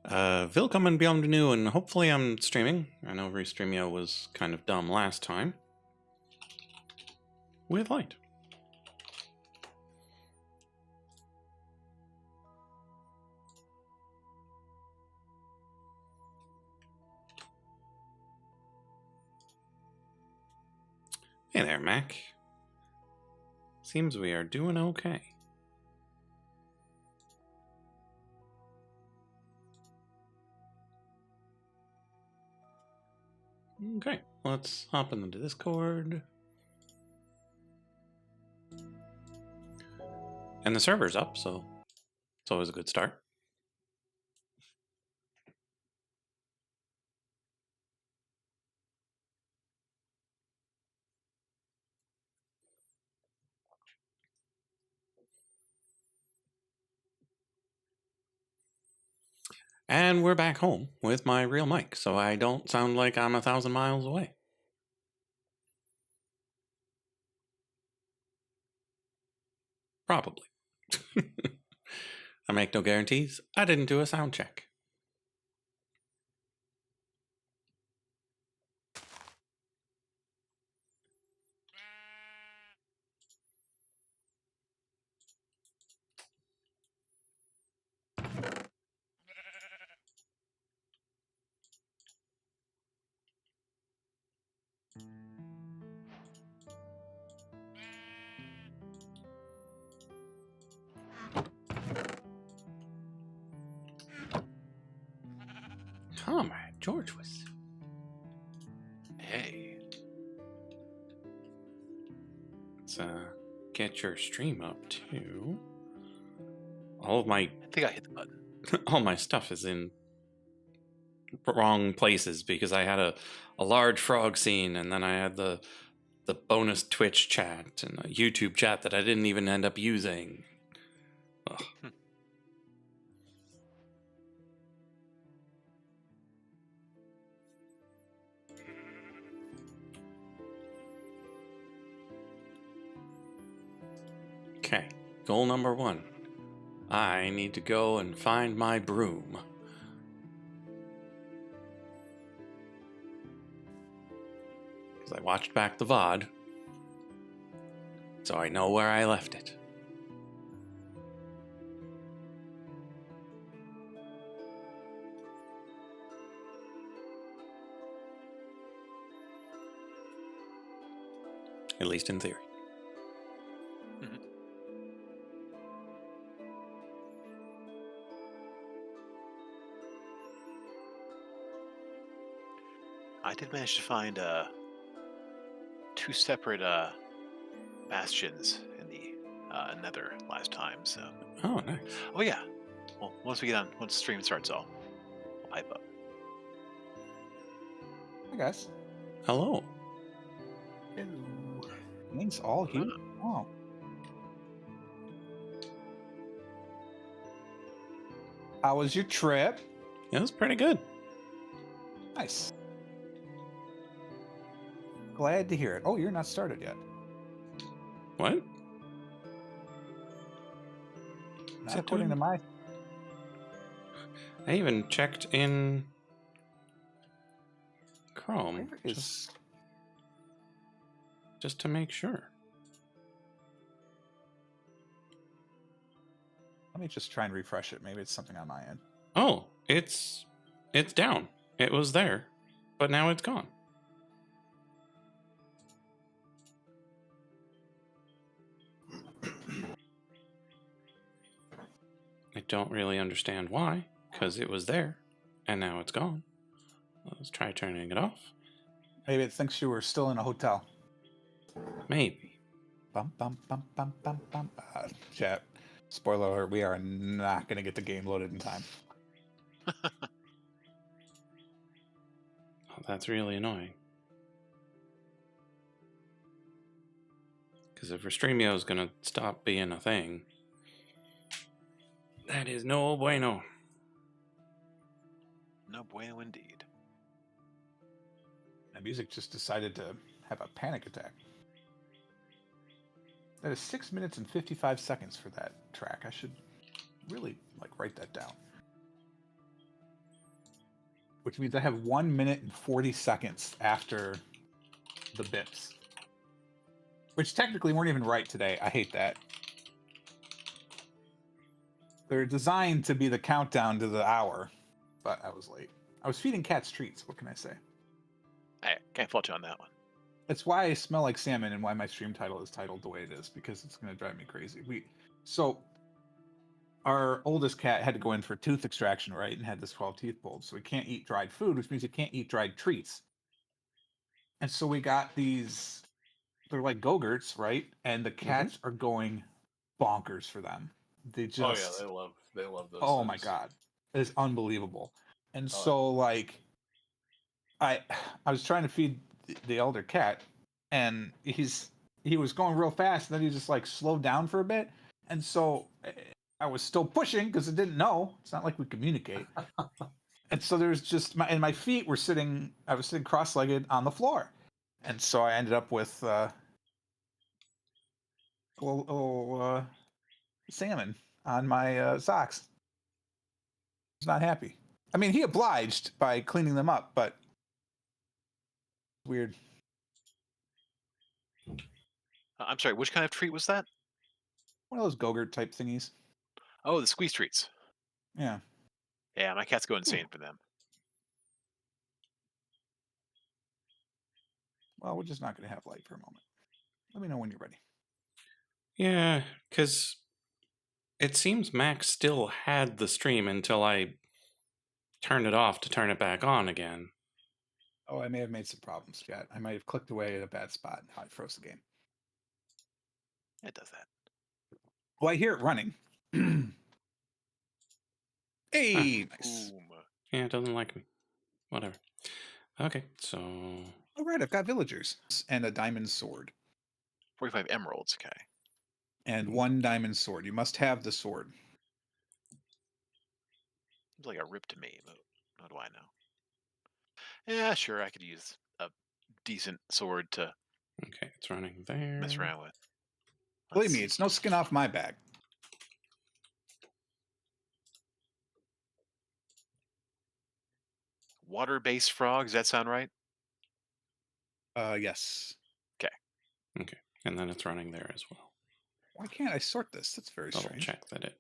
Willkommen bienvenue, and hopefully I'm streaming. I know Restreamio was kind of dumb last time. With light. Hey there, Mac. Seems we are doing okay. Okay, let's hop into Discord. And the server's up, so it's always a good start. And we're back home with my real mic, so I don't sound like I'm 1,000 miles away. Probably. I make no guarantees. I didn't do a sound check. Comrade George was... Hey. Let's get your stream up too. All of my... I think I hit the button. all my stuff is in wrong places because I had a large frog scene, and then I had the bonus Twitch chat and a YouTube chat that I didn't even end up using. Ugh. Okay, goal number 1. I need to go and find my broom. Because I watched back the VOD, so I know where I left it. At least in theory. I did manage to find 2 separate bastions in the Nether last time. So. Oh, nice. Oh yeah. Well, once the stream starts, I'll pipe up. Hi guys. Hello. Hello. Name's all here. Oh. How was your trip? It was pretty good. Nice. Glad to hear it. Oh, you're not started yet. What? Not according to my... I even checked in Chrome. Where is... Just to make sure. Let me just try and refresh it. Maybe it's something on my end. Oh, it's down. It was there, but now it's gone. I don't really understand why, because it was there, and now it's gone. Let's try turning it off. Maybe it thinks you were still in a hotel. Maybe. Bum, bum, bum, bum, bum, bum. Chat. Spoiler alert, we are not going to get the game loaded in time. Oh, that's really annoying. Because if Restreamio is going to stop being a thing, that is no bueno. No bueno indeed. My music just decided to have a panic attack. That is 6 minutes and 55 seconds for that track. I should really write that down. which means I have 1 minute and 40 seconds after the bips. Which technically weren't even right today. I hate that. They're designed to be the countdown to the hour, but I was late. I was feeding cats treats. What can I say? I can't fault you on that one. That's why I smell like salmon and why my stream title is titled the way it is, because it's going to drive me crazy. So our oldest cat had to go in for tooth extraction, right, and had this 12 teeth pulled. So he can't eat dried food, which means he can't eat dried treats. And so we got these, they're like Go-Gurts, right? And the cats are going bonkers for them. They just, they love those. oh things. my God, it's unbelievable. And Oh, so like, I was trying to feed the elder cat, and he was going real fast, and then he just like slowed down for a bit, and so I was still pushing because it didn't know. It's not like we communicate. And so there's just my feet were sitting. I was sitting cross-legged on the floor, and so I ended up with a little salmon on my socks. I was not happy. I mean, he obliged by cleaning them up, but weird. I'm sorry, which kind of treat was that? One of those Go-Gurt type thingies. Oh, the squeeze treats. Yeah. Yeah, my cats go insane for them. Well, we're just not going to have light for a moment. Let me know when you're ready. Yeah, because it seems Max still had the stream until I turned it off to turn it back on again. Oh, I may have made some problems, Chat. I might have clicked away at a bad spot and how I froze the game. It does that. Well, I hear it running. Hey, nice. Boom. Yeah, it doesn't like me. Whatever. Okay, so All right, I've got villagers and a diamond sword 45 emeralds, okay. and 1 diamond sword. You must have the sword. Seems like a rip to me, but what do I know? Yeah, sure, I could use a decent sword to okay, it's running there. mess around with. Believe me, it's no skin off my back. Water-based frogs, does that sound right? Yes. Okay, and then it's running there as well. Why can't I sort this? That's very Double strange. check that it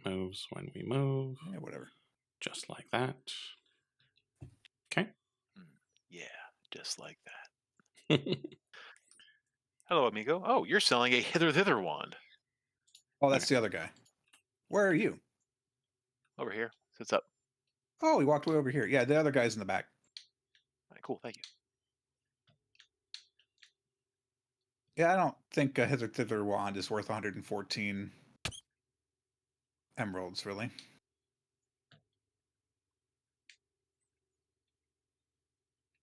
moves when we move, Yeah, whatever. just like that. Okay. Yeah, just like that. Hello, amigo. Oh, you're selling a hither-thither wand. Oh, that's the other guy. Where are you? Over here. Sits up. Oh, he walked way over here. Yeah, the other guy's in the back. All right, cool, thank you. Yeah, I don't think a hither-thither wand is worth 114 emeralds, really.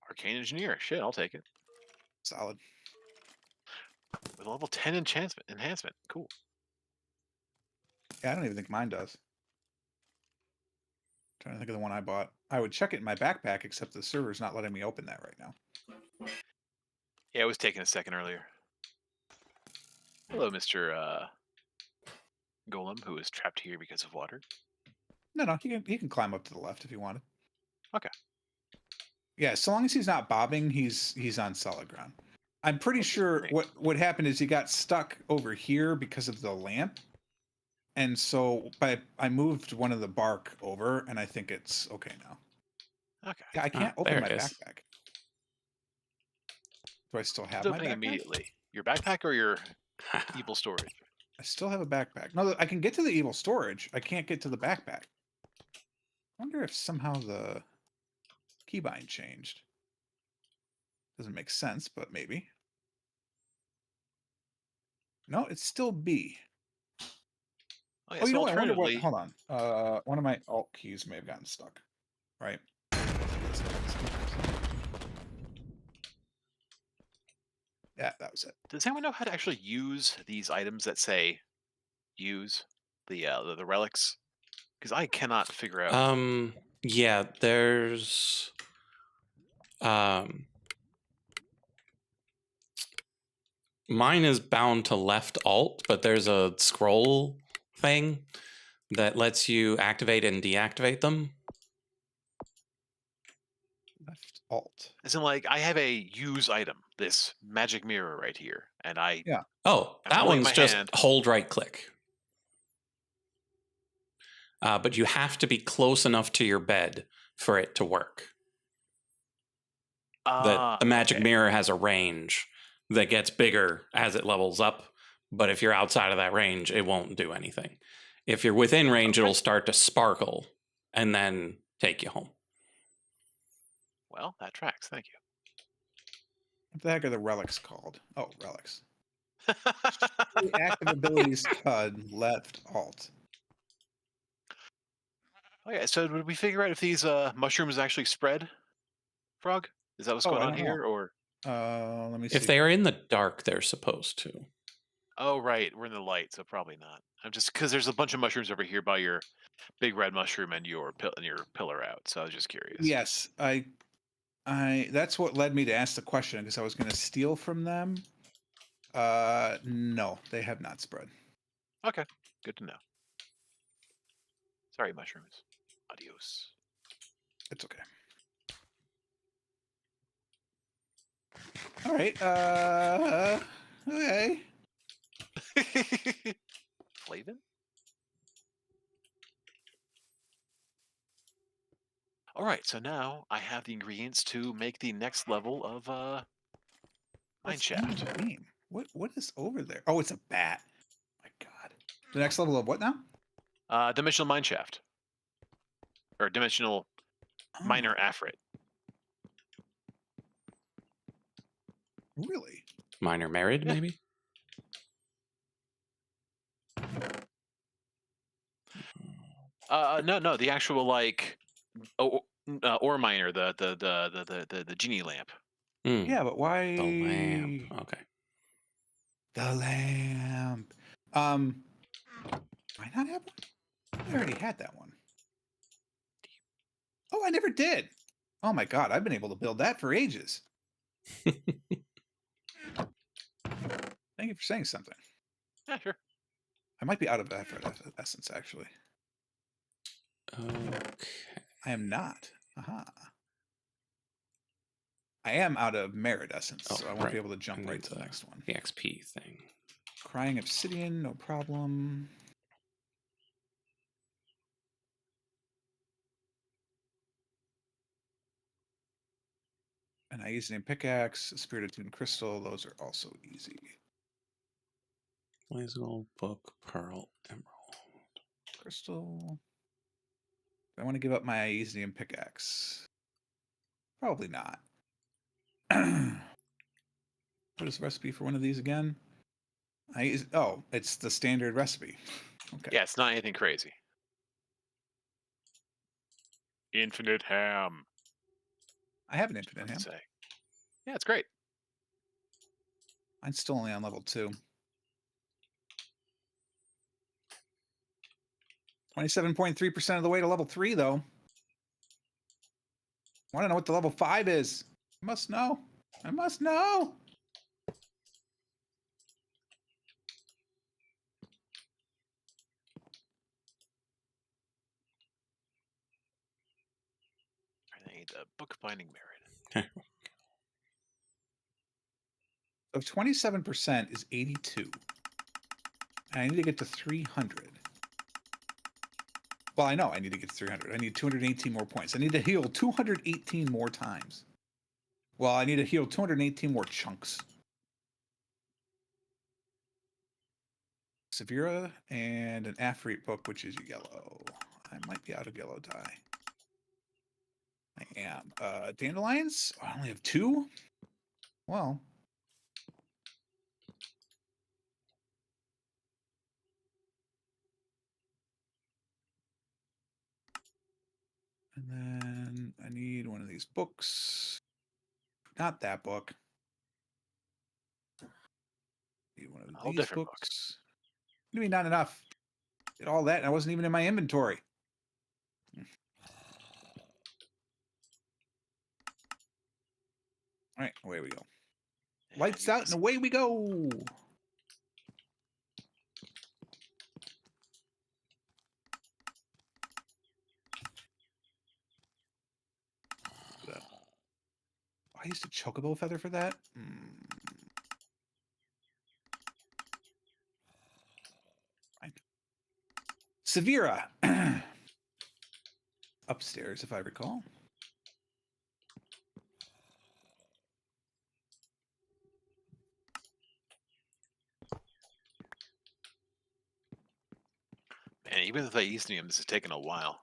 Arcane engineer. Shit, I'll take it. Solid. With a level 10 enhancement. Cool. Yeah, I don't even think mine does. Trying to think of the one I bought. I would check it in my backpack, except the server's not letting me open that right now. Yeah, it was taking a second earlier. Hello, Mr. Golem, who is trapped here because of water. No, he can climb up to the left if he wanted. Okay. Yeah, so long as he's not bobbing, he's on solid ground. I'm pretty sure great. what happened is he got stuck over here because of the lamp. And so I moved one of the bark over, and I think it's okay now. Okay. Yeah, I can't open there my it is. backpack. Do I still have It's my opening backpack? immediately. Your backpack or your evil storage? I still have a backpack. No, I can get to the evil storage. I can't get to the backpack. I wonder if somehow the keybind changed. Doesn't make sense, but maybe. No, it's still B. Oh, yeah, Oh, you so know what? I wonder what. alternatively, Hold on. One of my alt keys may have gotten stuck. Right. Yeah, that was it. does anyone know how to actually use these items that say use the relics? Because I cannot figure out. Yeah, there's mine is bound to left alt, but there's a scroll thing that lets you activate and deactivate them. Alt. As in, like, I have a use item, this magic mirror right here, and I Yeah. Oh, am that holding one's my just hand. hold right click. But you have to be close enough to your bed for it to work. The magic Okay. mirror has a range that gets bigger as it levels up, but if you're outside of that range, it won't do anything. If you're within range, Okay. it'll start to sparkle and then take you home. Well, that tracks. Thank What the heck are the relics called? Oh, relics. you. The active abilities HUD left Alt. Okay, so did we figure out if these mushrooms actually spread, Frog? Is that what's Oh, going I on don't know. here, or? Let me If see. they are in the dark, they're supposed to. Oh, right, we're in the light, so probably not. I'm just because there's a bunch of mushrooms over here by your big red mushroom and your pillar out. So I was just curious. Yes, I. That's what led me to ask the question because I was going to steal from them. No, they have not spread. Okay, good to know. Sorry, mushrooms. Adios. It's okay. All right. Okay. Flavin? All right, so now I have the ingredients to make the next level of mine What's in shaft. the game? What is over there? Oh, it's a bat. My God. The next level of what now? Dimensional mine shaft. Or dimensional miner Oh, afrit. really? Minor married, Yeah. maybe? No, the actual like ore miner, the genie lamp. Mm, Yeah, but why? the lamp. Okay. The lamp. Do I not have one? I already had that one. Oh, I never did. Oh my God, I've been able to build that for ages. Thank you for saying something. Yeah, sure. I might be out of essence, actually. Okay. I am not. Aha. I am out of merit essence, Oh, so I won't right. be able to I jump need right to the next one. The XP thing. Crying obsidian, no problem. An Iesian pickaxe, a spirited tune crystal, those are also easy. Blaze gold, book, pearl, emerald. Crystal. Do I want to give up my Iesian pickaxe? Probably not. What is the recipe for one of these again? Oh, it's the standard recipe. Okay. Yeah, it's not anything crazy. Infinite ham. I have an infinite Let's ham. say. Yeah, it's great. I'm still only on level 2. 27.3% of the way to level 3, though. Want to know what the level 5 is? I must know. I must know. I need the book binding merit. So 27% is 82. And I need to get to 300. Well, I know I need to get to 300. I need 218 more points. I need to heal 218 more times. Well, I need to heal 218 more chunks. Severa and an Afrit book, which is yellow. I might be out of yellow dye. I am. Dandelions? I only have 2? Well. And then I need one of these books. Not that book. Need one of A whole these different book. books. What do you mean not enough? Did all that and I wasn't even in my inventory. All right, away we go. And Lights you out and away we go. I used a chocobo feather for that. Fine. Severa. Upstairs, if I recall. Man, even with Aethnium, this is taking a while.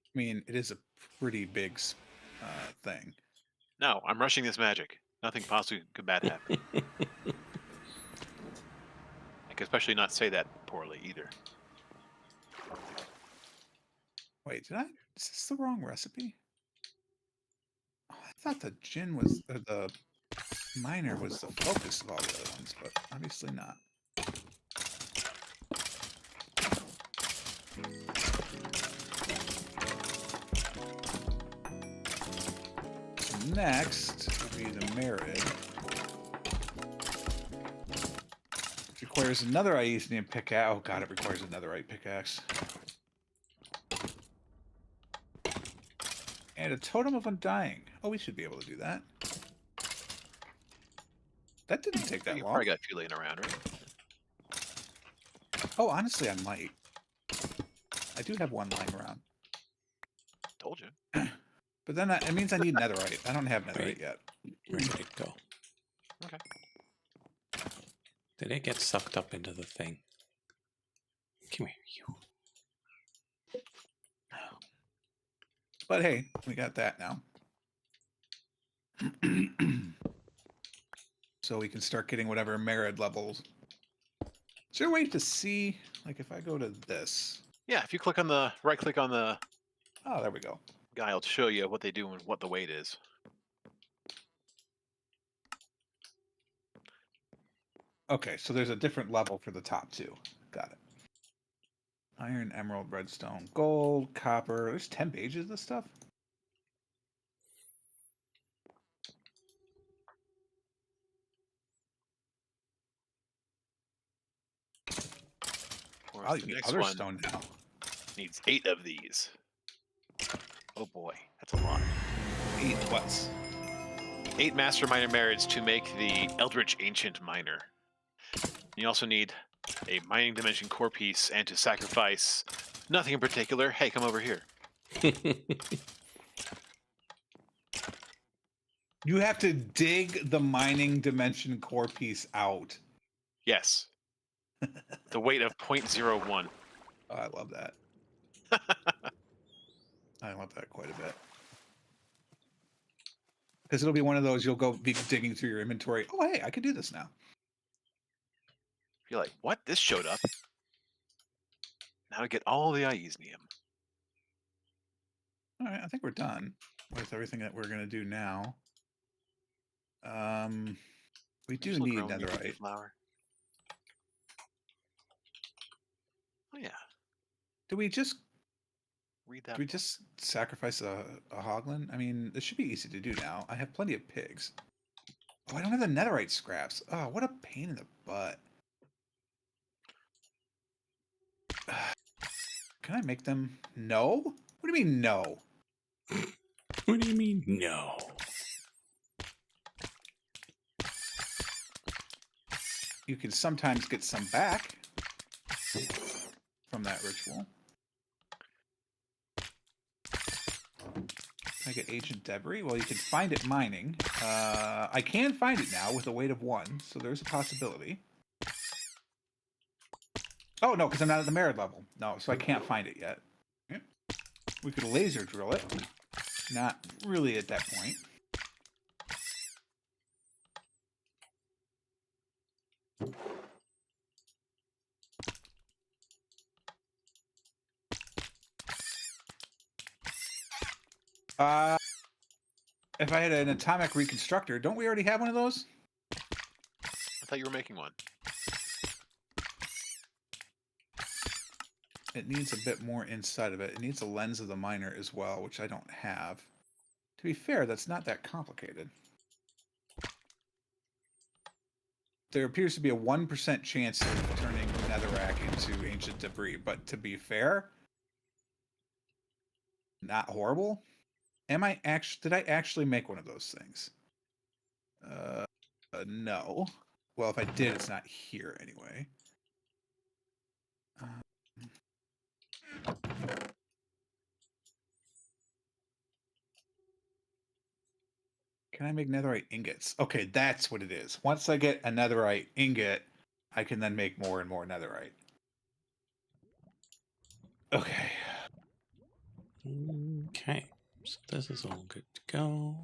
I mean, it is a pretty big thing. No, I'm rushing this magic. Nothing possibly could bad happen. I could especially not say that poorly either. Wait, is this the wrong recipe? Oh, I thought the gin was, or the miner was the focus of all the other ones, but obviously not. Next will be the Merid, which requires another Aethnium pickaxe. Oh god, it requires another pickaxe. And a Totem of Undying. Oh, we should be able to do that. That didn't take that You long. probably got a few laying around, right? Oh, honestly, I might. I do have one lying around. Told you. But then it means I need netherite. I don't have netherite Wait. yet. Where did it go? Okay. Did it get sucked up into the thing? Come here, you. But hey, we got that now. So we can start getting whatever Merid levels. Is there a way to see, like if I go to this? Yeah, if you click on the right click on the Oh, there we go. guy, it'll show you what they do and what the weight is. Okay, so there's a different level for the top two. Got it. Iron, emerald, redstone, gold, copper. There's 10 pages of this stuff. Of course, Oh, you the need next other one stone now. needs 8 of these. Oh boy, that's a lot. 8 what's? 8 Master Miner Merits to make the Eldritch Ancient Miner. You also need a Mining Dimension core piece and to sacrifice nothing in particular. Hey, come over here. You have to dig the mining dimension core piece out. Yes. The weight of 0.01. Oh, I love that. I love that quite a bit. Because it'll be one of those you'll go be digging through your inventory. Oh, hey, I can do this now. You're like, what? This showed up. Now to get all the Aethnium. All right, I think we're done with everything that we're going to do now. We do need netherite. Flower. Oh yeah. Do we just Read that. do we just sacrifice a hoglin? I mean, this should be easy to do now. I have plenty of pigs. Oh, I don't have the netherite scraps. Oh, what a pain in the butt. Can I make them? No? What do you mean no? What do you mean, no? You can sometimes get some back from that ritual. Can I get ancient debris? Well, you can find it mining. I can find it now with a weight of 1, so there's a possibility. Oh, no, because I'm not at the merit level. No, so I can't find it yet. Okay. We could laser drill it. Not really at that point. If I had an atomic reconstructor, don't we already have one of those? I thought you were making one. It needs a bit more inside of it. It needs a lens of the miner as well, which I don't have. To be fair, that's not that complicated. There appears to be a 1% chance of turning netherrack into ancient debris, but to be fair, not horrible. Am I actually? Did I actually make one of those things? No. Well, if I did, it's not here anyway. Can I make netherite ingots? Okay, that's what it is. Once I get a netherite ingot, I can then make more and more netherite. Okay. Okay. So this is all good to go.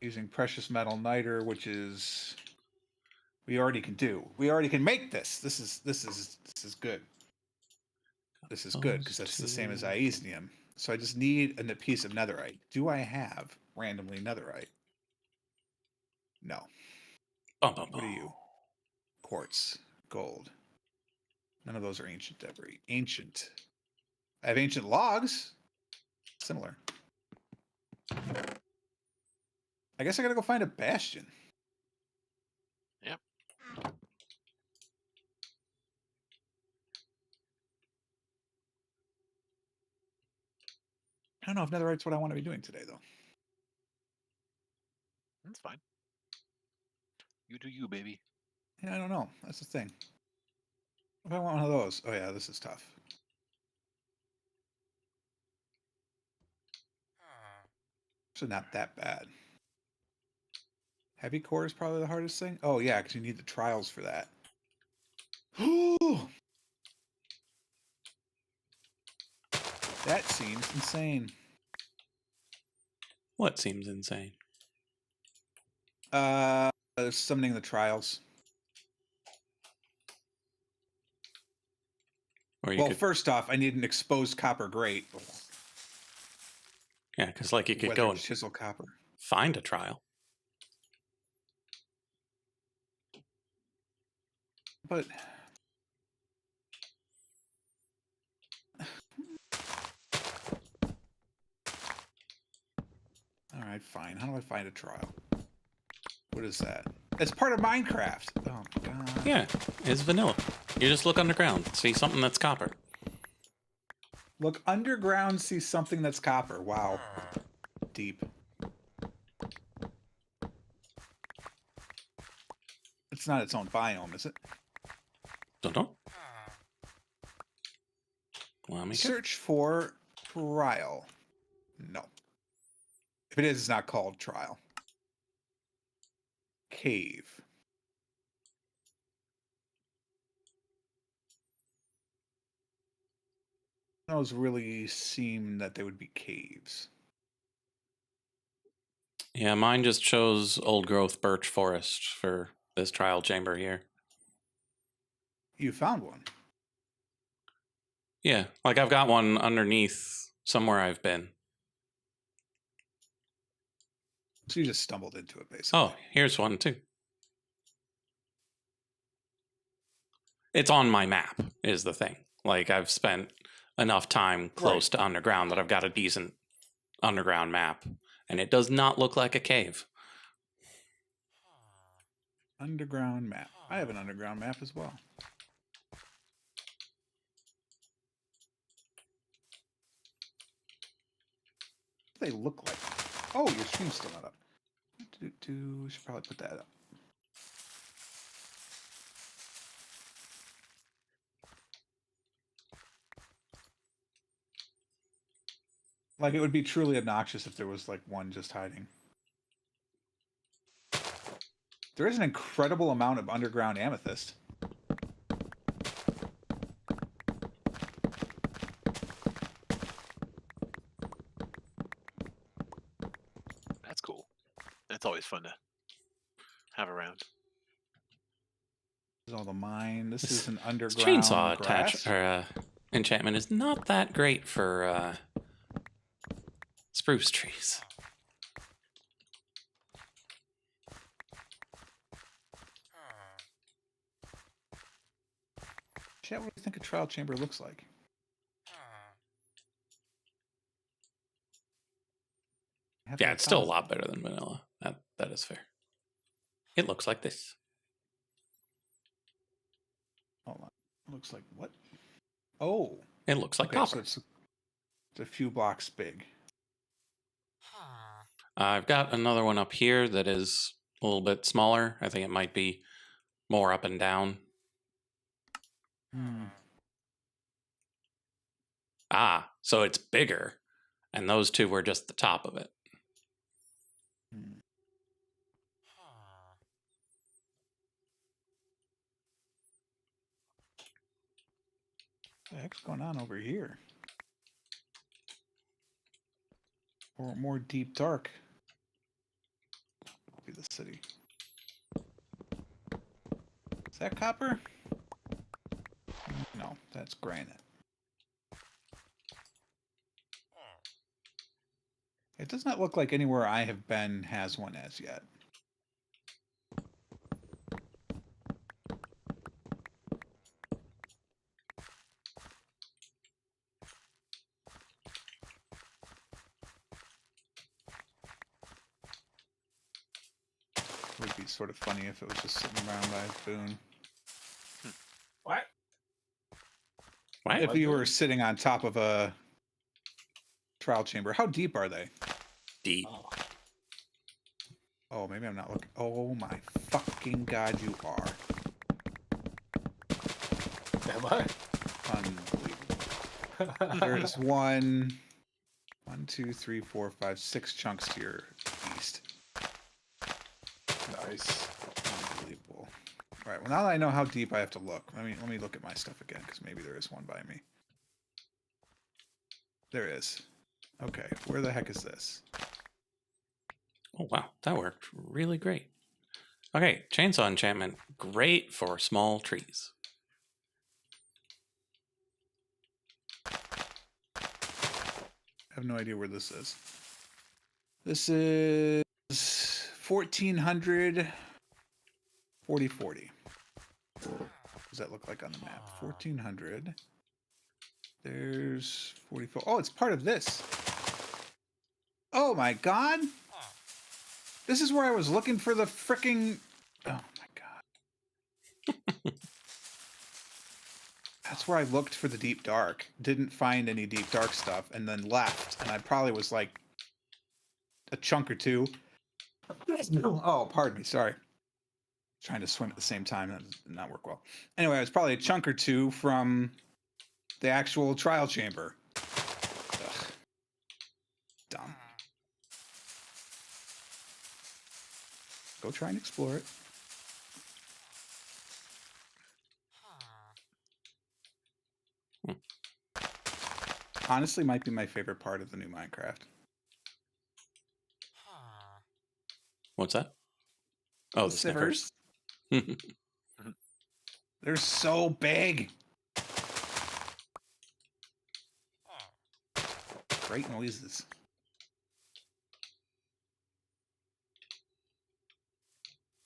Using precious metal niter, which is we already can do. We already can make this. This is good. This is good because that's the same as iesnium. So I just need a piece of netherite. Do I have randomly netherite? No. What are you? Quartz, gold. None of those are ancient debris. Ancient. I have ancient logs. Similar. I guess I gotta go find a bastion. Yep. I don't know if netherite's what I want to be doing today, though. That's fine. You do you, baby. Yeah, I don't know. That's the thing. If I want one of those. Oh, yeah, this is tough. Actually, not that bad. Heavy core is probably the hardest thing. Oh, yeah, because you need the trials for that. That seems insane. What seems insane? Summoning the trials. Or you Well, could, first off, I need an exposed copper grate. yeah, because like you could Weathered go and chisel copper. find a trial. But all right, fine. How do I find a trial? What is that? It's part of Minecraft. Oh my god. Yeah, it's vanilla. You just look underground, see something that's copper. Look underground, see something that's copper. Wow. Deep. It's not its own biome, is it? Don't know. Well, make it. Search for trial. No. If it is, it's not called trial. Cave. Those really seem that they would be caves. Yeah, mine just shows old growth birch forest for this trial chamber here. You found one. Yeah, like I've got one underneath somewhere I've been. So you just stumbled into it, basically. Oh, here's one too. It's on my map, is the thing. Like I've spent enough time close to underground that I've got a decent underground map, and it does not look like a cave. Underground map. I have an underground map as well. What do they look like? Oh, your stream's still not up. We should probably put that up. Like, it would be truly obnoxious if there was, like, one just hiding. There is an incredible amount of underground amethyst. That's cool. That's always fun to have around. This is all the mine. This is an This underground chainsaw grass. enchantment is not that great for spruce trees. Chat, what do you think a trial chamber looks like? Yeah, it's still a lot better than vanilla. That is fair. It looks like this. Hold on. Looks like what? Oh. It looks like Okay, copper. so it's a few blocks big. I've got another one up here that is a little bit smaller. I think it might be more up and down. Hmm. Ah, so it's bigger. And those two were just the top of it. Hmm. What the heck's going on over here? Or more deep dark. Be the city. Is that copper? No, that's granite. It does not look like anywhere I have been has one as yet. It would be sort of funny if it was just sitting around by Boon. What? What? If you were sitting on top of a trial chamber, how deep are they? Deep. Oh. Oh, maybe I'm not looking. Oh my fucking god, you are. Am I? Unbelievable. There's one, 2, 3, 4, 5, 6 chunks to your east. Nice. Unbelievable. All right. Well, now that I know how deep I have to look, let me look at my stuff again because maybe there is one by me. There is. Okay. Where the heck is this? Oh, wow. That worked really great. Okay, chainsaw enchantment. Great for small trees. I have no idea where this is. This is 1400 4040. What does that look like on the map? 1400. There's 44. Oh, it's part of this. Oh my god. This is where I was looking for the frickin'. Oh my god. That's where I looked for the deep dark. Didn't find any deep dark stuff and then left. And I probably was like a chunk or two. Oh, pardon me. Sorry. Trying to swim at the same time. That did not work well. Anyway, I was probably a chunk or two from the actual trial chamber. Ugh. Dumb. Go try and explore it. Honestly, might be my favorite part of the new Minecraft. What's that? Oh, the Snickers. They're so big. Great noises.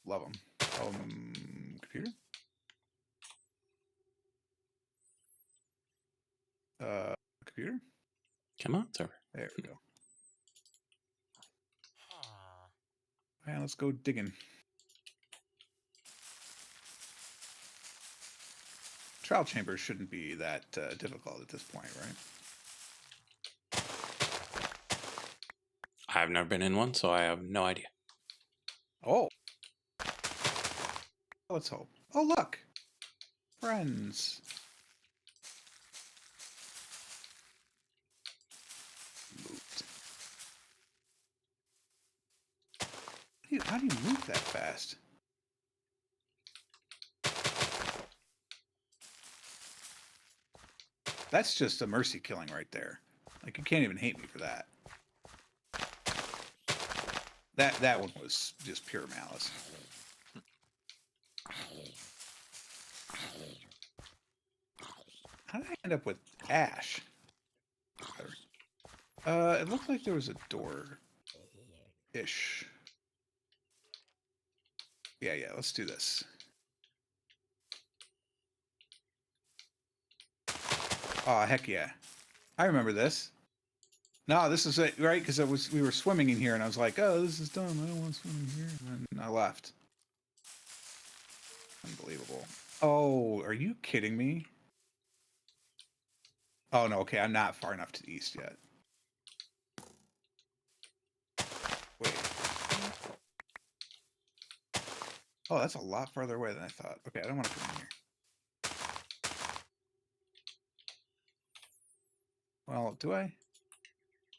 Love them. Computer? Computer? Come on, sir. There we go. Yeah, let's go digging. Trial chambers shouldn't be that difficult at this point, right? I've never been in one, so I have no idea. Oh. Let's hope. Oh, look. Friends. Moved. How do you move that fast? That's just a mercy killing right there. Like, you can't even hate me for that. That one was just pure malice. How did I end up with ash? It looked like there was a door-ish. Yeah, let's do this. Oh, heck yeah. I remember this. No, this is it, right? Because we were swimming in here, and I was like, oh, this is dumb. I don't want to swim in here. And then I left. Unbelievable. Oh, are you kidding me? Oh, no, okay, I'm not far enough to the east yet. Oh, that's a lot farther away than I thought. Okay, I don't want to come in here. Well, do I?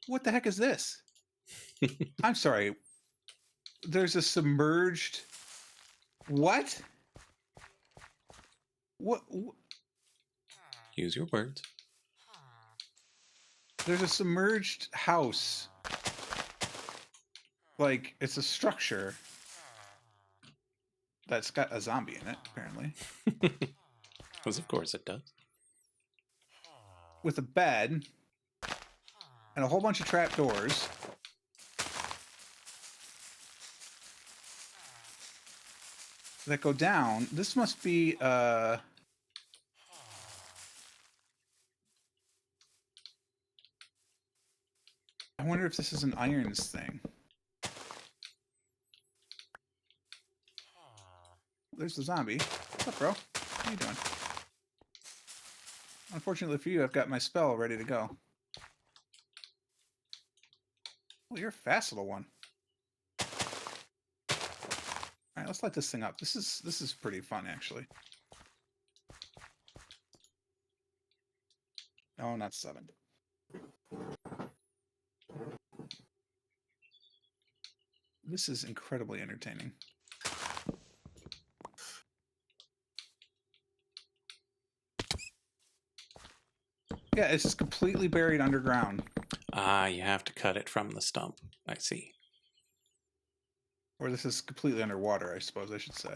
What the heck is this? I'm sorry. There's a submerged... What? What? Use your words. There's a submerged house. Like, it's a structure that's got a zombie in it, apparently. Because of course it does. With a bed and a whole bunch of trapdoors. That go down. This must be I wonder if this is an irons thing. There's the zombie. What's up, bro? How you doing? Unfortunately for you, I've got my spell ready to go. Oh, you're a fast little one. Alright, let's light this thing up. This is pretty fun, actually. No, not 7. This is incredibly entertaining. Yeah, it's just completely buried underground. Ah, you have to cut it from the stump. I see. Or this is completely underwater, I suppose I should say.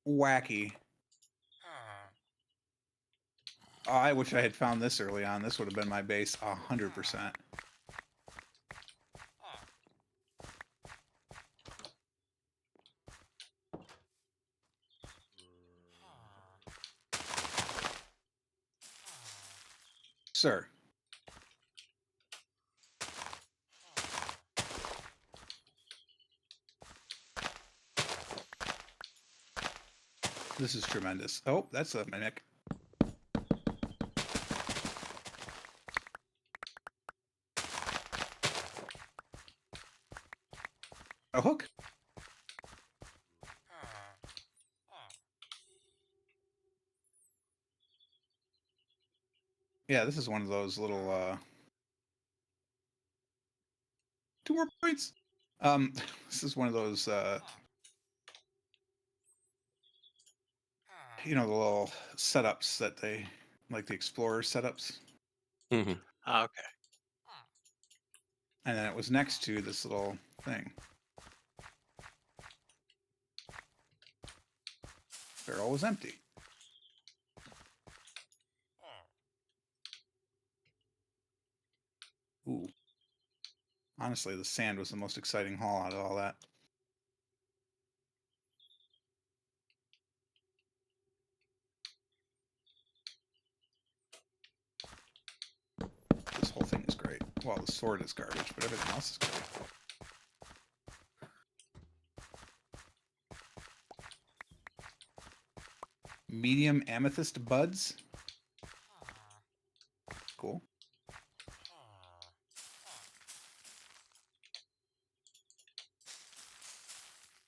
Wacky. Oh, I wish I had found this early on. This would have been my base 100%. Sir. This is tremendous. Oh, that's a mimic. A hook? Yeah, this is one of those little 2 more points. This is one of those you know, the little setups that they like, the Explorer setups. Mm-hmm. Okay. And then it was next to this little thing. Barrel was empty. Ooh. Honestly, the sand was the most exciting haul out of all that. This whole thing is great. Well, the sword is garbage, but everything else is great. Medium amethyst buds. Cool.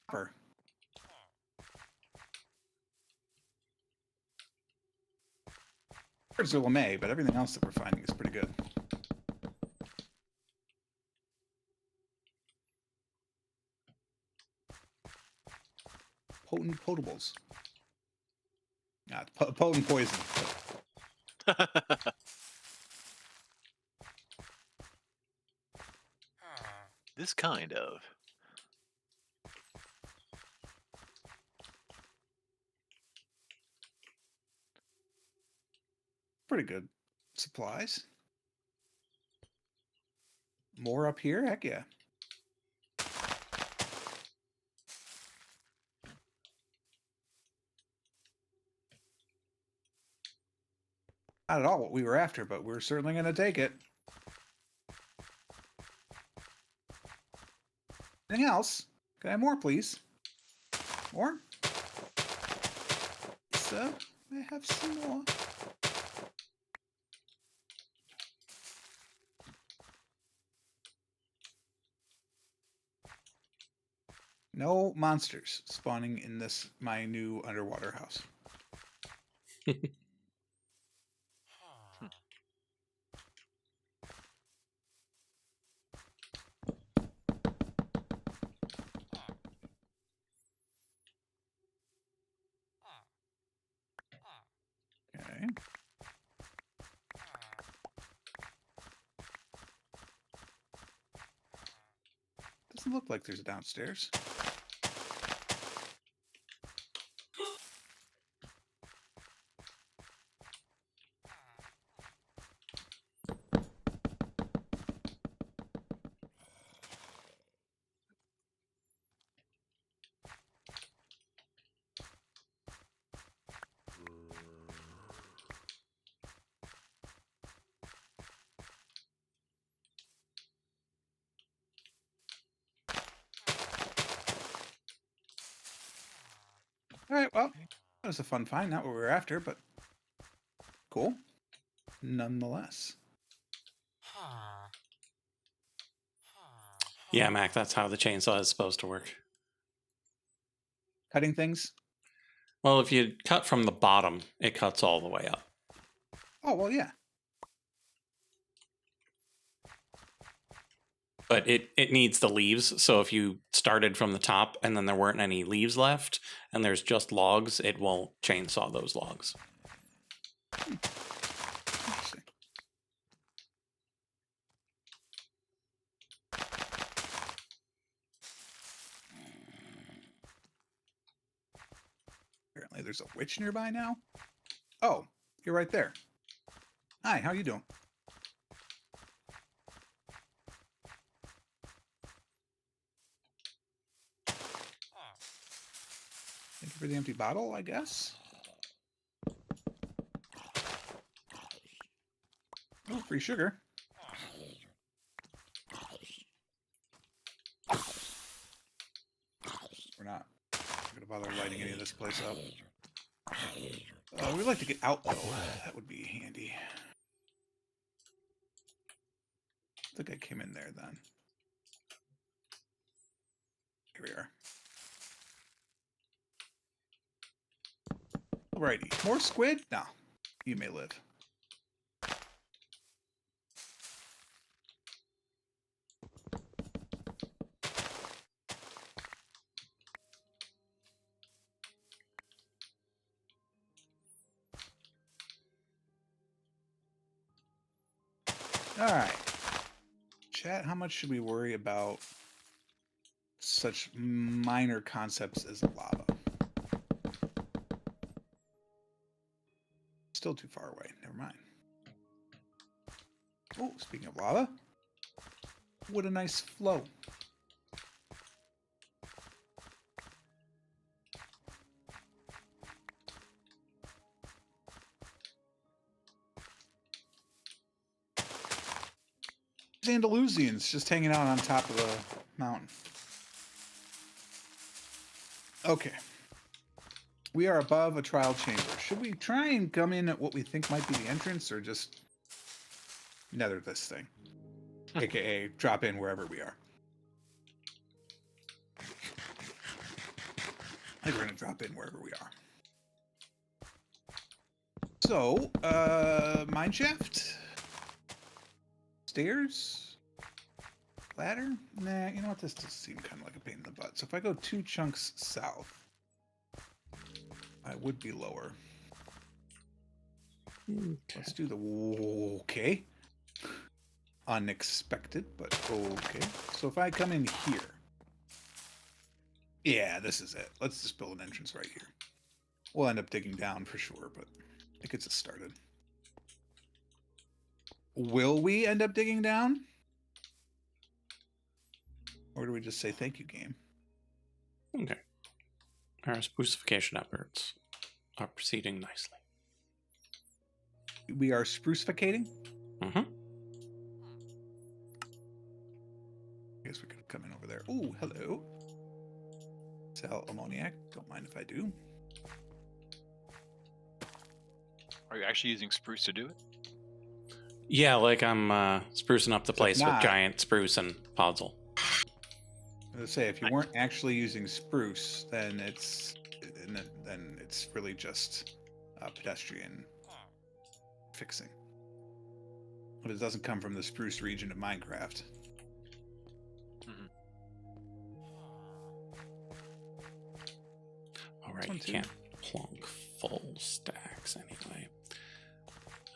Copper. There's a LeMay, but everything else that we're finding is pretty good. Potent potables. Ah, potent poison. This kind of. Pretty good supplies. More up here? Heck yeah. Not at all what we were after, but we're certainly going to take it. Anything else? Can I have more, please? More? So, may I have some more? No monsters spawning in this my new underwater house. Okay. Doesn't look like there's a downstairs. All right, well, that was a fun find. Not what we were after, but cool. Nonetheless. Yeah, Mac, that's how the chainsaw is supposed to work. Cutting things? Well, if you cut from the bottom, it cuts all the way up. Oh, well, yeah. But it needs the leaves, so if you started from the top and then there weren't any leaves left and there's just logs, it won't chainsaw those logs. Interesting. Apparently there's a witch nearby now. Oh, you're right there. Hi, how you doing? Thank you for the empty bottle, I guess. Oh, free sugar. We're not gonna bother lighting any of this place up. We'd like to get out though. That would be handy. I think I came in there then. Here we are. Alrighty. More squid? No. You may live. Alright. Chat, how much should we worry about such minor concepts as lava? Still too far away. Never mind. Oh, speaking of lava, what a nice flow. There's Andalusians just hanging out on top of the mountain. Okay. We are above a trial chamber. Should we try and come in at what we think might be the entrance, or just nether this thing? AKA drop in wherever we are. I think we're going to drop in wherever we are. So, mine shaft? Stairs? Ladder? Nah, you know what? This does seem kind of like a pain in the butt. So if I go 2 chunks south, I would be lower. Okay. Let's do the... Okay. Unexpected, but okay. So if I come in here... Yeah, this is it. Let's just build an entrance right here. We'll end up digging down for sure, but it gets us started. Will we end up digging down? Or do we just say thank you, game? Okay. Our sprucification efforts are proceeding nicely. We are sprucificating? Mm-hmm. I guess we could come in over there. Oh, hello. Sell ammoniac. Don't mind if I do. Are you actually using spruce to do it? Yeah, like I'm sprucing up the place with not. giant spruce and podzol. Let's say if you weren't actually using spruce, then it's really just pedestrian fixing. But it doesn't come from the spruce region of Minecraft. All right, you can't plonk full stacks anyway.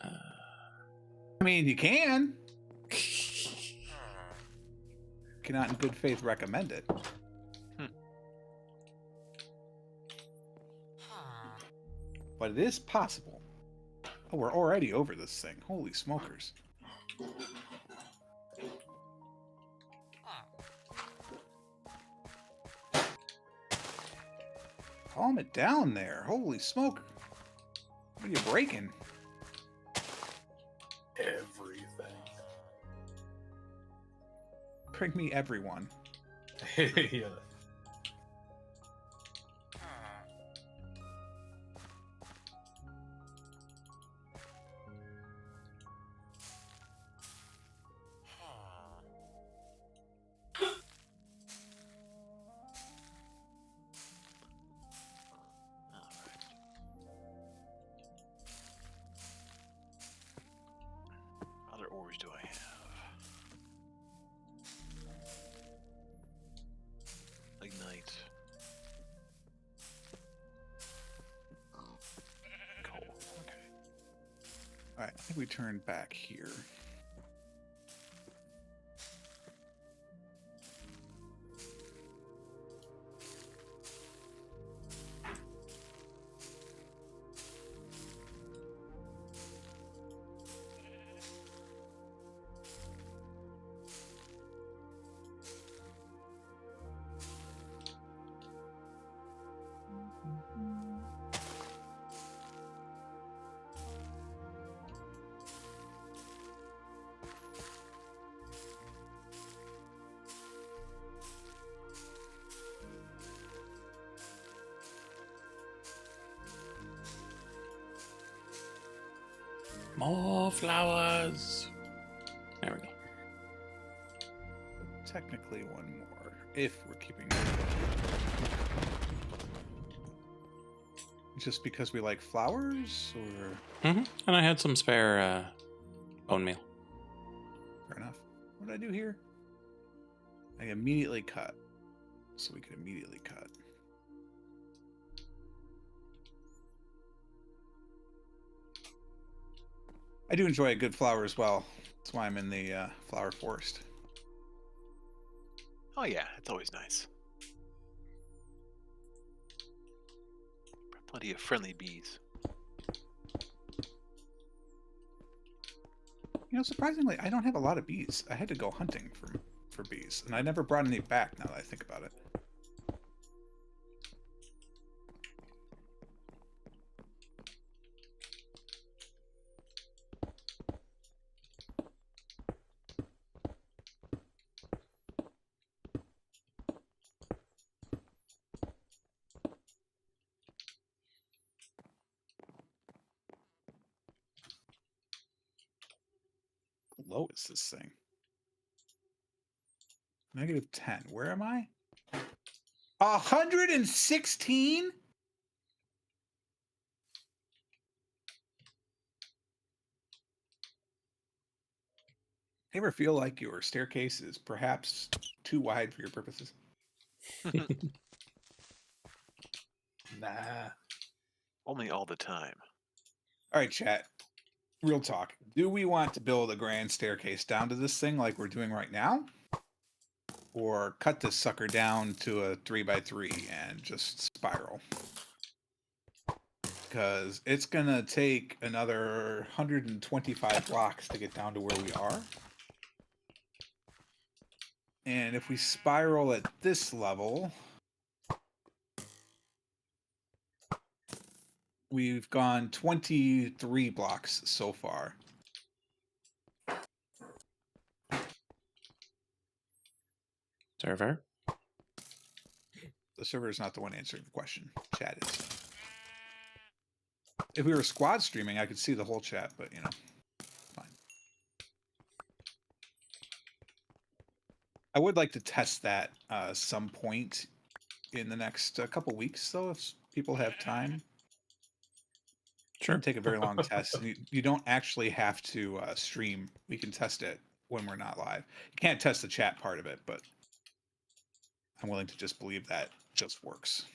I mean, you can. Cannot in good faith recommend it. But it is possible. Oh, we're already over this thing. Holy smokers. Calm it down there. Holy smoke. What are you breaking? Everything. Bring me everyone. Yeah. Other ores do I have? Ignite. Coal. Okay. Alright, I think we turn back here. More flowers. There we go. Technically one more, if we're keeping just because we like flowers, or And I had some spare bone meal. fair enough. What did I do here? I immediately cut. So we could immediately cut. I do enjoy a good flower as well. That's why I'm in the flower forest. Oh yeah, it's always nice. Plenty of friendly bees. You know, surprisingly, I don't have a lot of bees. I had to go hunting for bees, and I never brought any back now that I think about it. How low is this thing? -10. Where am I? 116? Ever feel like your staircase is perhaps too wide for your purposes? Nah. Only all the time. All right, chat. Real talk. Do we want to build a grand staircase down to this thing like we're doing right now? Or cut this sucker down to a 3x3 and just spiral? Because it's going to take another 125 blocks to get down to where we are. And if we spiral at this level, we've gone 23 blocks so far. Server. The server is not the one answering the question. Chat is. If we were squad streaming, I could see the whole chat, but you know, fine. I would like to test that some point in the next couple weeks, though, if people have time. It Sure. doesn't take a very long test. And you don't actually have to stream. We can test it when we're not live. You can't test the chat part of it, but I'm willing to just believe that just works.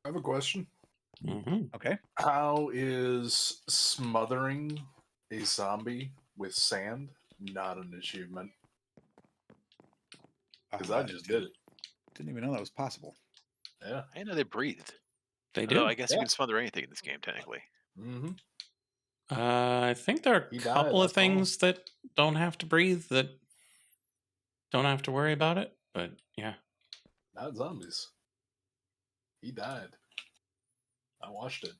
I have a question. Hmm. Okay. How is smothering a zombie with sand not an achievement? Because I just did it. Didn't even know that was possible. Yeah. I didn't know they breathed. They Although do. I guess you Yeah. can smother anything in this game, technically. Mm-hmm. I think there are He a died, couple of that's all. things that don't have to breathe that don't have to worry about it. But yeah. Not zombies. He died. I watched it.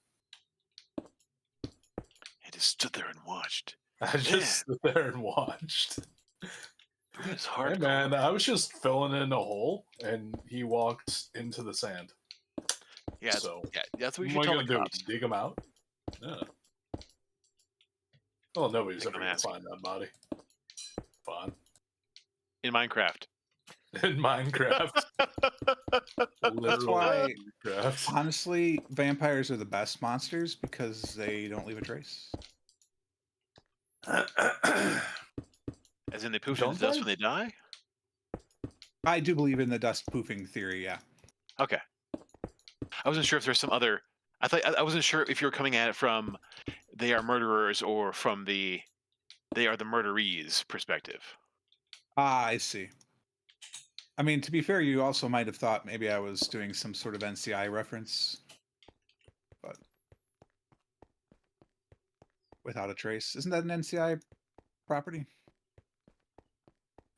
I just stood there and watched. I just stood there and watched. It was Hey hardcore. man, I was just filling in a hole, and he walked into the sand. Yeah, So yeah, that's what what you am I should tell gonna the do? cops. Dig him out? Yeah. Well, nobody's Like ever I'm gonna asking. find that body. Fine. In Minecraft. In Minecraft. Literally why- Minecraft. Honestly, vampires are the best monsters because they don't leave a trace. As in they poof Don't into dust they? when they die? I do believe in the dust poofing theory, yeah. Okay. I wasn't sure if there's some other. I wasn't sure if you were coming at it from they are murderers or from the they are the murderees perspective. Ah, I see. I mean, to be fair, you also might have thought maybe I was doing some sort of NCI reference, but without a trace. Isn't that an NCI property?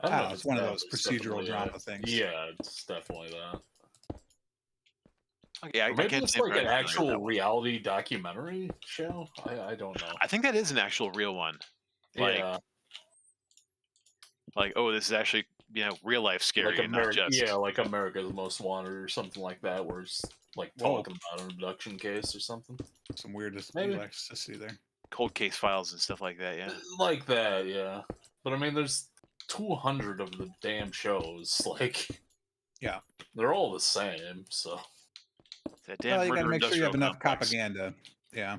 I don't know. It's if one of that, those but it's procedural definitely drama things. Yeah, it's definitely that. Okay, I Or maybe can't it's say I'm like very an familiar with actual that one. reality documentary show. I don't know. I think that is an actual real one. Like, Yeah, oh, this is actually real life scary like and not America. just. Yeah, like America's Most Wanted or something like that, where it's like Whoa. talking about an abduction case or something Some weird Maybe. elasticity there. Cold case files and stuff like that. Yeah. like that. Yeah, but I mean, there's 200 of the damn shows. Like, Yeah. they're all the same. So. That damn Well, you got to murder make sure you have industrial enough complex. propaganda. Yeah.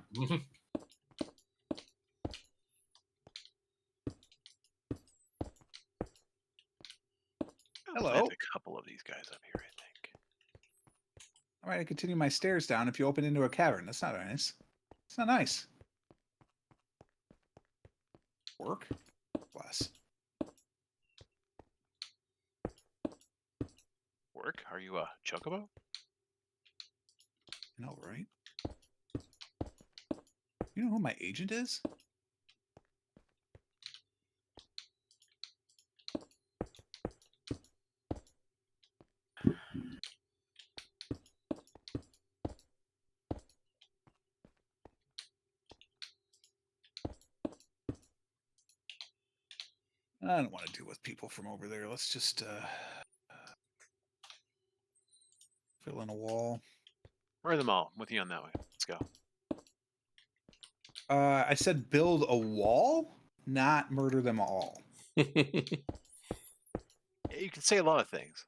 I'll Hello. plant a couple of these guys up here, I think. All right, I continue my stairs down if you open into a cavern. That's not nice. It's not nice. Work? Bless. Work? Are you a chocobo? I know, right? You know who my agent is? I don't want to deal with people from over there. Let's just fill in a wall. Where are them all? I'm with you on that way. Let's go. I said build a wall, not murder them all. Yeah, you can say a lot of things.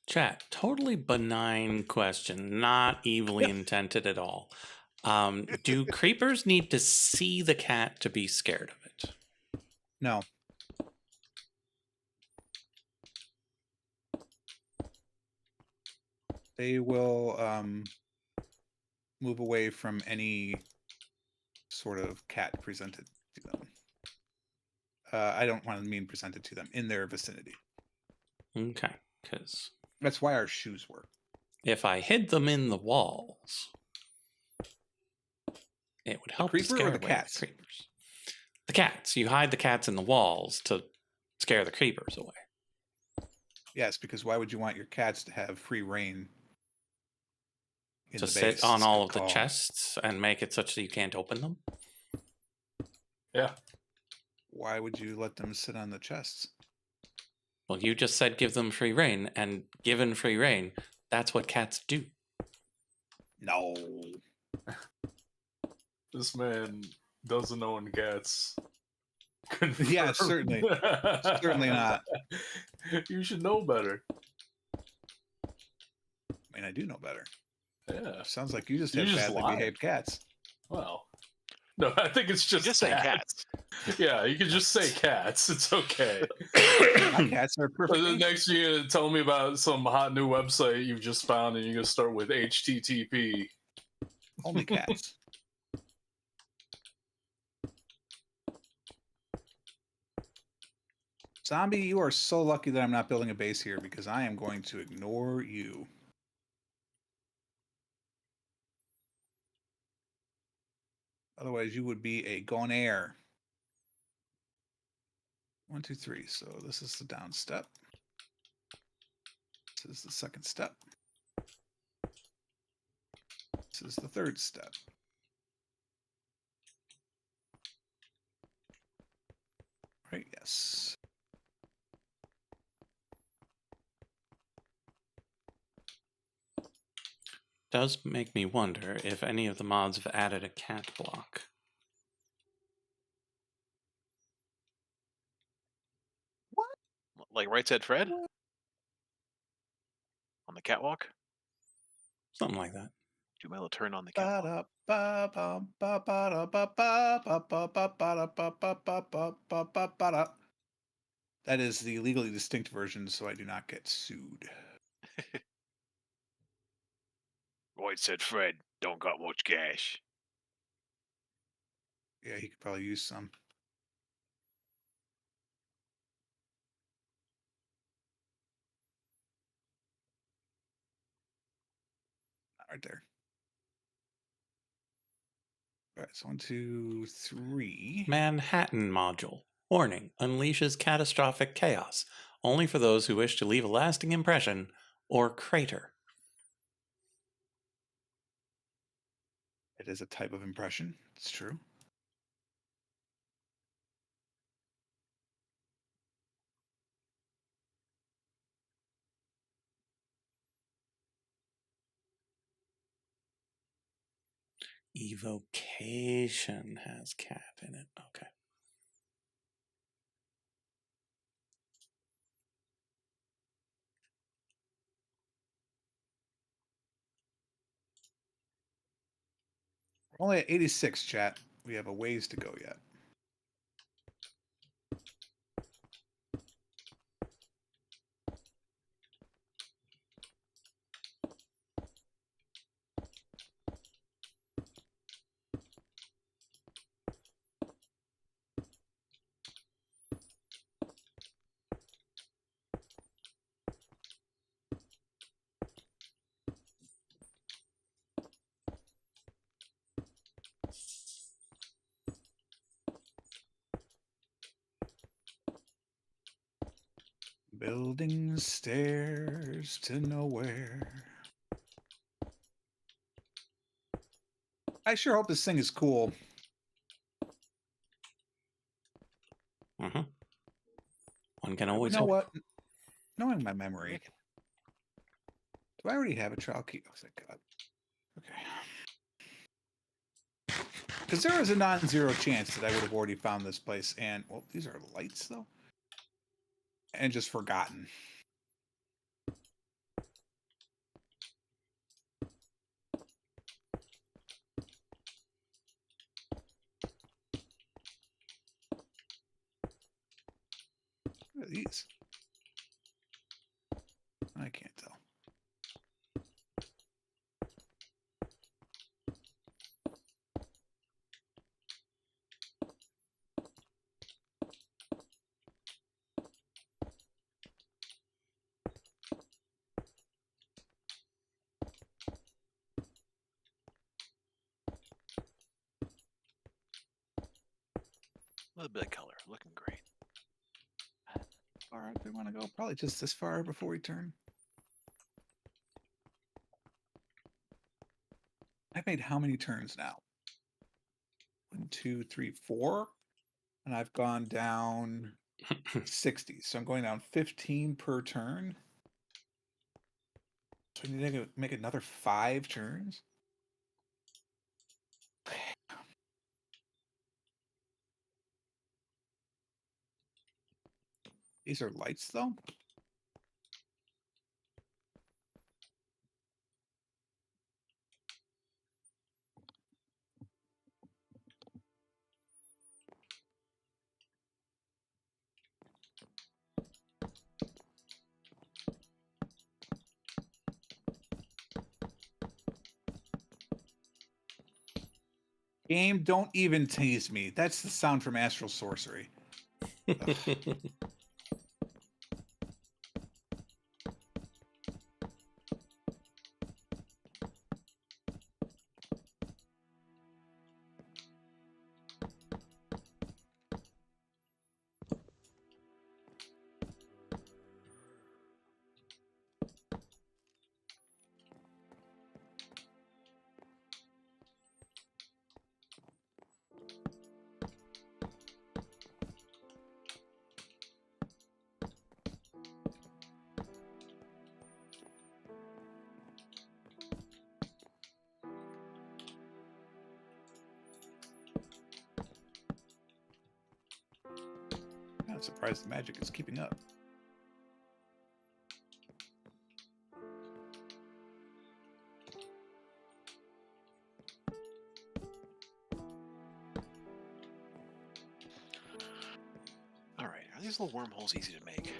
Chat, totally benign question, not evilly intended at all. Do creepers need to see the cat to be scared of it? No. They will move away from any sort of cat presented to them. I don't want to mean presented to them in their vicinity. Okay, because That's why our shoes work. if I hid them in the walls, it would help to creeper or scare the away cats? the creepers. The cats. You hide the cats in the walls to scare the creepers away. Yes, because why would you want your cats to have free reign? In To the sit base? on It's all good of the call. chests and make it such that you can't open them? Yeah. Why would you let them sit on the chests? Well, you just said give them free reign, and given free reign, that's what cats do. No. This man doesn't own cats. Yeah, Confirmed. certainly. Certainly not. You should know better. I mean, I do know better. Yeah. Sounds like you just You have just badly lied. behaved cats. Well, no, I think it's You just just say cats. cats. Yeah, you can just say cats. It's okay. My cats are But perfect. the angels. next you're gonna tell me about some hot new website you've just found, and you're gonna start with HTTP. Only cats. Zombie, you are so lucky that I'm not building a base here because I am going to ignore you. Otherwise, you would be a gonair. 1, 2, 3. So this is the down step. This is the second step. This is the third step. Right, yes. Does make me wonder if any of the mods have added a cat block. Like Right Said Fred? On the catwalk? Something like that. Do my little turn on the catwalk. That is the legally distinct version, so I do not get sued. Right Said Fred don't got much cash. Yeah, he could probably use some. Right there. All right, so 1, 2, 3. Manhattan module. Warning, unleashes catastrophic chaos. Only for those who wish to leave a lasting impression or crater. It is a type of impression. It's true. Evocation has cat in it. Okay. We're only at 86, chat. We have a ways to go yet. Building stairs to nowhere. I sure hope this thing is cool. Mm-hmm. One can You always know hope. what? Knowing my memory, do I already have a trial key? Oh, thank God. Okay. Because there is a non-zero chance that I would have already found this place. And, well, these are lights, though. And just forgotten. What are these? I can't tell. A little bit of color. Looking great. All right, we want to go probably just this far before we turn. I've made how many turns now? 1, 2, 3, 4. And I've gone down 60. So I'm going down 15 per turn. So we need to make another 5 turns. These are lights, though? Game, don't even tease me. That's the sound from Astral Sorcery. I'm surprised the magic is keeping up. All right, are these little wormholes easy to make?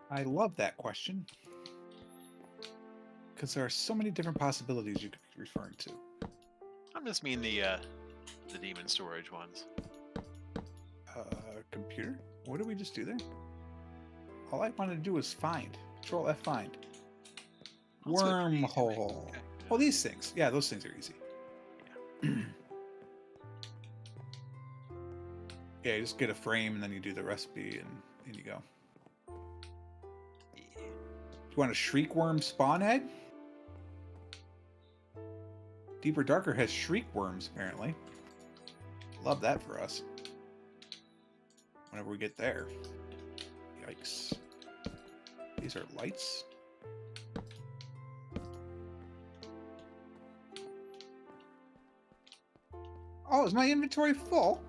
I love that question. Because there are so many different possibilities you could be referring to. I just mean the demon storage ones. Computer? What did we just do there? All I wanted to do was find. Control F find. That's what pretty easy to make. Wormhole. Okay. Oh, these things. Yeah, those things are easy. Yeah, you just get a frame and then you do the recipe and in you go. Yeah. You want a shriek worm spawn egg? Deeper Darker has shriek worms, apparently. Love that for us. Whenever we get there. Yikes. These are lights. Oh, is my inventory full?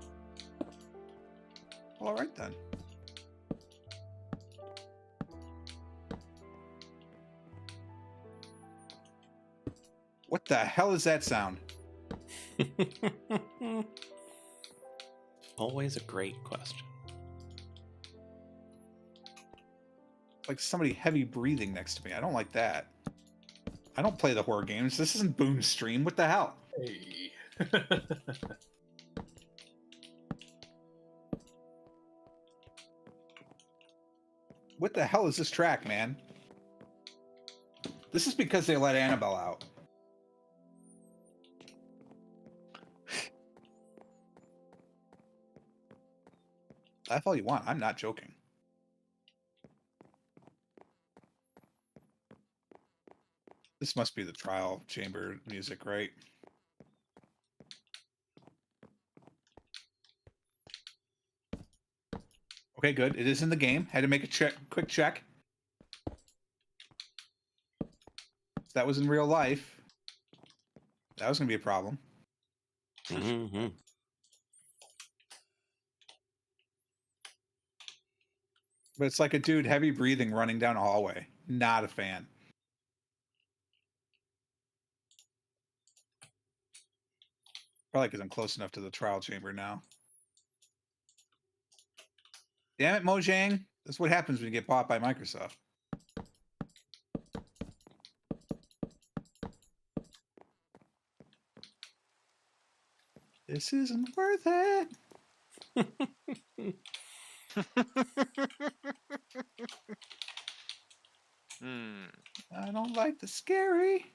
Well, all right then. What the hell is that sound? Always a great question. Like somebody heavy breathing next to me. I don't like that. I don't play the horror games. This isn't Boon stream. What the hell? Hey. What the hell is this track, man? This is because they let Annabelle out. Laugh all you want. I'm not joking. This must be the trial chamber music, right? Okay, good. It is in the game. Had to make a quick check. If that was in real life, that was going to be a problem. Mm-hmm. But it's like a dude heavy breathing running down a hallway. Not a fan. Probably because I'm close enough to the trial chamber now. Damn it, Mojang. That's what happens when you get bought by Microsoft. This isn't worth it. I don't like the scary.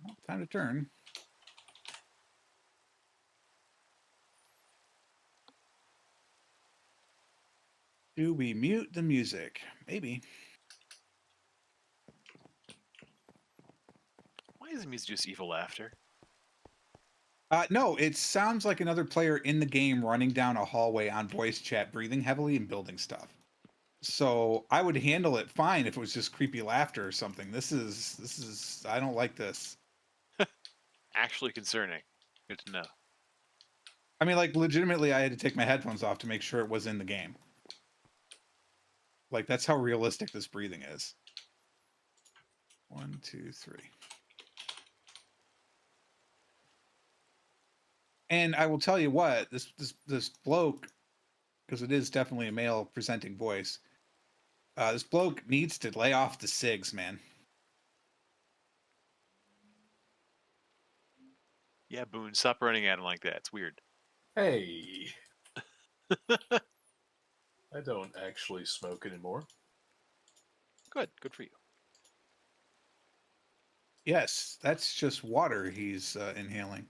Well, time to turn. Do we mute the music? Maybe. Why is the music just evil laughter? No, it sounds like another player in the game running down a hallway on voice chat, breathing heavily and building stuff. So I would handle it fine if it was just creepy laughter or something. This is I don't like this. Actually concerning. Good to know. I mean, like, legitimately, I had to take my headphones off to make sure it was in the game. Like, that's how realistic this breathing is. 1, 2, 3. And I will tell you what, this bloke, because it is definitely a male presenting voice, this bloke needs to lay off the cigs, man. Yeah, Boon, stop running at him like that. It's weird. Hey. I don't actually smoke anymore. Good. Good for you. Yes, that's just water he's inhaling.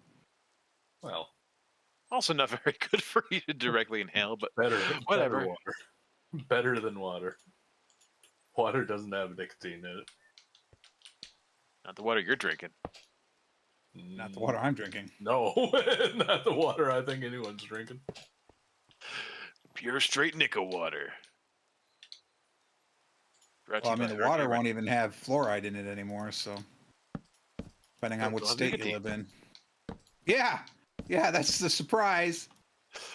Well, Also not very good for you to directly inhale, but better whatever. water. Better than water. Water doesn't have nicotine in it. Not the water you're drinking. Not the water I'm drinking. No, not the water I think anyone's drinking. Pure straight nickel water. Brought to Well, I you mean, by the water Hershey won't even have fluoride in it anymore, so depending on It'll which have state you nicotine. live in. Yeah, that's the surprise.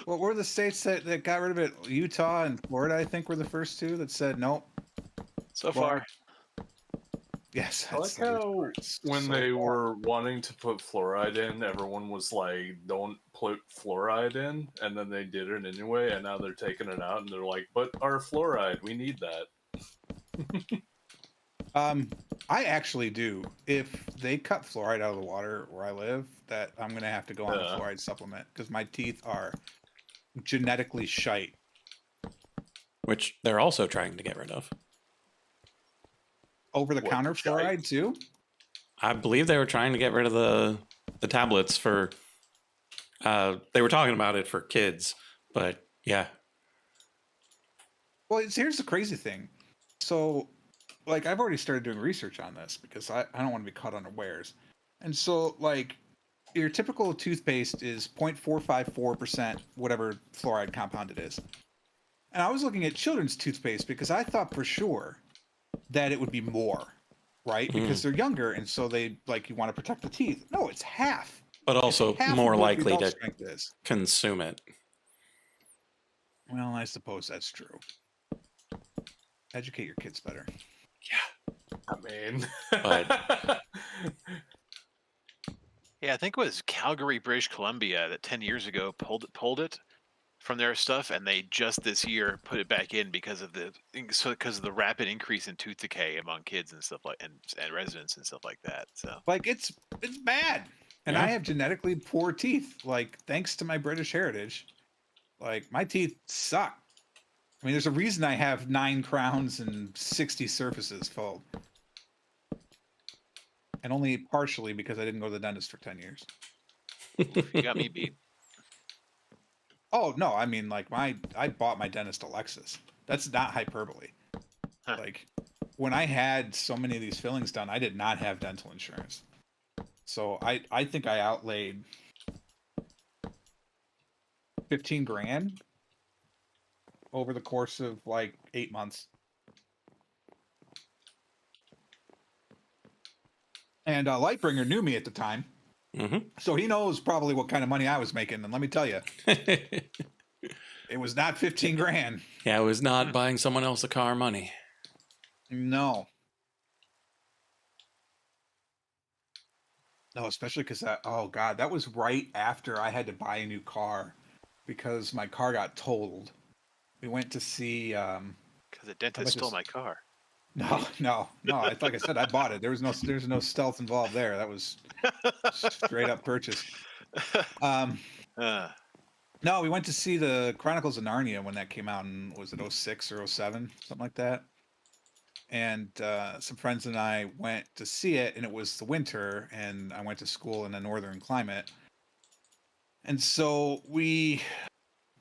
What were the states that got rid of it? Utah and Florida, I think, were the first two that said nope. So Florida. far. Yes, I like that's the worst how part. It's when so they far. were wanting to put fluoride in, everyone was like, don't put fluoride in, and then they did it anyway, and now they're taking it out, and they're like, but our fluoride, we need that. I actually do. If they cut fluoride out of the water where I live, that I'm gonna have to go on a Yeah. fluoride supplement because my teeth are genetically shite. Which they're also trying to get rid of. Over-the-counter What, shite? fluoride too? I believe they were trying to get rid of the tablets for. They were talking about it for kids, but yeah. Well, here's the crazy thing. So, like, I've already started doing research on this because I don't want to be caught unawares. And so, like, your typical toothpaste is 0.454%, whatever fluoride compound it is. And I was looking at children's toothpaste because I thought for sure that it would be more, right? Because they're younger, and so they, like, you want to protect the teeth. No, it's half. But It's also half more of what the likely adult to strength is. consume it. Well, I suppose that's true. Educate your kids better. I mean, But- Yeah, I think it was Calgary, British Columbia that 10 years ago pulled it from their stuff, and they just this year put it back in because of the rapid increase in tooth decay among kids and stuff like and residents and stuff like that. So Like, it's bad. And Yeah. I have genetically poor teeth. Like, thanks to my British heritage, like, my teeth suck. I mean, there's a reason I have 9 crowns and 60 surfaces full. And only partially because I didn't go to the dentist for 10 years. you got me beat. Oh, no, I mean, like, I bought my dentist a Lexus. That's not hyperbole. Huh. Like, when I had so many of these fillings done, I did not have dental insurance. So I think I outlaid 15 grand over the course of like 8 months. And Lightbringer knew me at the time. Mm-hmm. So he knows probably what kind of money I was making. And let me tell you, it was not 15 grand. Yeah, it was not buying someone else a car money. No. No, especially because oh God, that was right after I had to buy a new car because my car got totaled. We went to see. Because the dentist stole my car. No. Like I said, I bought it. There's no stealth involved there. That was straight up purchase. No, we went to see the Chronicles of Narnia when that came out in, was it 06 or 07, something like that. And some friends and I went to see it, and it was the winter, and I went to school in a northern climate. And so we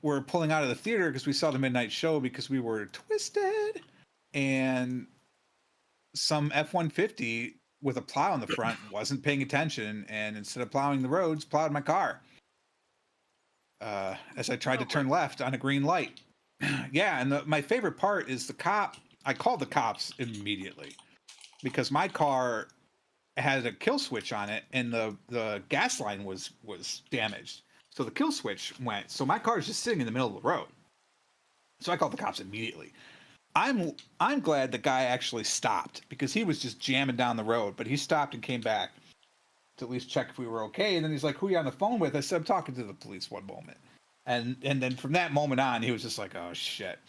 were pulling out of the theater because we saw the midnight show because we were twisted. And some F-150 with a plow in the front wasn't paying attention, and instead of plowing the roads, plowed my car. As I tried to turn left on a green light. Yeah, and my favorite part is the cop. I called the cops immediately because my car had a kill switch on it, and the gas line was damaged. So the kill switch went. So my car is just sitting in the middle of the road. So I called the cops immediately. I'm glad the guy actually stopped because he was just jamming down the road, but he stopped and came back to at least check if we were okay. And then he's like, "Who are you on the phone with?" I said, "I'm talking to the police." One moment, and then from that moment on, he was just like, "Oh shit,"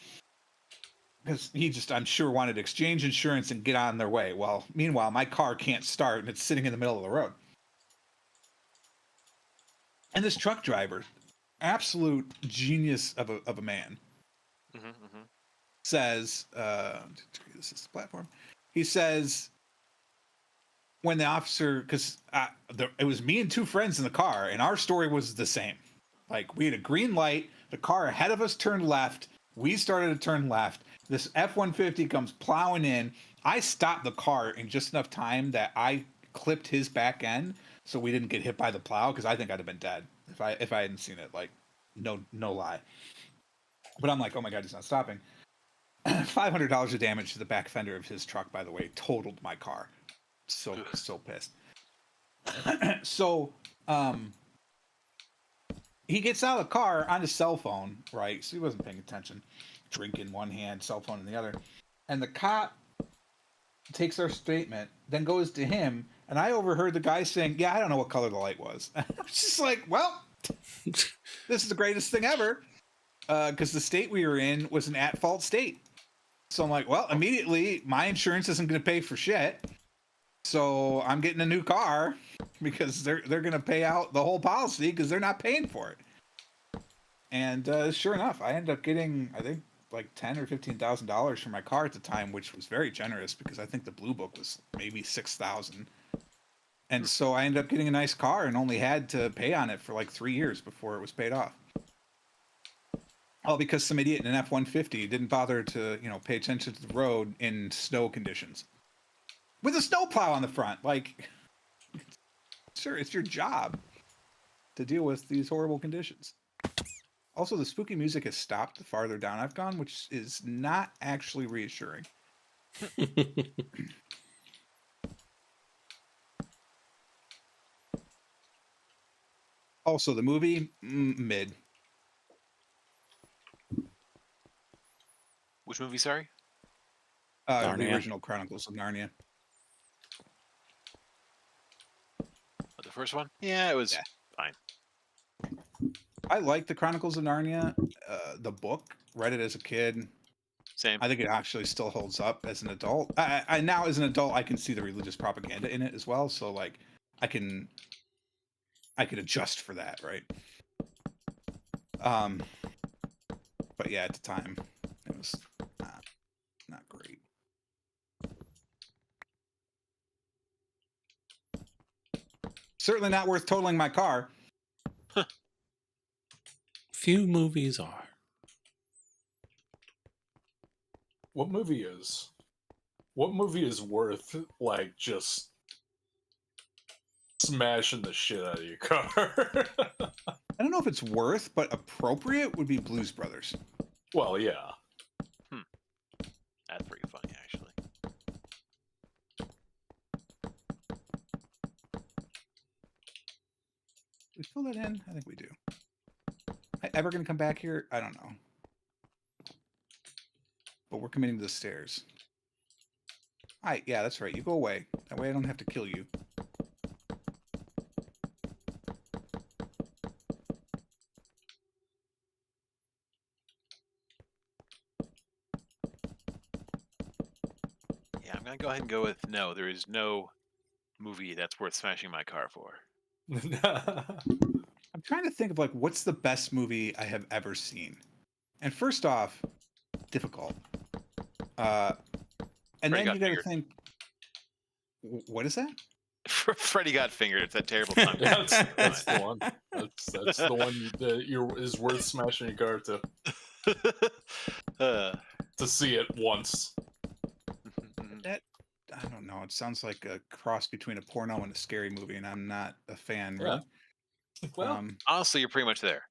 because he just, I'm sure, wanted to exchange insurance and get on their way. Well, meanwhile, my car can't start and it's sitting in the middle of the road. And this truck driver, absolute genius of a man, says, "This is the platform." He says, when the officer, because it was me and two friends in the car, and our story was the same. Like, we had a green light, the car ahead of us turned left, we started to turn left. This F-150 comes plowing in. I stopped the car in just enough time that I clipped his back end, so we didn't get hit by the plow. Because I think I'd have been dead if I hadn't seen it. Like, no lie. But I'm like, oh my god, he's not stopping. $500 of damage to the back fender of his truck, by the way, totaled my car. So pissed. So he gets out of the car on his cell phone, right? So he wasn't paying attention. Drink in one hand, cell phone in the other. And the cop takes our statement, then goes to him, and I overheard the guy saying, "Yeah, I don't know what color the light was." I was just like, well, this is the greatest thing ever. Because the state we were in was an at-fault state. So I'm like, well, immediately, my insurance isn't going to pay for shit. So I'm getting a new car because they're going to pay out the whole policy because they're not paying for it. And sure enough, I ended up getting, I think, like $10,000 or $15,000 for my car at the time, which was very generous because I think the blue book was maybe $6,000. And so I ended up getting a nice car and only had to pay on it for like 3 years before it was paid off. All because some idiot in an F-150 didn't bother to, pay attention to the road in snow conditions. With a snowplow on the front. Like, sure, it's your job to deal with these horrible conditions. Also, the spooky music has stopped the farther down I've gone, which is not actually reassuring. Also, the movie, mid. Which movie, sorry? The original Chronicles of Narnia. Oh, the first one? Yeah, it was fine. I like the Chronicles of Narnia, the book. Read it as a kid. Same. I think it actually still holds up as an adult. I now, as an adult, I can see the religious propaganda in it as well. So, like, I can adjust for that, right? But yeah, at the time, it was not great. Certainly not worth totaling my car. Few movies are. What movie is? What movie is worth, like, just smashing the shit out of your car? I don't know if it's worth, but appropriate would be Blues Brothers. Well, yeah. That's pretty funny, actually. We fill that in? I think we do. Ever gonna come back here? I don't know. But we're committing to the stairs. Alright, yeah, that's right. You go away. That way I don't have to kill you. Yeah, I'm gonna go ahead and go with no. There is no movie that's worth smashing my car for. I'm trying to think of, like, what's the best movie I have ever seen. And first off, difficult. And then you gotta think, what is that? Freddy Got Fingered. It's that terrible time. That's the one. That's the one that is worth smashing your car to see it once. That, I don't know. It sounds like a cross between a porno and a scary movie, and I'm not a fan. Really. Well, honestly, you're pretty much there.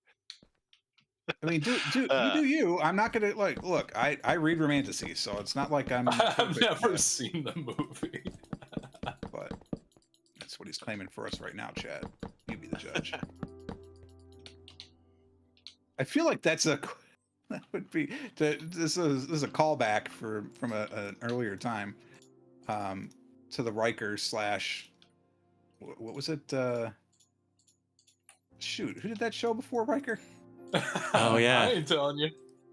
I mean, you do you. I'm not gonna like. Look, I read romantasy, so it's not like I'm. I've perfect, never seen the movie. But that's what he's claiming for us right now, Chad. You be the judge. I feel like that would be this is a callback from an earlier time, to the Riker slash what was it? Shoot, who did that show before Riker? Oh, yeah. I ain't telling you.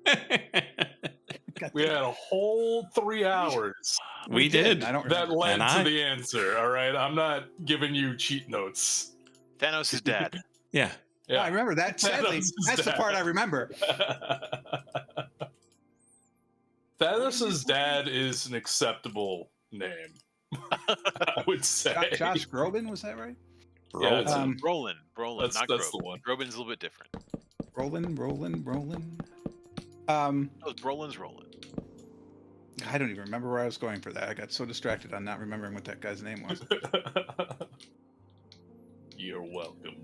God We damn had it. a whole 3 hours We did. I don't that remember. led And to I- the answer. All right, I'm not giving you cheat notes. Thanos' dad. Yeah. Oh, I remember that. Sadly, Thanos' that's the part I dad. remember. Thanos' dad is an acceptable name, I would say. Josh Groban, was that right? Yeah, it's Um, Brolin, that's not the Groban. one. Groban's a little bit different. Roland. Oh, Brolin's Roland. I don't even remember where I was going for that. I got so distracted on not remembering what that guy's name was. You're welcome.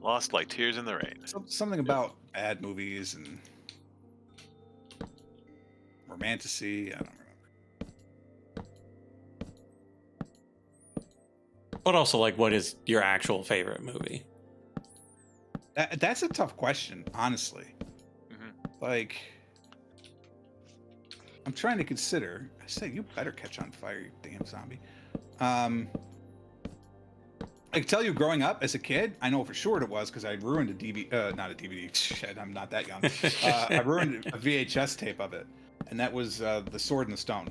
Lost like tears in the rain. Something about bad movies and romantasy. I don't remember. But also, like, what is your actual favorite movie? That's a tough question, honestly. Mhm. Like, I'm trying to consider. I said, you better catch on fire, you damn zombie. I can tell you, growing up as a kid, I know for sure it was because I ruined a DVD. Not a DVD. Shit, I'm not that young. I ruined a VHS tape of it, and that was The Sword and the Stone.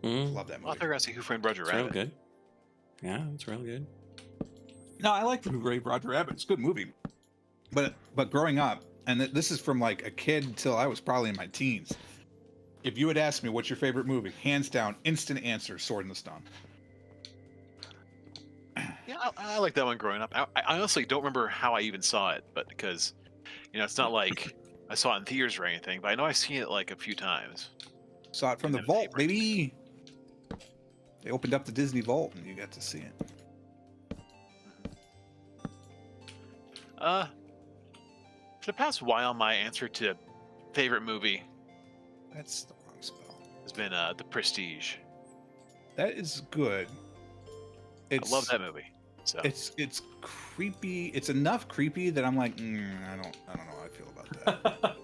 Mm, Love that Well, I movie. thought you were gonna say Who Framed Roger it's real Rabbit. good. Yeah, it's real good. No, I like the Who Framed Roger Rabbit. It's a good movie. But growing up, and this is from like a kid until I was probably in my teens. If you had asked me what's your favorite movie, hands down, instant answer, Sword in the Stone. Yeah, I like that one growing up. I honestly don't remember how I even saw it, but because, it's not like I saw it in theaters or anything, but I know I've seen it like a few times. Saw it from And the then vault, tape baby. They opened up the Disney vault and you got to see it. For the past while, my answer to favorite movie That's the wrong spell. has been The Prestige. That is good. I love that movie. So It's creepy. It's enough creepy that I'm like, I don't know how I feel about that.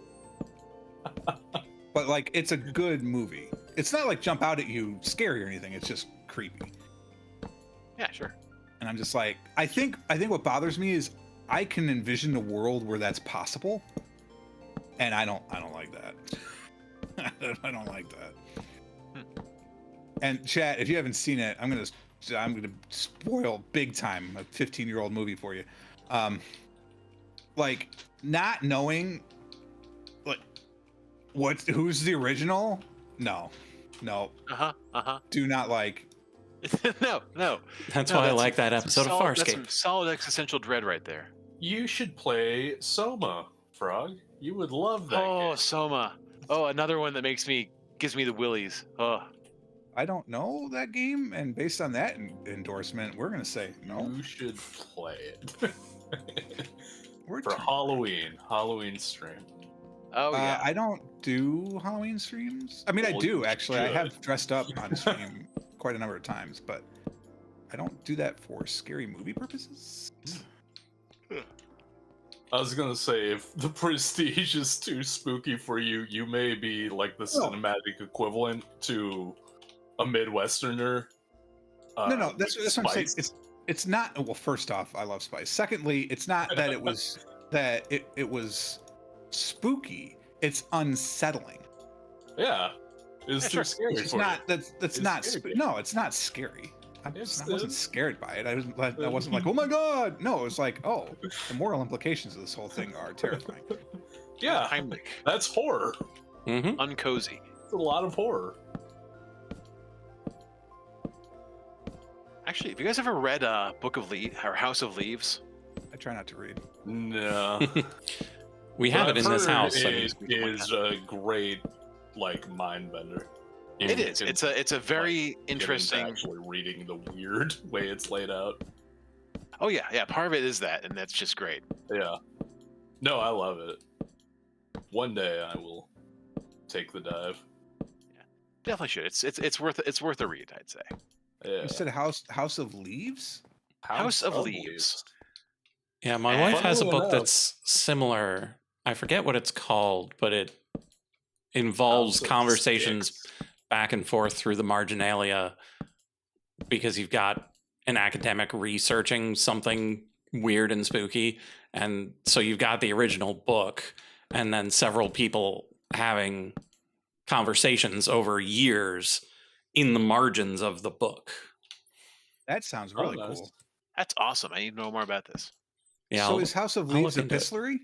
But like, it's a good movie. It's not like jump out at you scary or anything. It's just creepy. yeah, sure. And I'm just like, I think what bothers me is I can envision a world where that's possible, and I don't like that. I don't like that. And chat, if you haven't seen it, I'm gonna spoil big time a 15-year-old movie for you. Like not knowing like who's the original? No. Do not like. no. That's No, why I that's like that episode of That's Farscape. some solid existential dread right there. You should play Soma, Frog. You would love that Oh, game. Soma. Oh, another one that gives me the willies. Oh, I don't know that game, and based on that endorsement, we're gonna say no. You should play it. We're For Halloween stream. oh yeah. I don't do Halloween streams. I mean, I Well, do you actually. I should. have dressed up on stream quite a number of times, but I don't do that for scary movie purposes. I was gonna say, if the Prestige is too spooky for you, you may be like the cinematic equivalent to a Midwesterner. No, that's what I'm saying. Spice. It's not. Well, first off, I love Spice. Secondly, it's not that it was it was spooky. It's unsettling. Yeah, it's Yeah, too sure. scary It's for not. you. That's It's not. scary. No, it's not scary. I wasn't It's- scared by it. I wasn't like, oh my god. No, it was like, oh, the moral implications of this whole thing are terrifying. Yeah, Heimlich. that's horror. Mm-hmm. Uncozy. It's a lot of horror. Actually, have you guys ever read Book of Leaves or House of Leaves? I try not to read. No. We have But it in I've this heard house. I mean, It is a great, like, mind bender. It is. It's a very Get into interesting. Actually, reading the weird way it's laid out. Oh yeah, part of it is that, and that's just great. Yeah. No, I love it. One day I will take the dive. Definitely should. It's worth a read, I'd say. Yeah. You said House of Leaves? House of Leaves. Yeah, my And- wife has a Funnily book enough- that's similar. I forget what it's called, but it involves House of conversations Sticks. back and forth through the marginalia because you've got an academic researching something weird and spooky. And so you've got the original book and then several people having conversations over years in the margins of the book. That sounds Oh, really nice. cool. That's awesome. I need to know more about this. Yeah, So I'll- is House of I'll Leaves look into it. epistolary?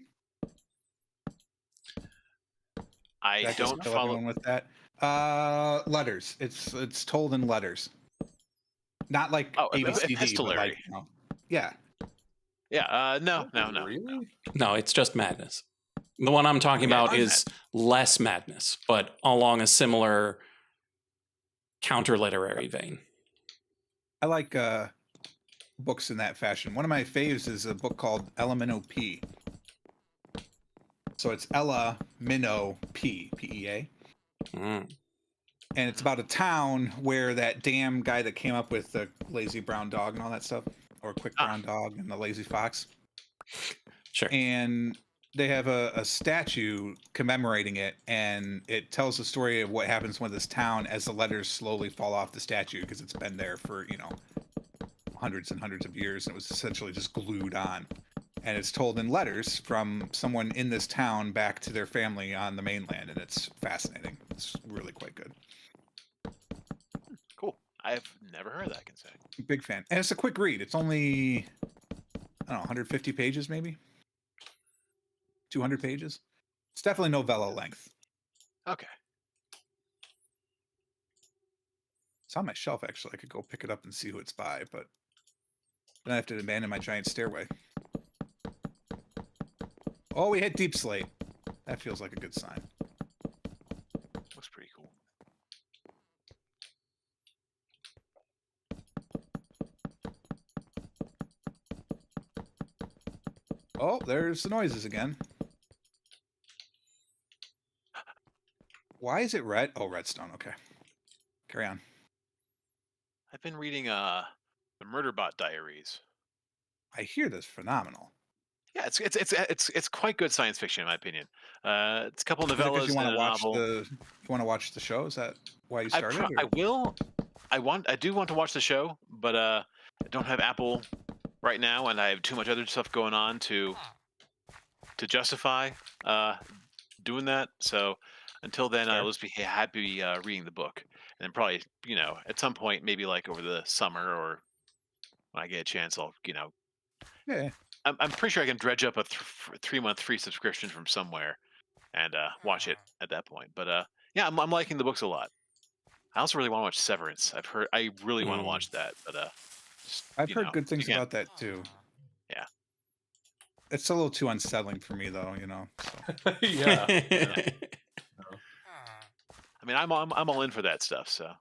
I That don't just kill follow. everyone with that. Letters. It's told in letters. Not like Oh, ABCD, but epistolary. like yeah. Yeah. No. Really? No, it's just madness. The one I'm talking Yeah, about it's is less madness, but along a similar counter literary vein. I like books in that fashion. One of my faves is a book called Elemento P. So it's Ella Minnow P, P-E-A. Mm. And it's about a town where that damn guy that came up with the lazy brown dog and all that stuff, or quick brown dog and the lazy fox. Sure. And they have a statue commemorating it, and it tells the story of what happens when this town as the letters slowly fall off the statue because it's been there for, hundreds and hundreds of years, and it was essentially just glued on. And it's told in letters from someone in this town back to their family on the mainland, and it's fascinating. It's really quite good. Cool. I've never heard that. I can say. Big fan. And it's a quick read. It's only, I don't know, 150 pages maybe? 200 pages? It's definitely novella length. Okay. It's on my shelf, actually. I could go pick it up and see who it's by, but then I have to abandon my giant stairway. Oh, we hit Deep Slate. That feels like a good sign. Looks pretty cool. Oh, there's the noises again. Why is it red? Oh, redstone. Okay. Carry on. I've been reading the Murderbot Diaries. I hear this phenomenal. Yeah, it's quite good science fiction in my opinion. It's a couple Is it 'cause novellas you want and to a watch novel. you want to watch the show? Is that why you I started? I will. I do want to watch the show, but I don't have Apple right now, and I have too much other stuff going on to justify doing that. So until then, Fair. I'll just be happy reading the book, and then probably at some point, maybe like over the summer or when I get a chance, I'll Yeah. I'm pretty sure I can dredge up a 3-month free subscription from somewhere and watch it at that point. But yeah, I'm liking the books a lot. I also really want to watch Severance. I really want to watch that, but just, I've heard good things again, about that too. Yeah. It's a little too unsettling for me though, So. Yeah. I mean, I'm all in for that stuff. So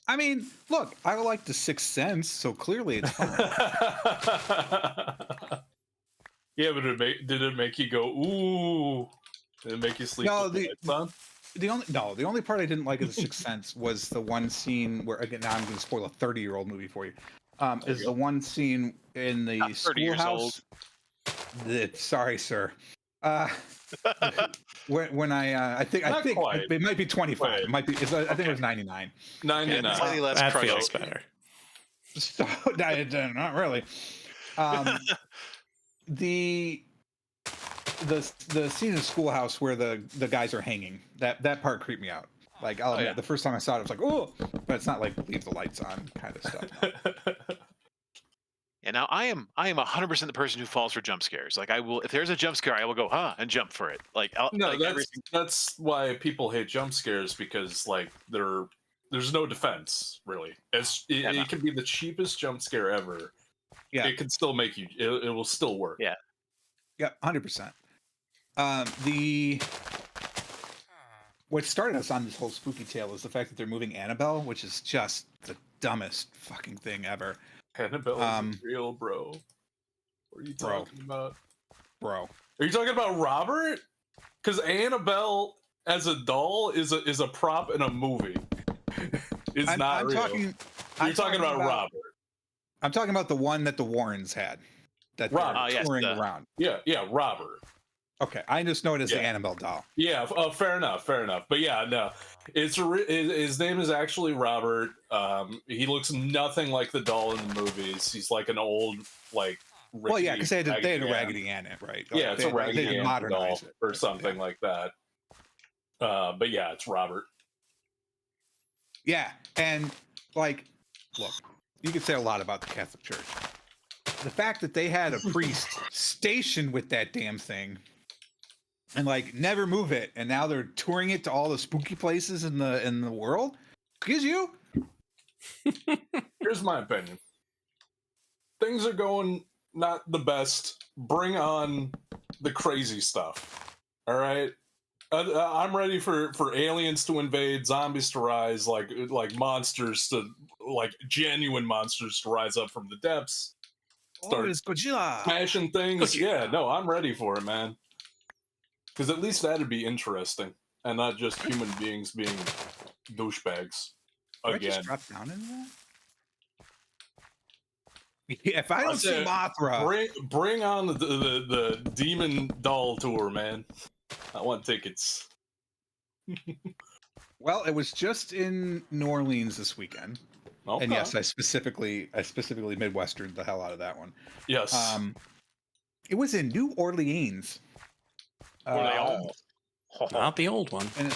I mean, look, I like The Sixth Sense, so clearly it's fun. Yeah, but did it make you go ooh? Did it make you sleep No, with the lights on? The only part I didn't like of The Sixth Sense was the one scene where, again, now I'm going to spoil a 30-year-old movie for you. Is you the go. one scene in the Not 30 years schoolhouse? Sorry, sir. When I think Not quite. it might be 25. Wait. It might be. I think it was 99. 99. slightly less That crunchy. feels better. So not really. The scene in the schoolhouse where the guys are hanging, that part creeped me out. Like I'll admit, yeah. the first time I saw it, I was like, oh, but it's not like leave the lights on kind of stuff. No. And now I am 100% the person who falls for jump scares. Like I will, if there's a jump scare, I will go and jump for it. Like No, like that's why people hate jump scares, because like there's no defense really. It can be the cheapest jump scare ever. Yeah. It can still make you. It will still work. Yeah. Yeah, 100%. What started us on this whole spooky tale is the fact that they're moving Annabelle, which is just the dumbest fucking thing ever. Annabelle Um, is real, bro. What are you Bro. talking about? Bro. Are you talking about Robert? Because Annabelle as a doll is a prop in a movie. It's not I'm real. talking. You're talking about Robert. I'm talking about the one that the Warrens had. That Robert. they're Yes, touring around. Yeah, Robert. Okay, I just know it as the Yeah. Annabelle doll. Yeah, fair enough. But yeah, no, his name is actually Robert. He looks nothing like the doll in the movies. He's like an old, like, Well, yeah, because they had a Ann. Raggedy Ann it, right? Yeah, Like, it's a they Raggedy had to Ann modernize doll it or something like that. But yeah, it's Robert. Yeah, and like, look, you could say a lot about the Catholic Church. The fact that they had a priest stationed with that damn thing and like never move it, and now they're touring it to all the spooky places in the world. Excuse you? Here's my opinion. Things are going not the best. Bring on the crazy stuff. All right. I'm ready for aliens to invade, zombies to rise, like monsters to like genuine monsters to rise up from the depths. Start it's Godzilla. smashing things. Godzilla. Yeah, no, I'm ready for it, man. Because at least that'd be interesting, and not just human beings being douchebags Did I just again. drop down into that? Yeah, if I don't see said, Mothra, bring on the demon doll tour, man. I want tickets. well, it was just in New Orleans this weekend, Okay. and yes, I specifically Midwestern the hell out of that one. Yes. It was in New Orleans. Not the old one. And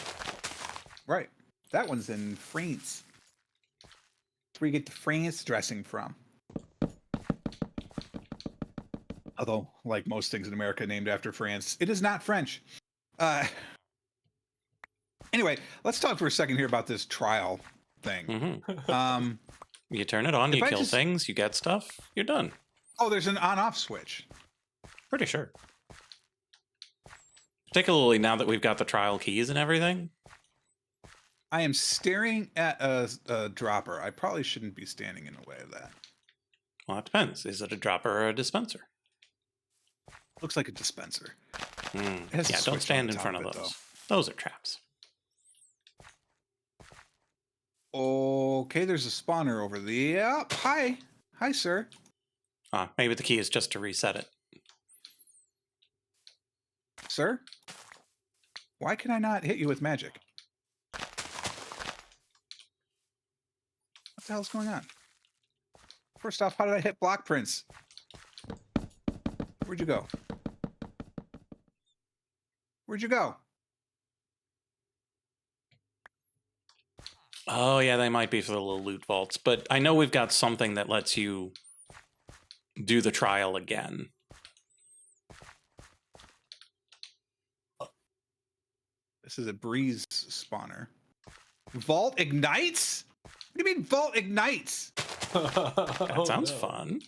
right, that one's in France. That's where you get the France dressing from. Although, like most things in America named after France, it is not French. Anyway, let's talk for a second here about this trial thing. Mm-hmm. You turn it on, you kill things, you get stuff, you're done. Oh, there's an on-off switch. Pretty sure. Particularly now that we've got the trial keys and everything. I am staring at a dropper. I probably shouldn't be standing in the way of that. Well, it depends. Is it a dropper or a dispenser? Looks like a dispenser. Yeah, It has a don't switch stand on in top front of of it, those. Those are traps. Okay, there's a spawner over there. Yep. Hi, sir. Maybe the key is just to reset it. Sir? Why can I not hit you with magic? What the hell's going on? First off, how did I hit block prints? Where'd you go? Where'd you go? Oh, yeah, they might be for the little loot vaults. But I know we've got something that lets you do the trial again. This is a breeze spawner. Vault ignites? What do you mean vault ignites? That sounds fun.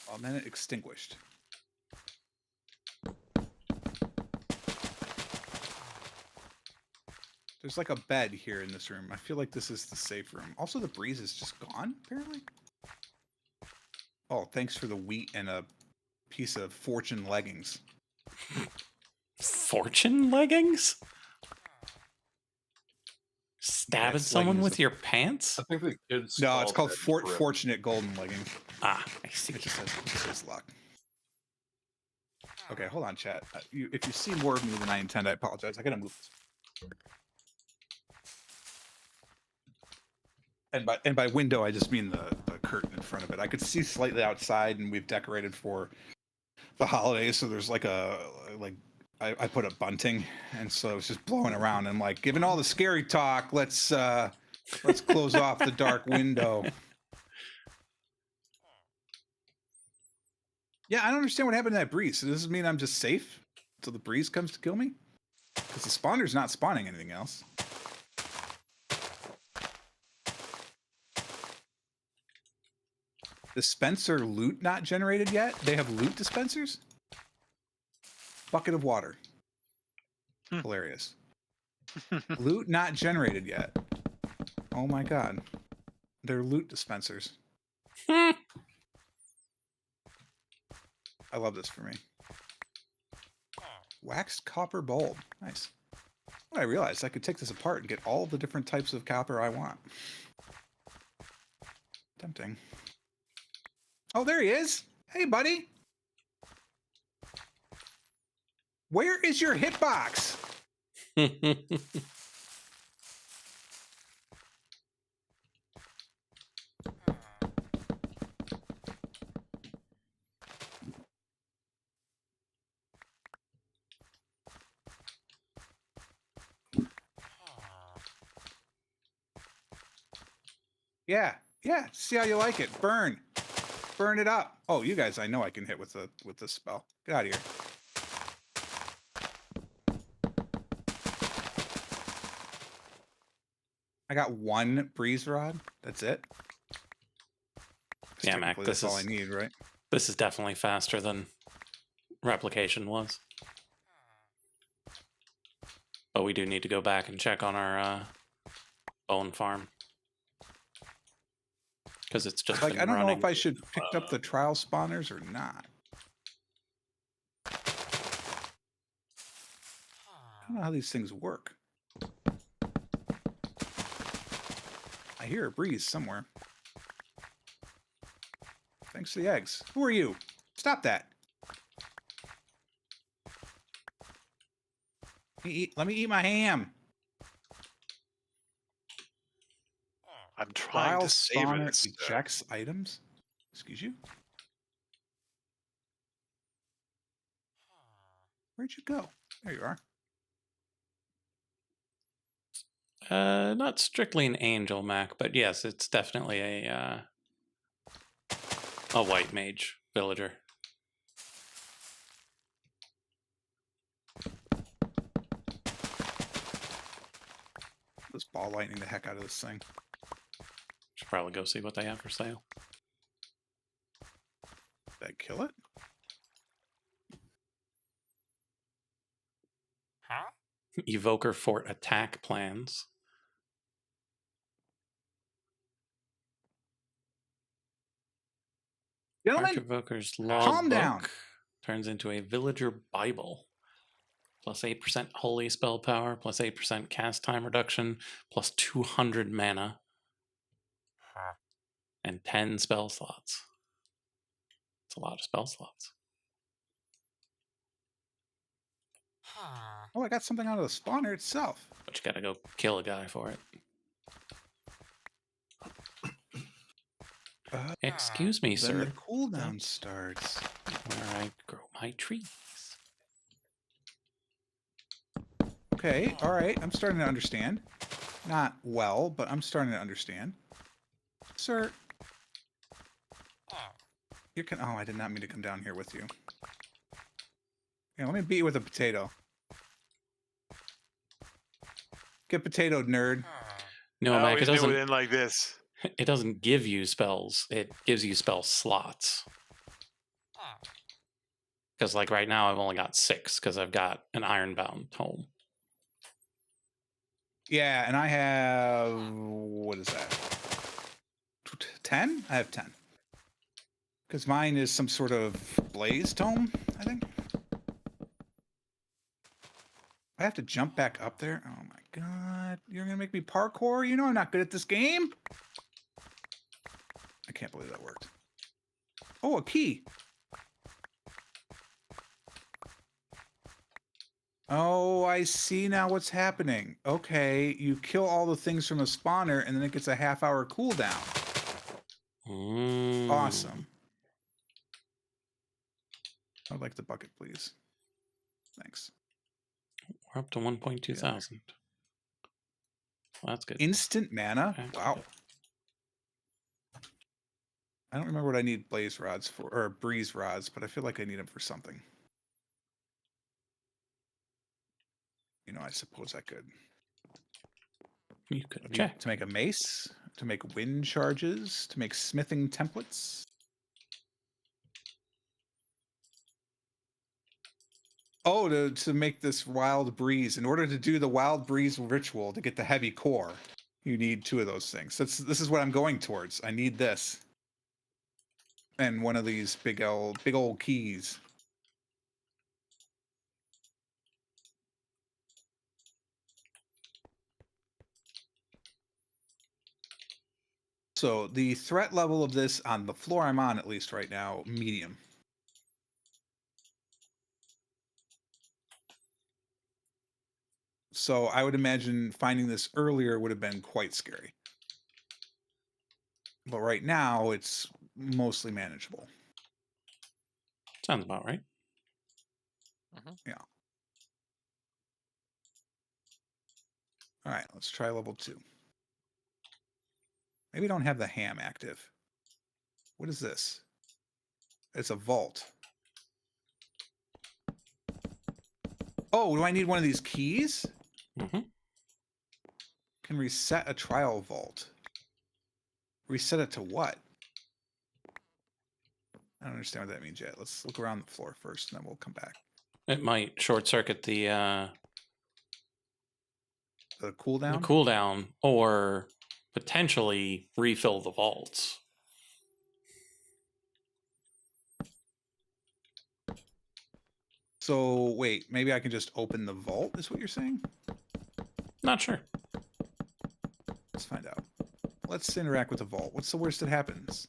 Oh, and then it extinguished. There's like a bed here in this room. I feel like this is the safe room. Also, the breeze is just gone, apparently. Oh, thanks for the wheat and a piece of fortune leggings. Fortune leggings? Stabbing Yes, someone leggings. with your pants? I think the kids. No, it's called that fortunate golden leggings. Ah, I see. It just says luck. Okay, hold on, chat. If you see more of me than I intend, I apologize. I gotta move this. And by window, I just mean the curtain in front of it. I could see slightly outside, and we've decorated for the holidays. So there's like I put a bunting, and so it's just blowing around. And like, given all the scary talk, let's close off the dark window. Yeah, I don't understand what happened to that breeze. So does this mean I'm just safe until the breeze comes to kill me? Because the spawner's not spawning anything else. Dispenser loot not generated yet? They have loot dispensers? Bucket of water. Hilarious. Loot not generated yet. Oh my god. They're loot dispensers. Hmm. I love this for me. Waxed copper bulb. Nice. What I realized, I could take this apart and get all the different types of copper I want. Tempting. Oh, there he is. Hey, buddy. Where is your hitbox? Yeah, yeah. See how you like it. Burn. Burn it up. Oh, you guys, I know I can hit with the spell. Get out of here. I got one breeze rod. That's it. Yeah, Mac, Technically, this that's all I is need, right? this is definitely faster than replication was. But we do need to go back and check on our bone farm. Because it's just Like, been I don't know running. if I should pick up the trial spawners or not. I don't know how these things work. I hear a breeze somewhere. Thanks to the eggs. Who are you? Stop that. Let me eat my ham. I'm trying Trial to savor spawner this stuff. ejects items. Excuse you? Where'd you go? There you are. Not strictly an angel, Mac, but yes, it's definitely a white mage villager. Just ball lightning the heck out of this thing. Should probably go see what they have for sale. Did I kill it? Evoker Fort attack plans. Gentlemen, Archevoker's calm down. logbook turns into a villager Bible. Plus 8% holy spell power, plus 8% cast time reduction, plus 200 mana, and 10 spell slots. It's a lot of spell slots. Oh, I got something out of the spawner itself. But you gotta go kill a guy for it. Excuse me, Then sir. the cooldown starts. Where I grow my trees. Okay, all right. I'm starting to understand. Not well, but I'm starting to understand. Sir. You can. Oh, I did not mean to come down here with you. Yeah, let me beat you with a potato. Get potatoed, nerd. No, I Mac, always knew it would end like this. it doesn't give you spells. It gives you spell slots. Because like right now I've only got 6 because I've got an Ironbound tome. Yeah, and I have, what is that? 10? I have 10. Because mine is some sort of blaze tome, I think. I have to jump back up there. Oh my god. You're going to make me parkour? You know I'm not good at this game. I can't believe that worked. Oh, a key. Oh, I see now what's happening. Okay, you kill all the things from the spawner, and then it gets a half-hour cooldown. Awesome. I'd like the bucket, please. Thanks. We're up to 1.2 thousand. Well, that's good. Instant mana? Okay. Wow. I don't remember what I need blaze rods for, or breeze rods, but I feel like I need them for something. You know, I suppose I could. You could check. To make a mace, to make wind charges, to make smithing templates. Oh, to make this wild breeze. In order to do the wild breeze ritual to get the heavy core, you need 2 of those things. This is what I'm going towards. I need this. and one of these big old keys. So the threat level of this on the floor I'm on, at least right now, medium. So I would imagine finding this earlier would have been quite scary. But right now, it's mostly manageable. Sounds about right. Yeah. All right, let's try level 2. Maybe we don't have the ham active. What is this? It's a vault. Oh, do I need one of these keys? Mm-hmm. Can reset a trial vault. Reset it to what? I don't understand what that means yet. Let's look around the floor first, and then we'll come back. It might short circuit the Cooldown? cooldown, or potentially refill the vaults. So, wait, maybe I can just open the vault, is what you're saying? Not sure. Let's find out. Let's interact with the vault. What's the worst that happens?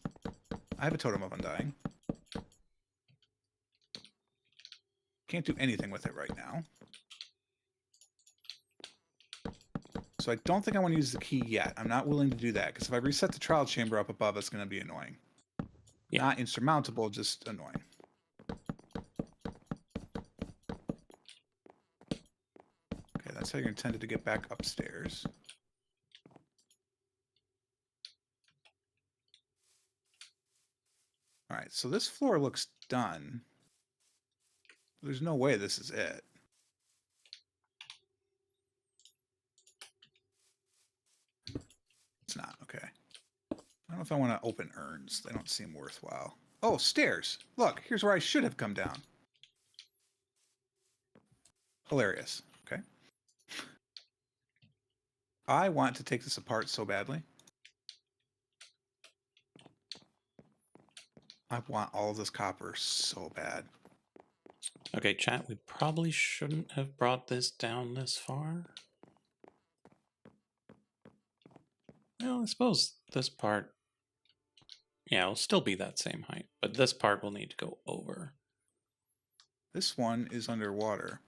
I have a totem of undying. Can't do anything with it right now. So I don't think I want to use the key yet. I'm not willing to do that, because if I reset the trial chamber up above, it's going to be annoying. Yeah. Not insurmountable, just annoying. Okay, that's how you're intended to get back upstairs. All right, so this floor looks done. There's no way this is it. It's not, okay. I don't know if I want to open urns. They don't seem worthwhile. Oh, stairs. Look, here's where I should have come down. Hilarious. Okay. I want to take this apart so badly. I want all of this copper so bad. Okay, chat, we probably shouldn't have brought this down this far. Well, I suppose this part, yeah, it'll still be that same height, but this part will need to go over. This one is underwater.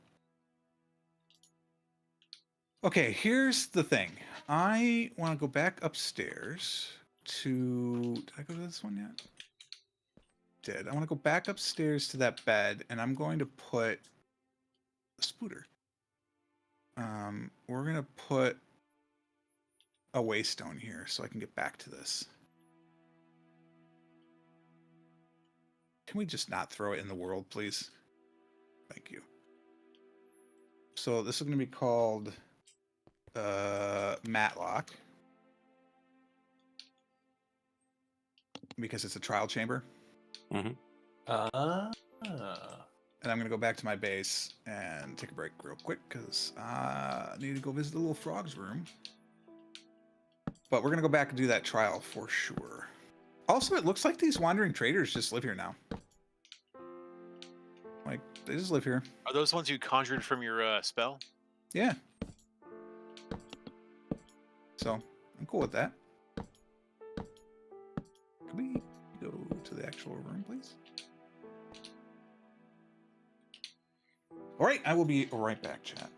Okay, here's the thing. I want to go back upstairs to... Did I go to this one yet? Did. I want to go back upstairs to that bed, and I'm going to put a spooter. We're going to put a waystone here so I can get back to this. Can we just not throw it in the world, please? Thank you. So this is going to be called Matlock, because it's a trial chamber. Mm-hmm. And I'm going to go back to my base and take a break real quick because I need to go visit the little frog's room. But we're going to go back and do that trial for sure. Also, it looks like these wandering traders just live here now. Like, they just live here. Are those ones you conjured from your spell? Yeah. So, I'm cool with that. Can we go to the actual room, please? All right, I will be right back, chat.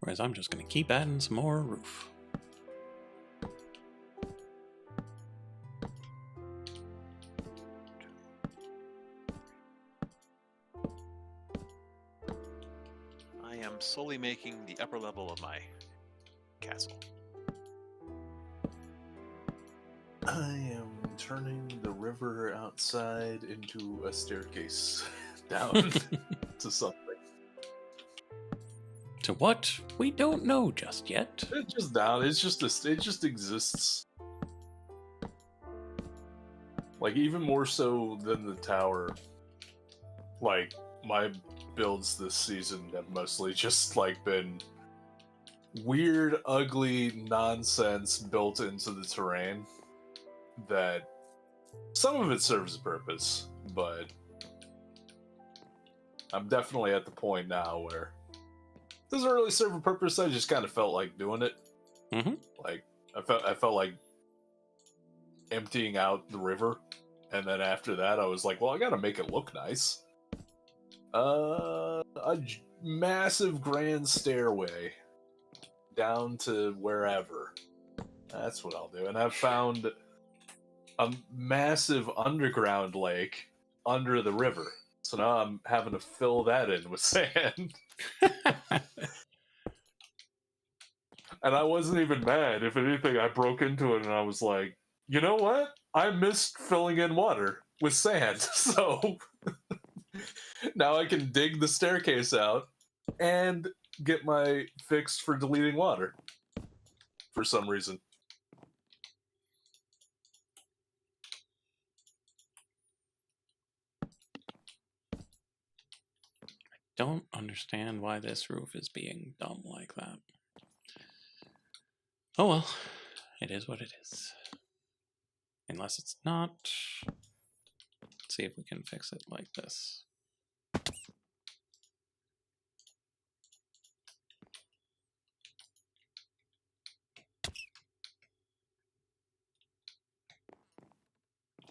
Whereas I'm just going to keep adding some more roof. I am slowly making the upper level of my castle. I am turning the river outside into a staircase down to something. To what? We don't know just yet. It's just down. It's just it just exists. Like, even more so than the tower. Like, my builds this season have mostly just like been weird, ugly nonsense built into the terrain that some of it serves a purpose, but I'm definitely at the point now where it doesn't really serve a purpose. I just kind of felt like doing it. Mm-hmm. Like, I felt like emptying out the river, and then after that I was like, well, I gotta make it look nice. Massive grand stairway down to wherever. That's what I'll do. And I've found a massive underground lake under the river. So now I'm having to fill that in with sand. And I wasn't even mad. If anything, I broke into it and I was like, you know what? I missed filling in water with sand. So now I can dig the staircase out and get my fix for deleting water for some reason. Don't understand why this roof is being dumb like that. Oh well, it is what it is. Unless it's not. Let's see if we can fix it like this.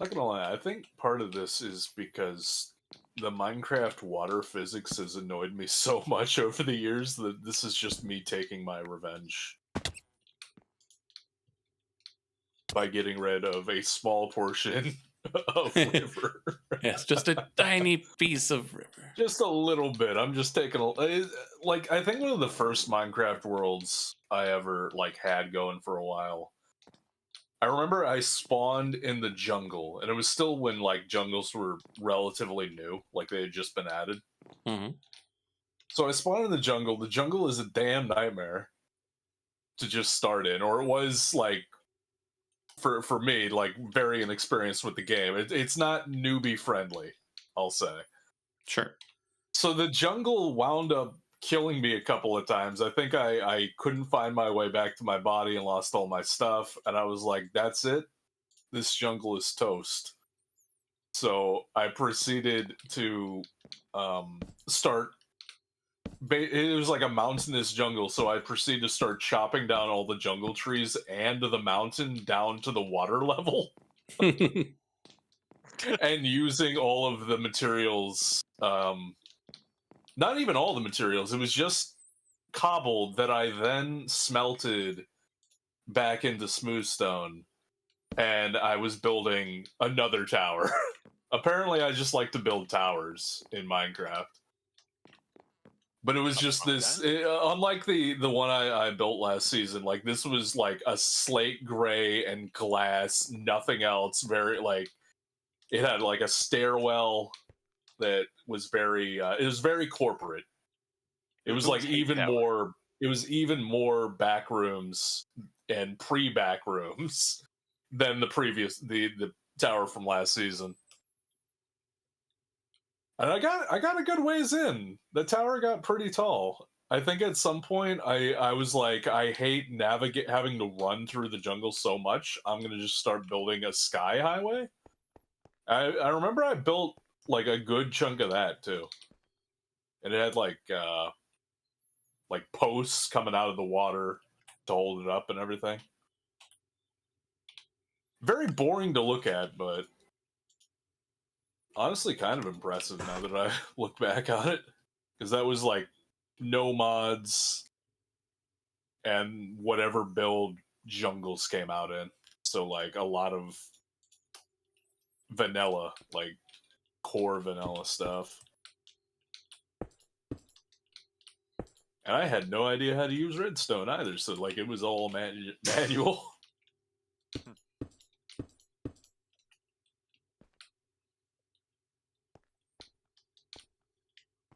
Not gonna lie, I think part of this is because the Minecraft water physics has annoyed me so much over the years that this is just me taking my revenge by getting rid of a small portion of river. Yes, just a tiny piece of river. Just a little bit. I'm just taking like, I think one of the first Minecraft worlds I ever like had going for a while. I remember I spawned in the jungle, and it was still when like jungles were relatively new, like they had just been added. Mm-hmm. So I spawned in the jungle. The jungle is a damn nightmare to just start in, or it was like for me, like very inexperienced with the game. It's not newbie friendly, I'll say. Sure. So the jungle wound up killing me a couple of times. I think I couldn't find my way back to my body and lost all my stuff, and I was like, that's it. This jungle is toast. So I proceeded to start. It was like a mountainous jungle, so I proceeded to start chopping down all the jungle trees and the mountain down to the water level, and using all of the materials. Not even all the materials. It was just cobbled that I then smelted back into smooth stone, and I was building another tower. Apparently, I just like to build towers in Minecraft. But it was just this, unlike the one I built last season, like this was like a slate gray and glass, nothing else. Very like, it had like a stairwell that was very, it was very corporate. It was like even more. It was even more back rooms and pre-back rooms than the tower from last season. And I got a good ways in. The tower got pretty tall. I think at some point I was like, I hate having to run through the jungle so much. I'm gonna just start building a sky highway. I remember I built like a good chunk of that too, and it had like posts coming out of the water to hold it up and everything. Very boring to look at, but honestly kind of impressive now that I look back on it, because that was like no mods and whatever build jungles came out in. So like a lot of vanilla, like core vanilla stuff. And I had no idea how to use redstone either, so like it was all manual.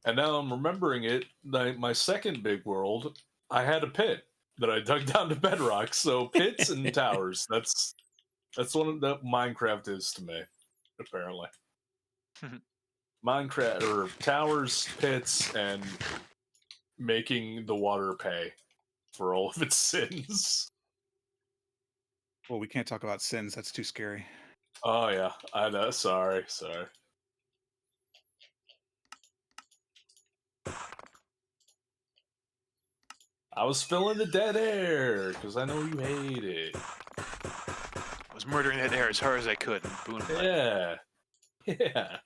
And now I'm remembering it. My second big world, I had a pit that I dug down to bedrock. So pits and towers. That's one of the Minecraft is to me, apparently. Minecraft or towers, pits, and making the water pay for all of its sins. Well, we can't talk about sins. That's too scary. Oh yeah, I know. Sorry. I was filling the dead air because I know you hate it. I was murdering that air as hard as I could. And Boon Yeah. Yeah.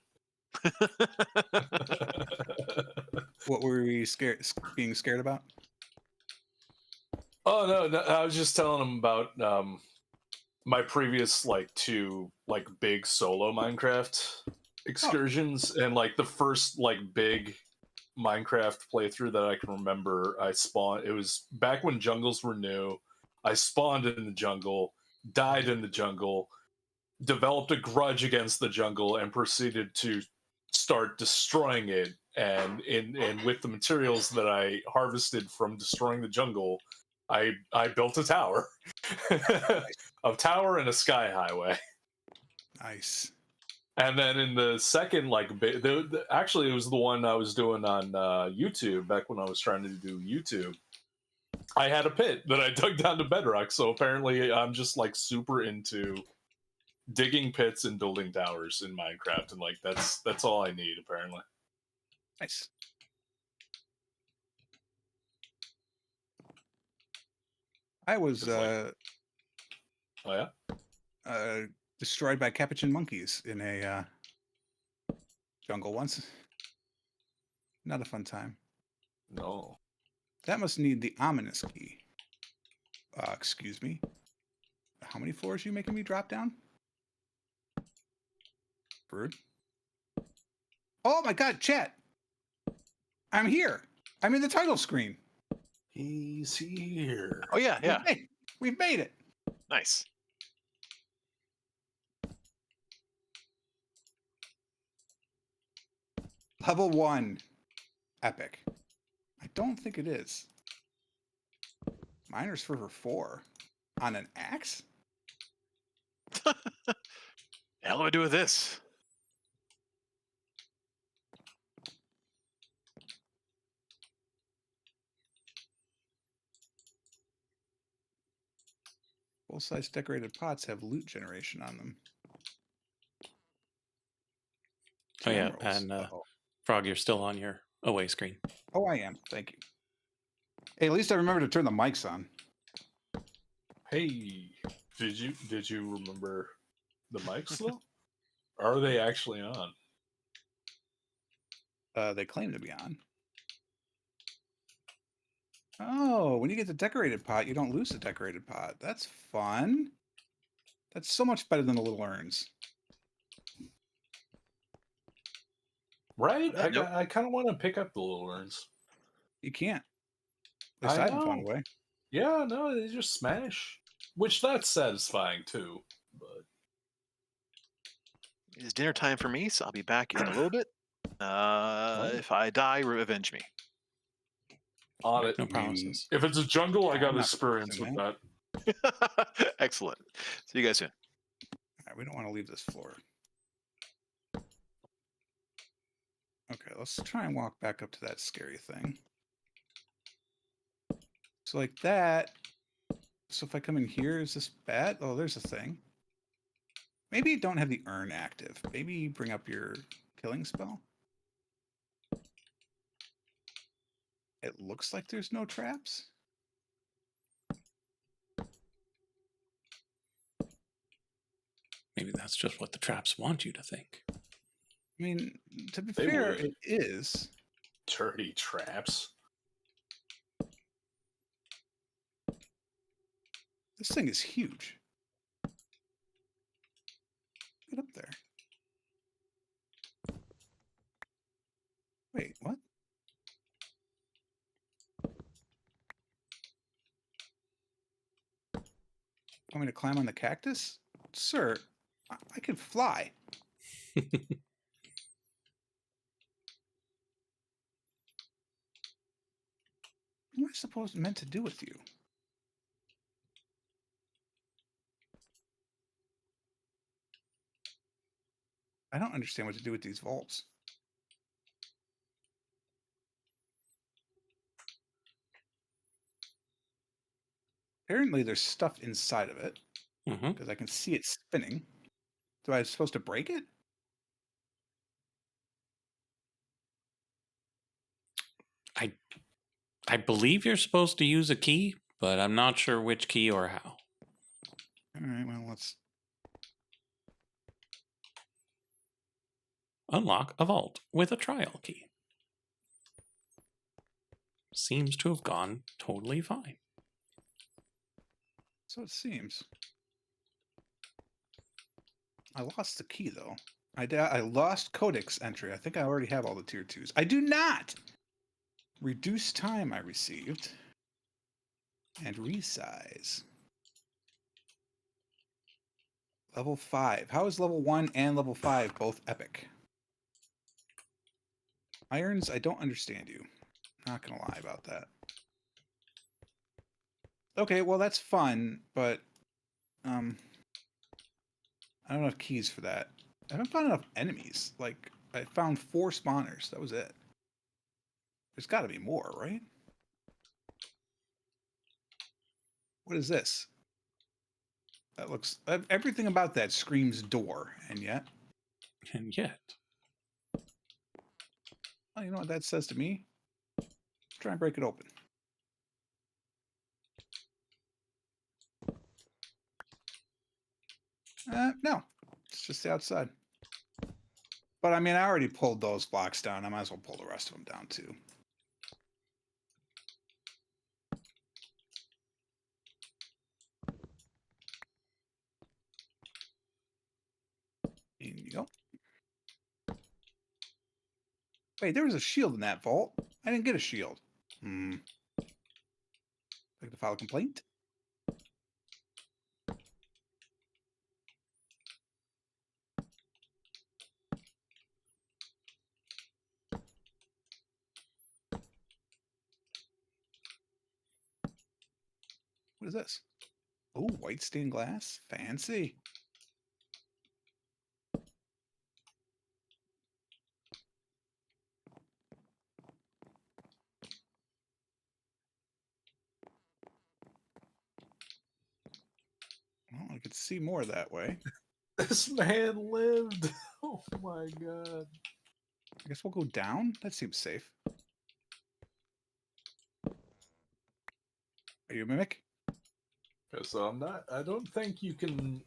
What were we being scared about? Oh no, I was just telling him about my previous like 2 like big solo Minecraft excursions, and like the first like big Minecraft playthrough that I can remember. I spawned. It was back when jungles were new. I spawned in the jungle, died in the jungle, developed a grudge against the jungle, and proceeded to start destroying it. And with the materials that I harvested from destroying the jungle, I built a tower, a tower and a sky highway. Nice. And then in the second, like, actually, it was the one I was doing on YouTube back when I was trying to do YouTube. I had a pit that I dug down to bedrock, so apparently I'm just like super into digging pits and building towers in Minecraft, and like that's all I need apparently. Nice. I was Oh yeah, destroyed by capuchin monkeys in a jungle once. Not a fun time. no. That must need the ominous key. Excuse me. How many floors are you making me drop down? Bird? Oh my god, chat! I'm here! I'm in the title screen. He's here. Oh yeah, yeah. We've made it. Nice. Level 1. Epic. I don't think it is. Miner's Fervor 4. On an axe? Hell do I do with this? Full-size decorated pots have loot generation on them. Oh yeah, Emeralds. and Uh-oh. Frog, you're still on your away screen. Oh, I am. Thank you. Hey, at least I remember to turn the mics on. Hey, did you remember the mics though? Are they actually on? They claim to be on. Oh, when you get the decorated pot, you don't lose the decorated pot. That's fun. That's so much better than the little urns. Right? Nope. I kind of want to pick up the little urns. You can't. At least I I haven't found a know. way. Yeah, no, they just smash. Which that's satisfying too. But It's dinner time for me, so I'll be back in a little bit. If I die, avenge me. on it. No promises. If it's a jungle, I I'm got not experience with promising that. Excellent. See you guys soon. All right, we don't want to leave this floor. Okay, let's try and walk back up to that scary thing. So like that. So if I come in here, is this bad? Oh, there's a thing. Maybe you don't have the urn active. Maybe you bring up your killing spell. It looks like there's no traps. Maybe that's just what the traps want you to think. I mean, to be They fair, would. it is. Dirty traps. This thing is huge. Get up there. Wait, what? Want me to climb on the cactus? Sir, I can fly. What am I meant to do with you? I don't understand what to do with these vaults. Apparently there's stuff inside of it, Mm-hmm. because I can see it spinning. So I was supposed to break it? I believe you're supposed to use a key, but I'm not sure which key or how. Alright, well, let's... Unlock a vault with a trial key. Seems to have gone totally fine. So it seems. I lost the key, though. I lost Codex entry. I think I already have all the tier 2s. I do not! Reduce time I received. And resize. Level 5. How is level 1 and level 5 both epic? Irons, I don't understand you. Not gonna lie about that. Okay, well that's fun, but I don't have keys for that. I haven't found enough enemies. Like, I found 4 spawners. That was it. There's got to be more, right? What is this? That looks... everything about that screams door, and yet... And yet, Oh, you know what that says to me? Let's try and break it open. No. It's just the outside. But, I mean, I already pulled those blocks down. I might as well pull the rest of them down, too. In you go. Wait, there was a shield in that vault. I didn't get a shield. Like to file a complaint? What is this? Oh, white stained glass. Fancy. Well, I could see more that way. This man lived. Oh my god. I guess we'll go down. That seems safe. Are you a mimic? So I'm not. I don't think you can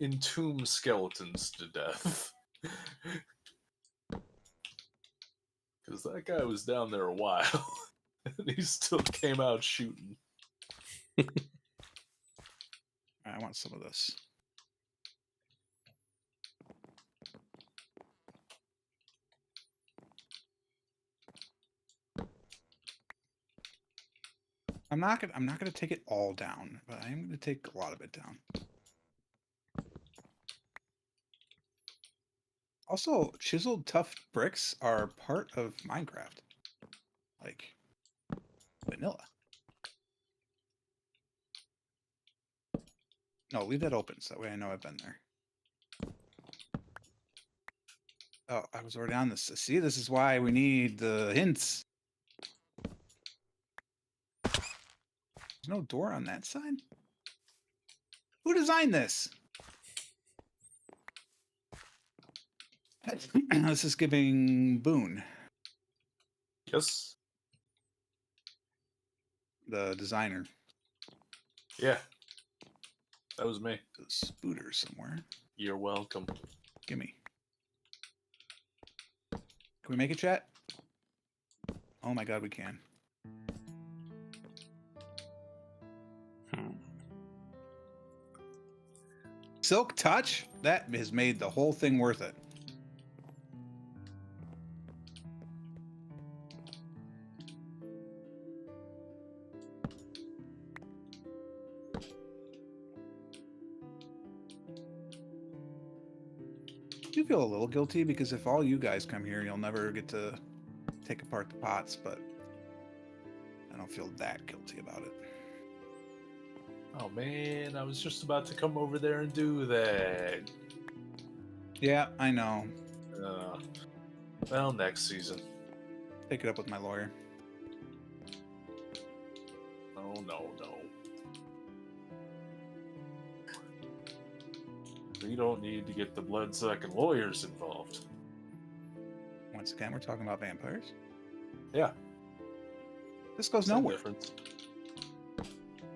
entomb skeletons to death. Because that guy was down there a while, and he still came out shooting. I want some of this. I'm not gonna take it all down, but I am gonna take a lot of it down. Also, chiseled tough bricks are part of Minecraft. Like vanilla. No, leave that open so that way I know I've been there. Oh, I was already on this. See, this is why we need the hints. There's no door on that side? Who designed this? This is giving Boon, Yes. the designer, Yeah. That was me. the spooter somewhere. You're welcome. Gimme. Can we make it, chat? Oh my god, we can. Silk Touch? That has made the whole thing worth it. I do feel a little guilty because if all you guys come here, you'll never get to take apart the pots, but I don't feel that guilty about it. Oh man, I was just about to come over there and do that. Yeah, I know. Well, next season. Take it up with my lawyer. Oh no. We don't need to get the blood-sucking lawyers involved. Once again, we're talking about vampires. Yeah. This goes Same nowhere. difference.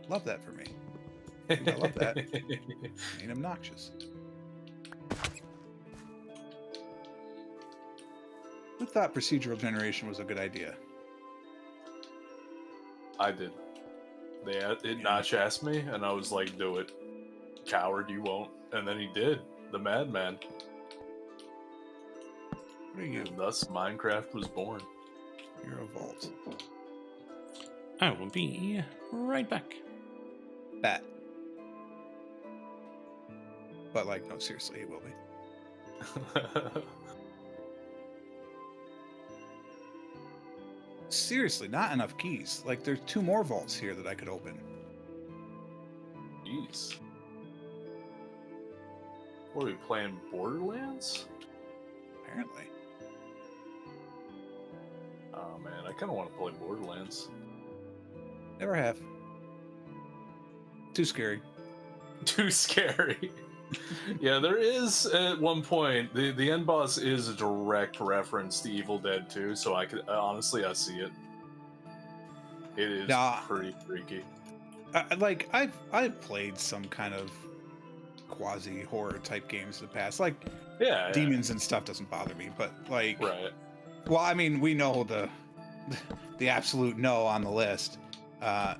Love that for me. I love that. Ain't obnoxious. Who thought procedural generation was a good idea? I did. Notch asked me, and I was like, do it. Coward, you won't. And then he did. The madman. What are you? And thus, Minecraft was born. You're a vault. I will be right back. Bat. But, like, no, seriously, he will be. Seriously, not enough keys. Like, there's 2 more vaults here that I could open. Jeez. What are we playing? Borderlands? Apparently. Oh man, I kind of want to play Borderlands. Never have. Too scary. Too scary. Yeah, there is at one point the end boss is a direct reference to Evil Dead 2, so I could honestly I see it. It is pretty freaky. I've played some kind of quasi horror type games in the past, like Yeah, demons and stuff doesn't bother me, but like, right. Well, I mean, we know the absolute no on the list,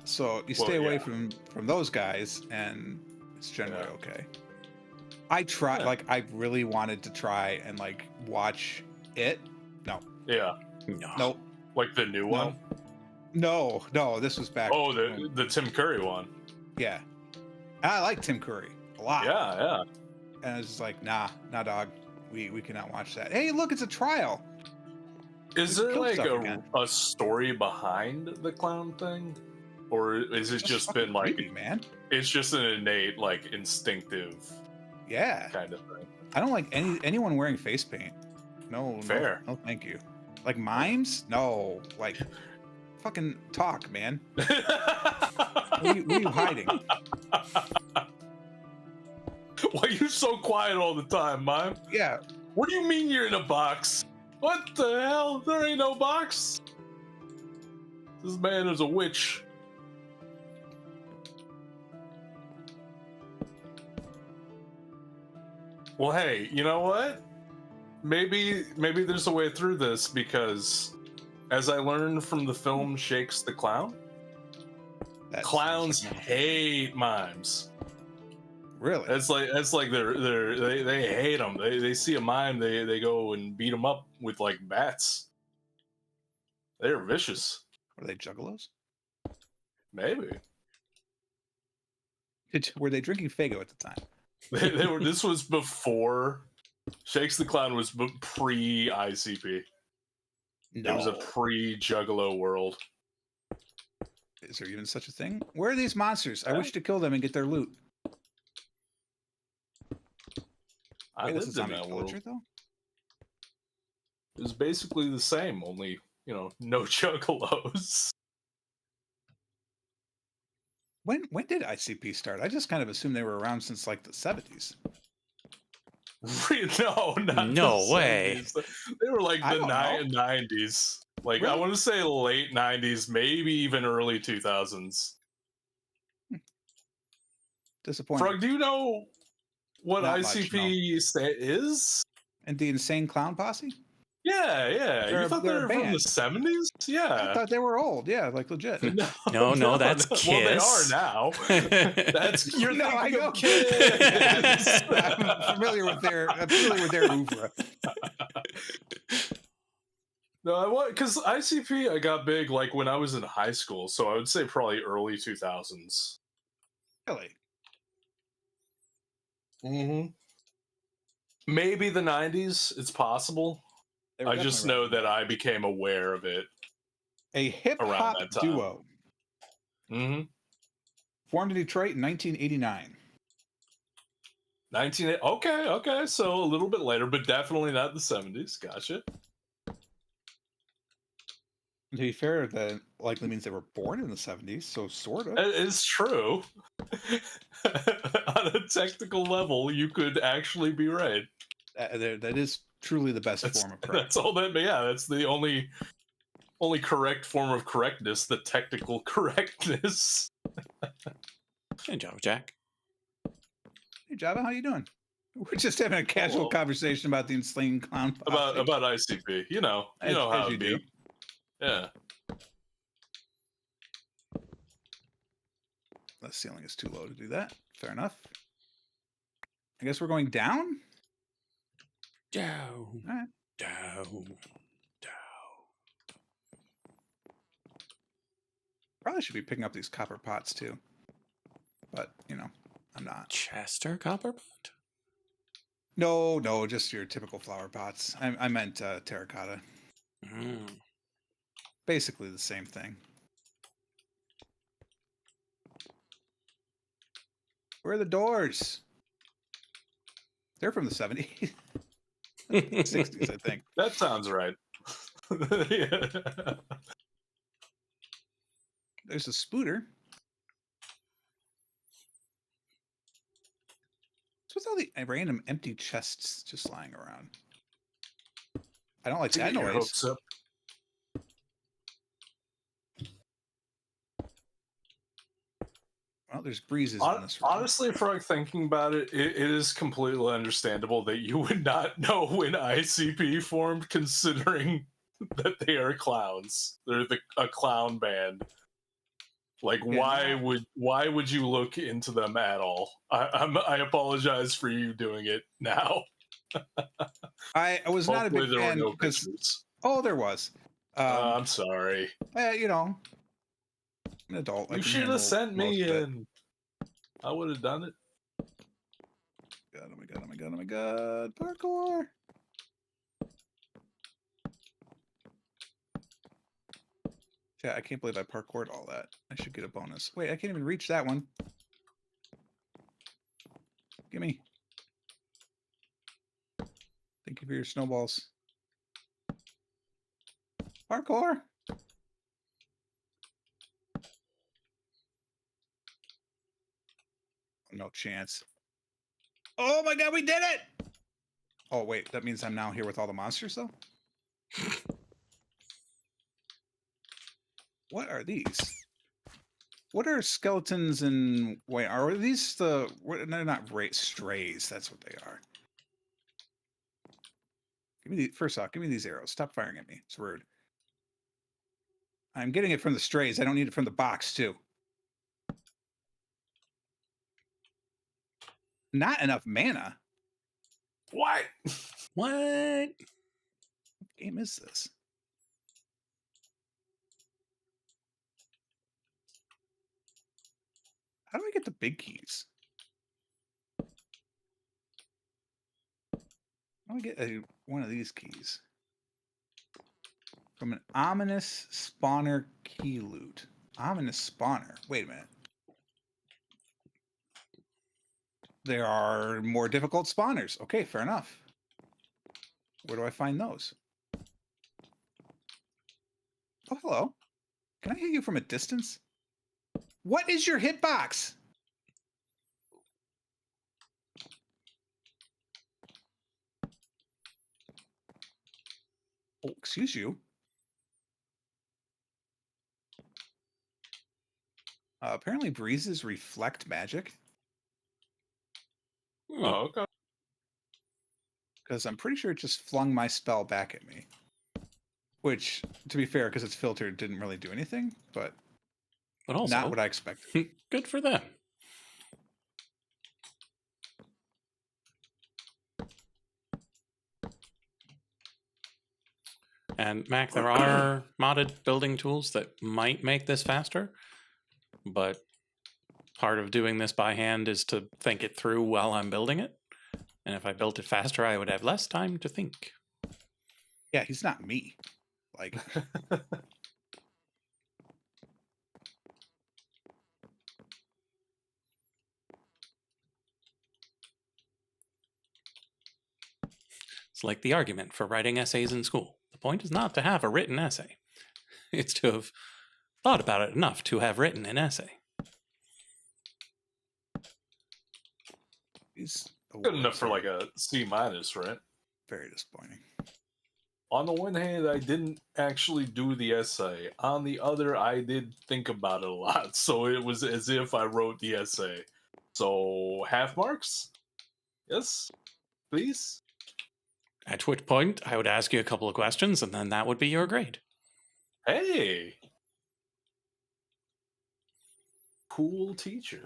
so you stay away from those guys, and it's generally okay. I tried, like, I really wanted to try and like watch it. No. Yeah. No. Nope. Like the new one. No, this was back. Oh, the Tim Curry one. Yeah, I like Tim Curry a lot. Yeah. And I was just like, nah, dog. We cannot watch that. Hey, look, it's a trial. Is there like a story behind the clown thing, or is it just been like creepy, man? It's just an innate, like, instinctive, kind of thing. I don't like anyone wearing face paint. No, fair. No, thank you. Like mimes? No, like fucking talk, man. What are you hiding? Why are you so quiet all the time, mime? Yeah. What do you mean you're in a box? What the hell? There ain't no box. This man is a witch. Well, hey, you know what? Maybe there's a way through this, because as I learned from the film Shakes the Clown, clowns hate mimes. Really? That's like they hate them. They see a mime, they go and beat them up with like bats. They're vicious. Were they juggalos? Maybe. Were they drinking Faygo at the time? They were. This was before Shakes the Clown was pre ICP. No. It was a pre Juggalo world. Is there even such a thing? Where are these monsters? I wish to kill them and get their loot. I lived in that world. Though? It was basically the same, only, no Juggalos. When did ICP start? I just kind of assumed they were around since like the 70s. No, not no way. 70s. They were like the 90s. Like, really? I want to say late 90s, maybe even early 2000s. Disappointing. Frog, do you know what Not ICP is? And the Insane Clown Posse? Yeah. You thought they were from the 70s? Yeah. I thought they were old. Yeah, like legit. No, that's Kiss. Well, they are now. You're thinking of Kiss. I'm familiar with their oeuvre. No, because ICP I got big like when I was in high school, so I would say probably early 2000s. Really? Mm-hmm. Maybe the 90s. It's possible. I just know that I became aware of it A hip Around hop that time. duo Mm-hmm. formed in Detroit in 1989. 19. Okay. So a little bit later, but definitely not the 70s. Gotcha. To be fair, that likely means they were born in the 70s, so sort of. It is true. On a technical level, you could actually be right. That is truly the best form of correct. That's all that. Yeah, that's the only correct form of correctness. The technical correctness. Good job, Jack. Hey, Java, how you doing? We're just having a casual Hello. conversation about the enslaving clown. About ICP. You know As how you it do. be. Yeah. The ceiling is too low to do that. Fair enough. I guess we're going down? Down. All right. Down. Probably should be picking up these copper pots too. But, I'm not. Chester Copperpot? No, just your typical flower pots. I meant terracotta. Mm. Basically the same thing. Where are the doors? They're from the 70s. 60s, I think. That sounds right. Yeah. There's a spooter. What's all the random empty chests just lying around? I don't like To that get your noise. hopes up. Well, there's breezes in this room. Honestly, Frog, thinking about it, it is completely understandable that you would not know when ICP formed, considering that they are clowns. They're a clown band. Like, Yeah, why would you look into them at all? I apologize for you doing it now. I was not a Hopefully big there fan were no because pictures. there was. I'm sorry. I'm an adult. I You can should handle have sent most me of it. in. I would have done it. God, oh my god, parkour! Yeah, I can't believe I parkoured all that. I should get a bonus. Wait, I can't even reach that one. Gimme. Thank you for your snowballs. Parkour! No chance. Oh my god, we did it! Oh wait, that means I'm now here with all the monsters though? What are these? What are skeletons and wait, are these they're not strays, that's what they are. First off, give me these arrows. Stop firing at me. It's rude. I'm getting it from the strays. I don't need it from the box too. Not enough mana. What? What? What game is this? How do I get the big keys? How do I get one of these keys? From an ominous spawner key loot. Ominous spawner. Wait a minute. There are more difficult spawners. Okay, fair enough. Where do I find those? Oh, hello. Can I hit you from a distance? What is your hitbox? Oh, excuse you. Apparently breezes reflect magic. Oh, okay. Because I'm pretty sure it just flung my spell back at me. Which, to be fair, because it's filtered, didn't really do anything, but also, not what I expected. Good for them. And Mac, there are modded building tools that might make this faster, but part of doing this by hand is to think it through while I'm building it. And if I built it faster, I would have less time to think. Yeah, he's not me. Like, It's like the argument for writing essays in school. The point is not to have a written essay. It's to have thought about it enough to have written an essay. These Good enough awards for are like a C minus, right? very disappointing. On the one hand, I didn't actually do the essay. On the other, I did think about it a lot, so it was as if I wrote the essay. So half marks? Yes, please. At which point, I would ask you a couple of questions, and then that would be your grade. Hey, cool teacher.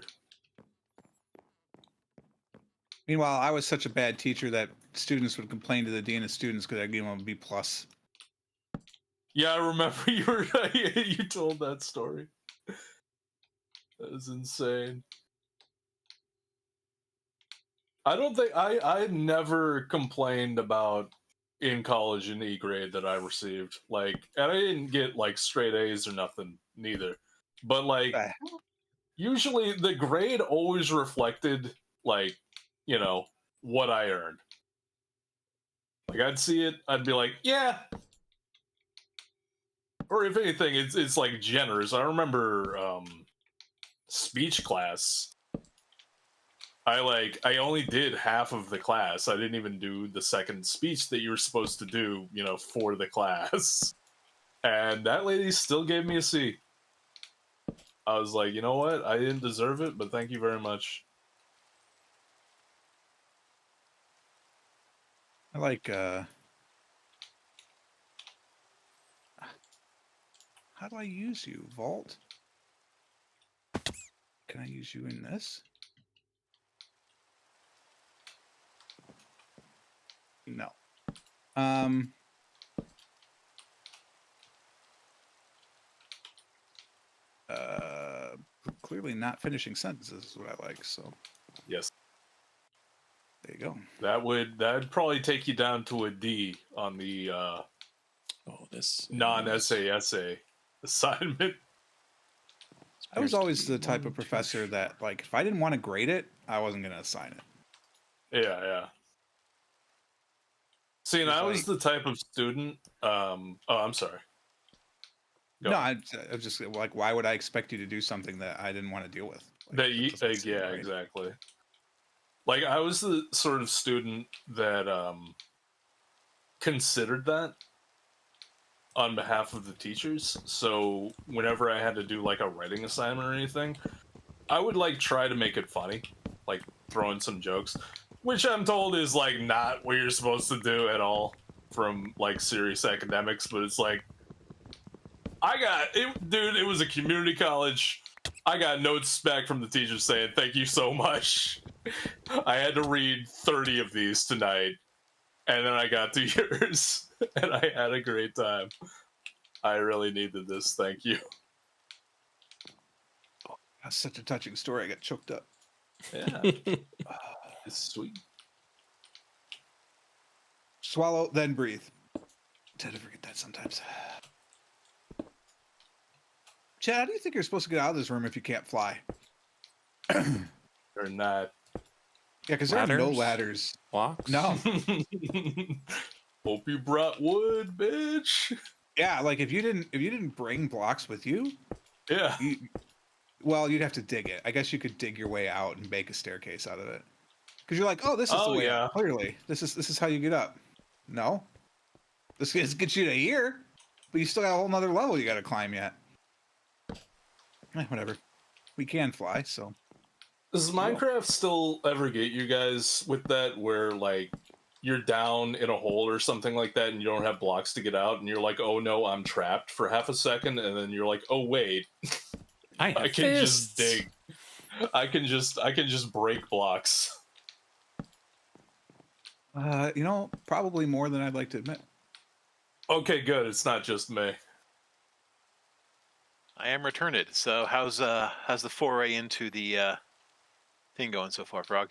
Meanwhile, I was such a bad teacher that students would complain to the dean of students because I gave them a B plus. Yeah, I remember you told that story. That was insane. I don't think I never complained about in college an E grade that I received. Like, and I didn't get like straight A's or nothing neither. But like, Ah, usually the grade always reflected like, you know, what I earned. Like I'd see it, I'd be like, yeah. Or if anything, it's like generous. I remember speech class. I only did half of the class. I didn't even do the second speech that you were supposed to do, you know, for the class. And that lady still gave me a C. I was like, you know what? I didn't deserve it, but thank you very much. I like how do I use you? Vault? Can I use you in this? No. Clearly not finishing sentences is what I like, so Yes. there you go. That'd probably take you down to a D on the This non-essay essay assignment. I was always the type of professor that, like, if I didn't want to grade it, I wasn't going to assign it. Yeah. See, and It's I was like- the type of student. Oh, I'm sorry. Go No, on. I was just like, why would I expect you to do something that I didn't want to deal with? Like, That you, doesn't seem yeah, right. exactly. Like I was the sort of student that considered that on behalf of the teachers. So whenever I had to do like a writing assignment or anything, I would like try to make it funny, like throw in some jokes, which I'm told is like not what you're supposed to do at all from like serious academics. But it's like I got it, dude. It was a community college. I got notes back from the teachers saying thank you so much. I had to read 30 of these tonight, and then I got to yours, and I had a great time. I really needed this. Thank you. That's such a touching story. I got choked up. Yeah, it's sweet. Swallow, then breathe. Tend to forget that sometimes. Chad, how do you think you're supposed to get out of this room if you can't fly? Or not. Yeah, because there are no Ladders? ladders. Blocks? No. Hope you brought wood, bitch. Yeah, like if you didn't bring blocks with you, Yeah. well, you'd have to dig it. I guess you could dig your way out and make a staircase out of it. Because you're like, oh, this is the Oh, way yeah. out. Clearly, this is how you get up. No, this gets you to here, but you still got a whole nother level you got to climb yet. Whatever. We can fly, so. Does Minecraft still ever get you guys with that where like you're down in a hole or something like that and you don't have blocks to get out and you're like, oh no, I'm trapped for half a second, and then you're like, oh wait, I I have can fists. just dig. I can just break blocks. Probably more than I'd like to admit. Okay, good. It's not just me. I am returned. So how's the foray into the thing going so far, Frog?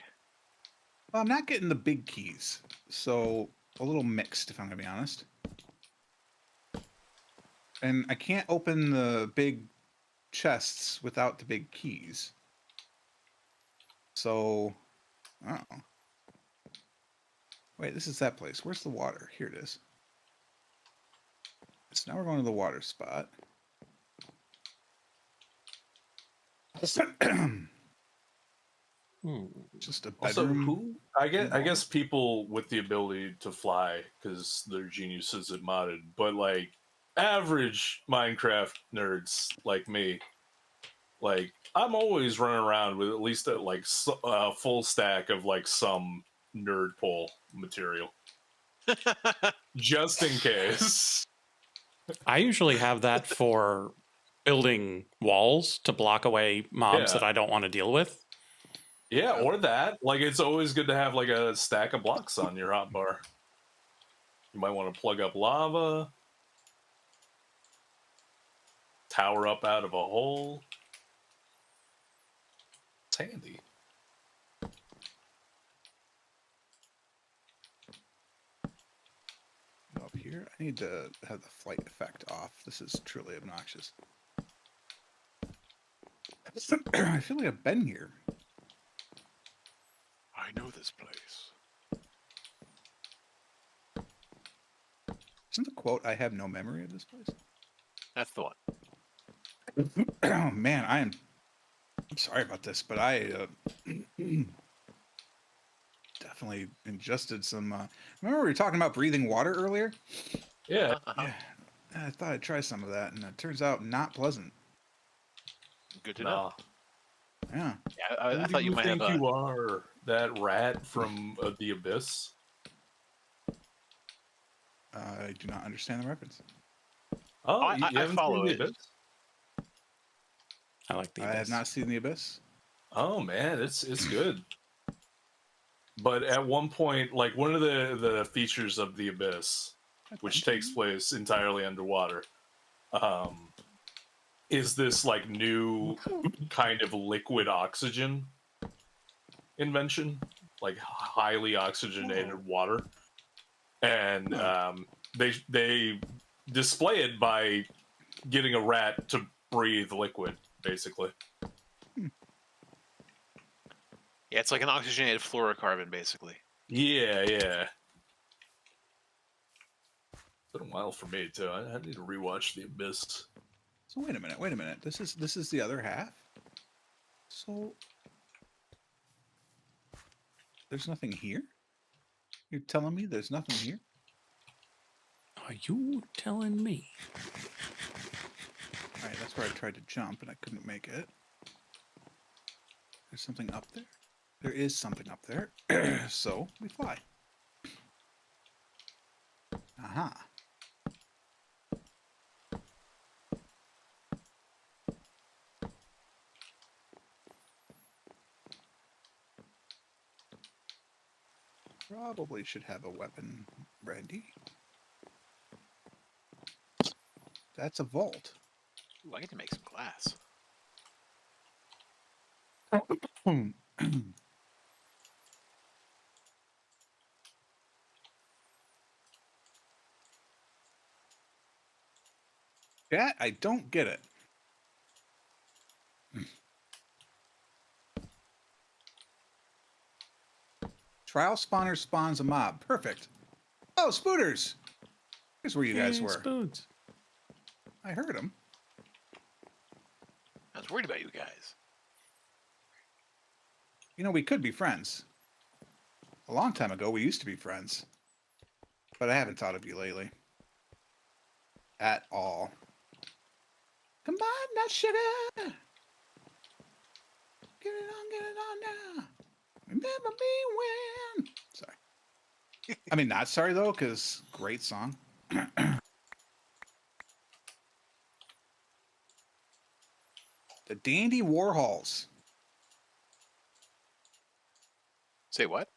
Well, I'm not getting the big keys, so a little mixed, if I'm gonna be honest. And I can't open the big chests without the big keys. So, I don't know. Wait, this is that place. Where's the water? Here it is. So now we're going to the water spot. Just a Also, bedroom. who? I guess people with the ability to fly because they're geniuses at modded, but like average Minecraft nerds like me, like I'm always running around with at least a full stack of like some nerd pole material, just in case. I usually have that for building walls to block away mobs Yeah. that I don't want to deal with. Yeah, or that. Like, it's always good to have like a stack of blocks on your hotbar. You might want to plug up lava, tower up out of a hole. It's handy. Up here, I need to have the flight effect off. This is truly obnoxious. I feel like I've been here. I know this place. Isn't the quote, I have no memory of this place? That's the one. Oh, man, I'm sorry about this, but I definitely ingested some... remember we were talking about breathing water earlier? Yeah. Yeah, I thought I'd try some of that, and it turns out not pleasant. Good to know. Yeah. Yeah, I thought you might have think a. you are that rat from the Abyss. I do not understand the reference. Oh, I you haven't follow seen the it. Abyss? I like the I have Abyss. not seen the Abyss. Oh man, it's good. But at one point, like one of the features of the Abyss, which takes place entirely underwater, is this like new kind of liquid oxygen invention, like highly oxygenated water, and they display it by getting a rat to breathe liquid, basically. Yeah, it's like an oxygenated fluorocarbon, basically. Yeah. It's been a while for me too. I need to rewatch the Abyss. So wait a minute. This is the other half. So there's nothing here? You're telling me there's nothing here? Are you telling me? All right, that's where I tried to jump and I couldn't make it. There's something up there. There is something up there. So we fly. Aha. Probably should have a weapon ready. That's a vault. Ooh, I get to make some glass. Chat, I don't get it. Trial spawner spawns a mob. Perfect. Oh, spooters! Here's where you guys Hey, were. Spoons. I heard them. I was worried about you guys. You know, we could be friends. A long time ago, we used to be friends. But I haven't thought of you lately. At all. Come on, now, sugar! Get it on now! Remember me when... Sorry. I mean, not sorry, though, because great song. The Dandy Warhols. Say what?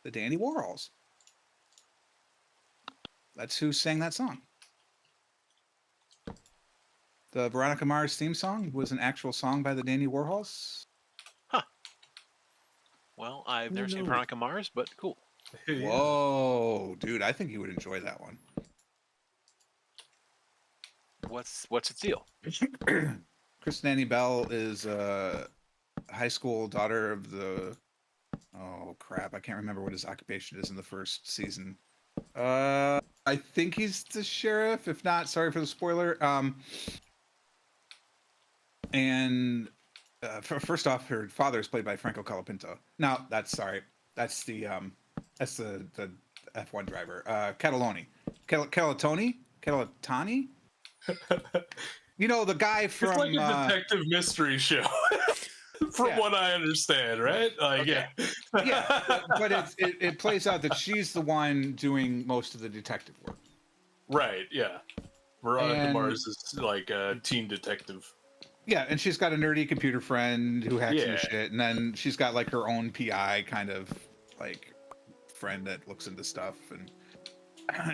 The Dandy Warhols. That's who sang that song. The Veronica Mars theme song was an actual song by the Dandy Warhols. Well, I've never seen No. Veronica Mars, but cool. Yeah. Whoa, dude, I think you would enjoy that one. What's its deal? Kristen Annie Bell is a high school daughter of the Oh crap! I can't remember what his occupation is in the first season. I think he's the sheriff. If not, sorry for the spoiler. And first off, her father is played by Franco Colapinto. No, that's that's the F1 driver. Cataloni, Calatoni. You know the guy It's like from a detective mystery show, from Yeah. what I understand, right? Like, Okay. but it plays out that she's the one doing most of the detective work. right, yeah. Veronica And Mars is like a teen detective. yeah, and she's got a nerdy computer friend who hacks into Yeah. shit, and then she's got like her own PI kind of like friend that looks into stuff, and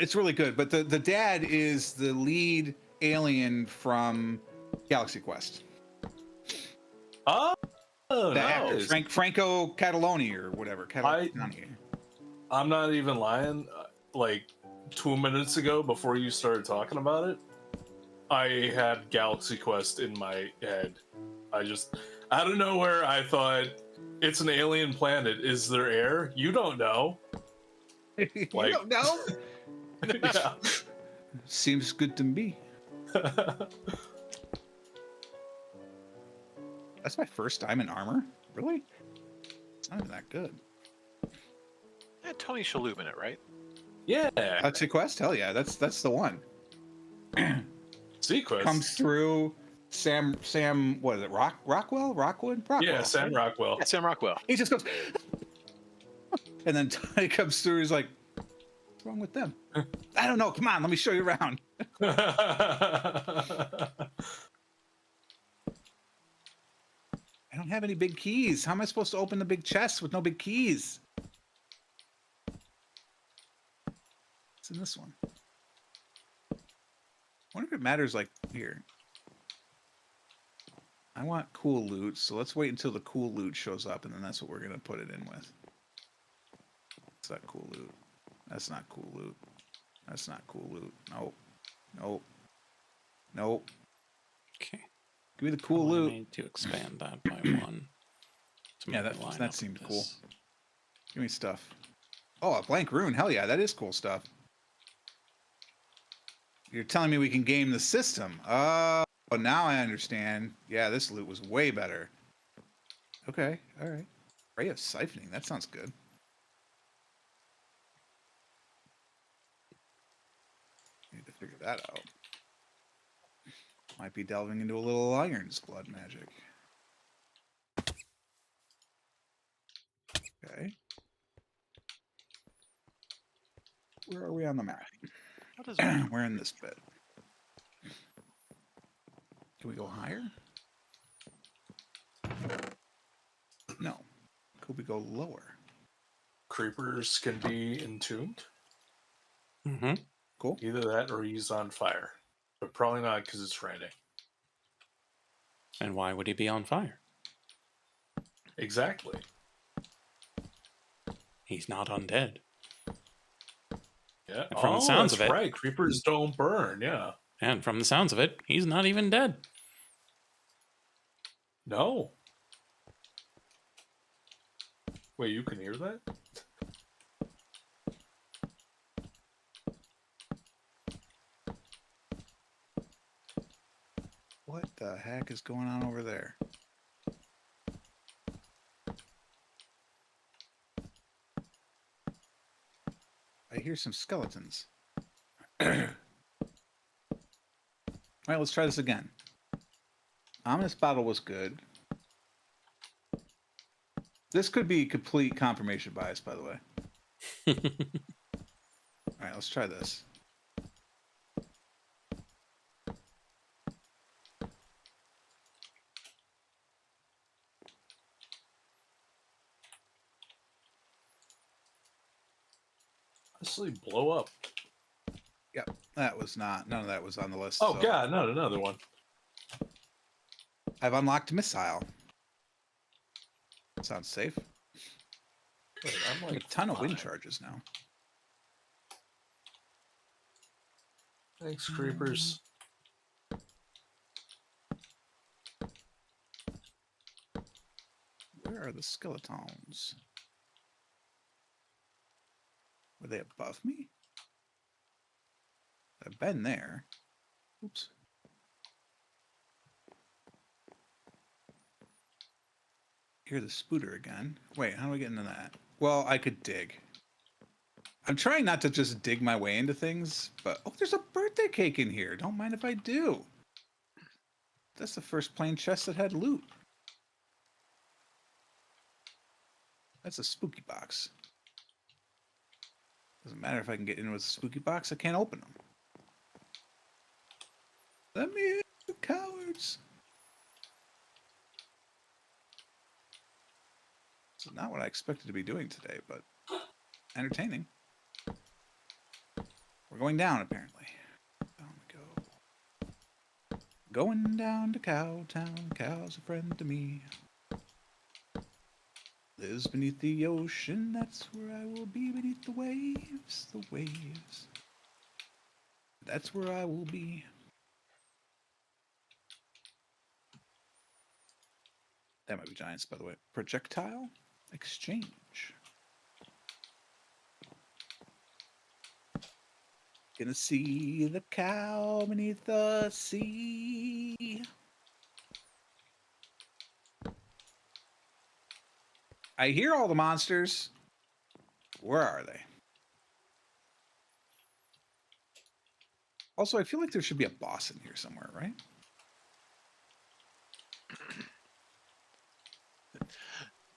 it's really good. But the dad is the lead alien from Galaxy Quest. Oh, The actor nice. Franco Cataloni or whatever. Cataloni. I'm not even lying. Like 2 minutes ago, before you started talking about it, I had Galaxy Quest in my head. I just, out of nowhere, I thought it's an alien planet. Is there air? You don't know. You Like- don't know? Yeah. Seems good to me. That's my first time in armor. Really? It's not even that good. Had Tony Shalhoub in it, right? Yeah. Galaxy Quest? Hell yeah, that's the one. Sequest. Comes through. Sam, what is it? Rockwood. Yeah, Sam Rockwell. Yeah, Sam Rockwell. He just goes, and then Tony comes through. He's like, "What's wrong with them?" I don't know. Come on, let me show you around. I don't have any big keys. How am I supposed to open the big chest with no big keys? It's in this one. I wonder if it matters, like, here. I want cool loot, so let's wait until the cool loot shows up, and then that's what we're going to put it in with. What's that cool loot? That's not cool loot. That's not cool loot. Nope. Nope. Nope. Okay. Give me the cool I loot. need to expand that by one. to Yeah, make it line up that with seemed this. cool. Give me stuff. Oh, a blank rune. Hell yeah, that is cool stuff. You're telling me we can game the system. Oh, now I understand. Yeah, this loot was way better. Okay, all right. Ray of siphoning. That sounds good. Need to figure that out. Might be delving into a little Iron's blood magic. Okay. Where are we on the map? What is We're in this bit. Can we go higher? No. Could we go lower? Creepers can be entombed. Mm-hmm. Cool. Either that or used on fire. But probably not because it's raining. And why would he be on fire? Exactly. He's not undead. Yeah. And from the sounds that's of it- right. Creepers don't burn. Yeah. And from the sounds of it, he's not even dead. No. Wait, you can hear that? What the heck is going on over there? I hear some skeletons. All right, let's try this again. Ominous Battle was good. This could be complete confirmation bias, by the way. All right, let's try this. Honestly, blow up. Yep, that was not. None of that was on the list. Oh, so God, not another one. I've unlocked missile. Sounds safe. Wait, I'm I have like a ton of wind 5. charges now. Thanks, creepers. Where are the skeletons? Were they above me? I've been there. Oops. Hear the spooter again. Wait, how do I get into that? Well, I could dig. I'm trying not to just dig my way into things, but oh, there's a birthday cake in here. Don't mind if I do. That's the first plain chest that had loot. That's a spooky box. Doesn't matter if I can get in with a spooky box, I can't open them. Let me in, you cowards. This is not what I expected to be doing today, but entertaining. We're going down, apparently. Down we go. Going down to Cowtown. Cow's a friend to me. Lives beneath the ocean. That's where I will be, beneath the waves. The waves. That's where I will be. That might be giants, by the way. Projectile exchange. Gonna see the cow beneath the sea. I hear all the monsters. Where are they? Also, I feel like there should be a boss in here somewhere, right?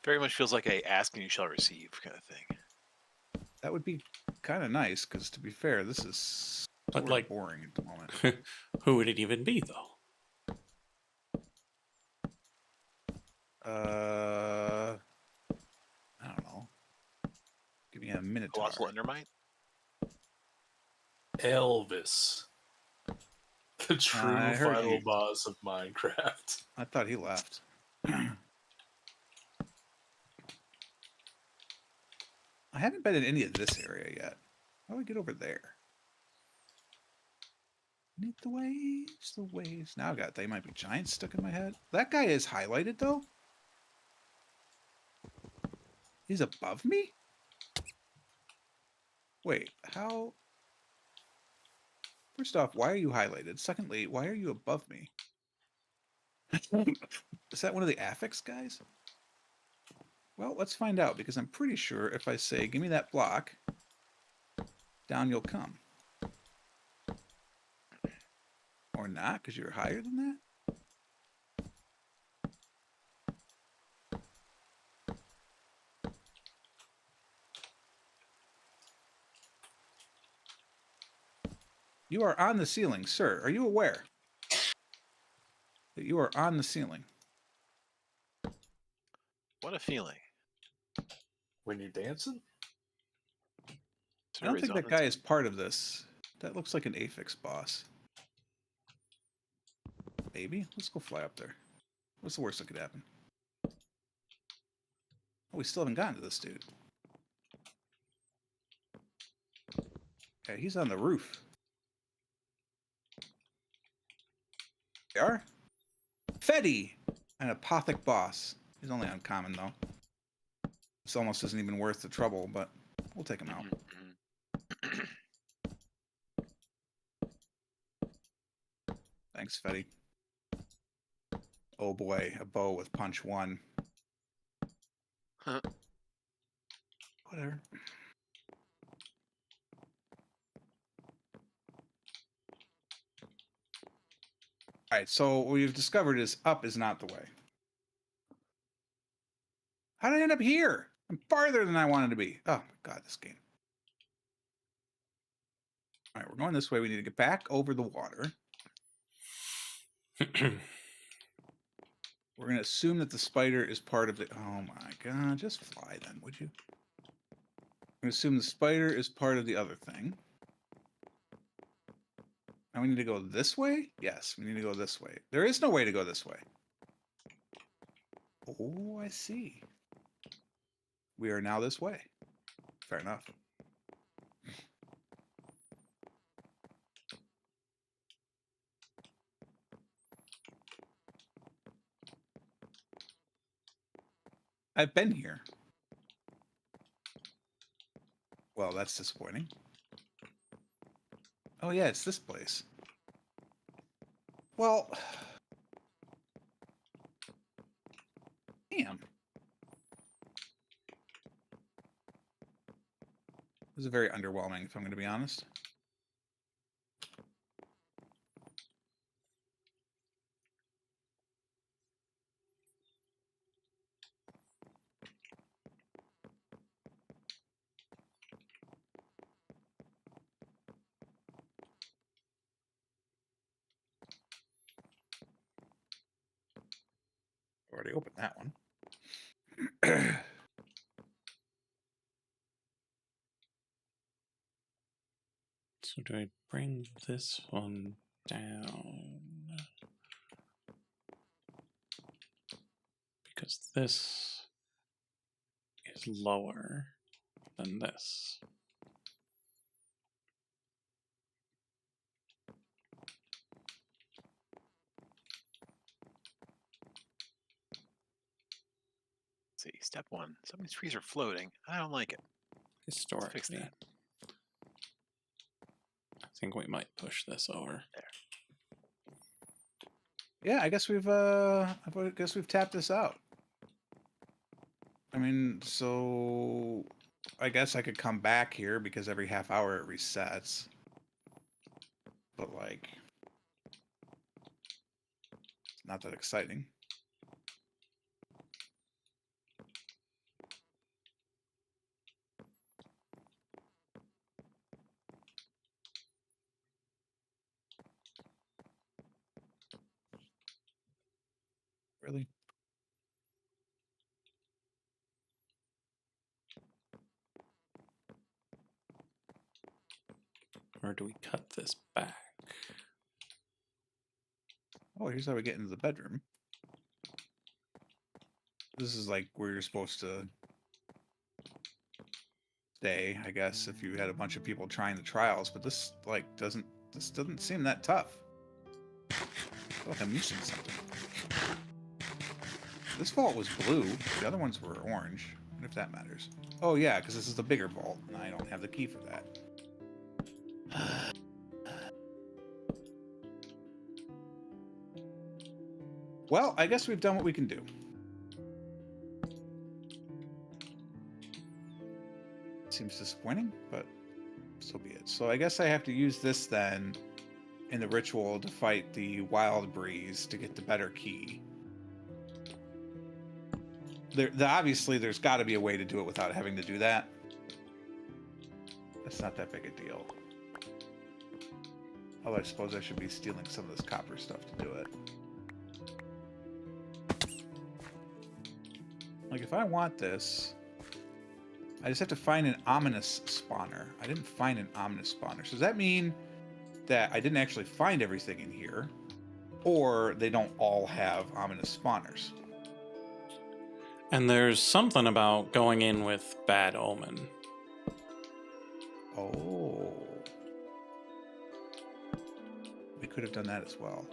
Very much feels like a ask and you shall receive kind of thing. That would be kind of nice, because to be fair, this is But, sort like- of boring at the moment. Who would it even be, though? I don't know. Give me a minute. Colossal Endermite? Elvis, the true I heard final you. boss of Minecraft. I thought he left. I haven't been in any of this area yet. How do I get over there? Beneath the waves, the waves. Now I've got, they might be giants stuck in my head. That guy is highlighted, though? He's above me? Wait, how? First off, why are you highlighted? Secondly, why are you above me? Is that one of the affix guys? Well, let's find out, because I'm pretty sure if I say, give me that block, down you'll come. Or not, because you're higher than that? You are on the ceiling, sir. Are you aware that you are on the ceiling? What a feeling. When you're dancing, I don't think that guy is part of this. That looks like an affix boss. Maybe? Let's go fly up there. What's the worst that could happen? Oh, we still haven't gotten to this dude. Okay, he's on the roof. They are? Fetty! An apothic boss. He's only uncommon, though. This almost isn't even worth the trouble, but we'll take him out. Thanks, Fetty. Oh boy, a bow with punch 1. Huh. Whatever. Alright, so what we've discovered is up is not the way. How did I end up here? I'm farther than I wanted to be. Oh my god, this game. Alright, we're going this way. We need to get back over the water. We're going to assume that the spider is part of the... Oh my god, just fly then, would you? I'm going to assume the spider is part of the other thing. Now we need to go this way? Yes, we need to go this way. There is no way to go this way. Oh, I see. We are now this way. Fair enough. I've been here. Well, that's disappointing. Oh yeah, it's this place. Well, damn. This is very underwhelming, if I'm going to be honest. Already opened that one. So do I bring this one down? Because this is lower than this. Let's see, step one. Some of these trees are floating. I don't like it. Historically, that. I think we might push this over. Yeah, I guess we've tapped this out. I mean, so I guess I could come back here because every half hour it resets. But like, it's not that exciting. Really? Or do we cut this back? Oh, here's how we get into the bedroom. This is like where you're supposed to stay, I guess, if you had a bunch of people trying the trials, but this like doesn't seem that tough. I feel like I'm missing something. This vault was blue. The other ones were orange. I wonder if that matters. Oh yeah, because this is the bigger vault, and I don't have the key for that. Well, I guess we've done what we can do. Seems disappointing, but so be it. So I guess I have to use this then in the ritual to fight the wild breeze to get the better key. Obviously, there's got to be a way to do it without having to do that. That's not that big a deal. Although I suppose I should be stealing some of this copper stuff to do it. Like, if I want this, I just have to find an ominous spawner. I didn't find an ominous spawner. So does that mean that I didn't actually find everything in here? Or they don't all have ominous spawners? And there's something about going in with bad omen. Oh. We could have done that as well.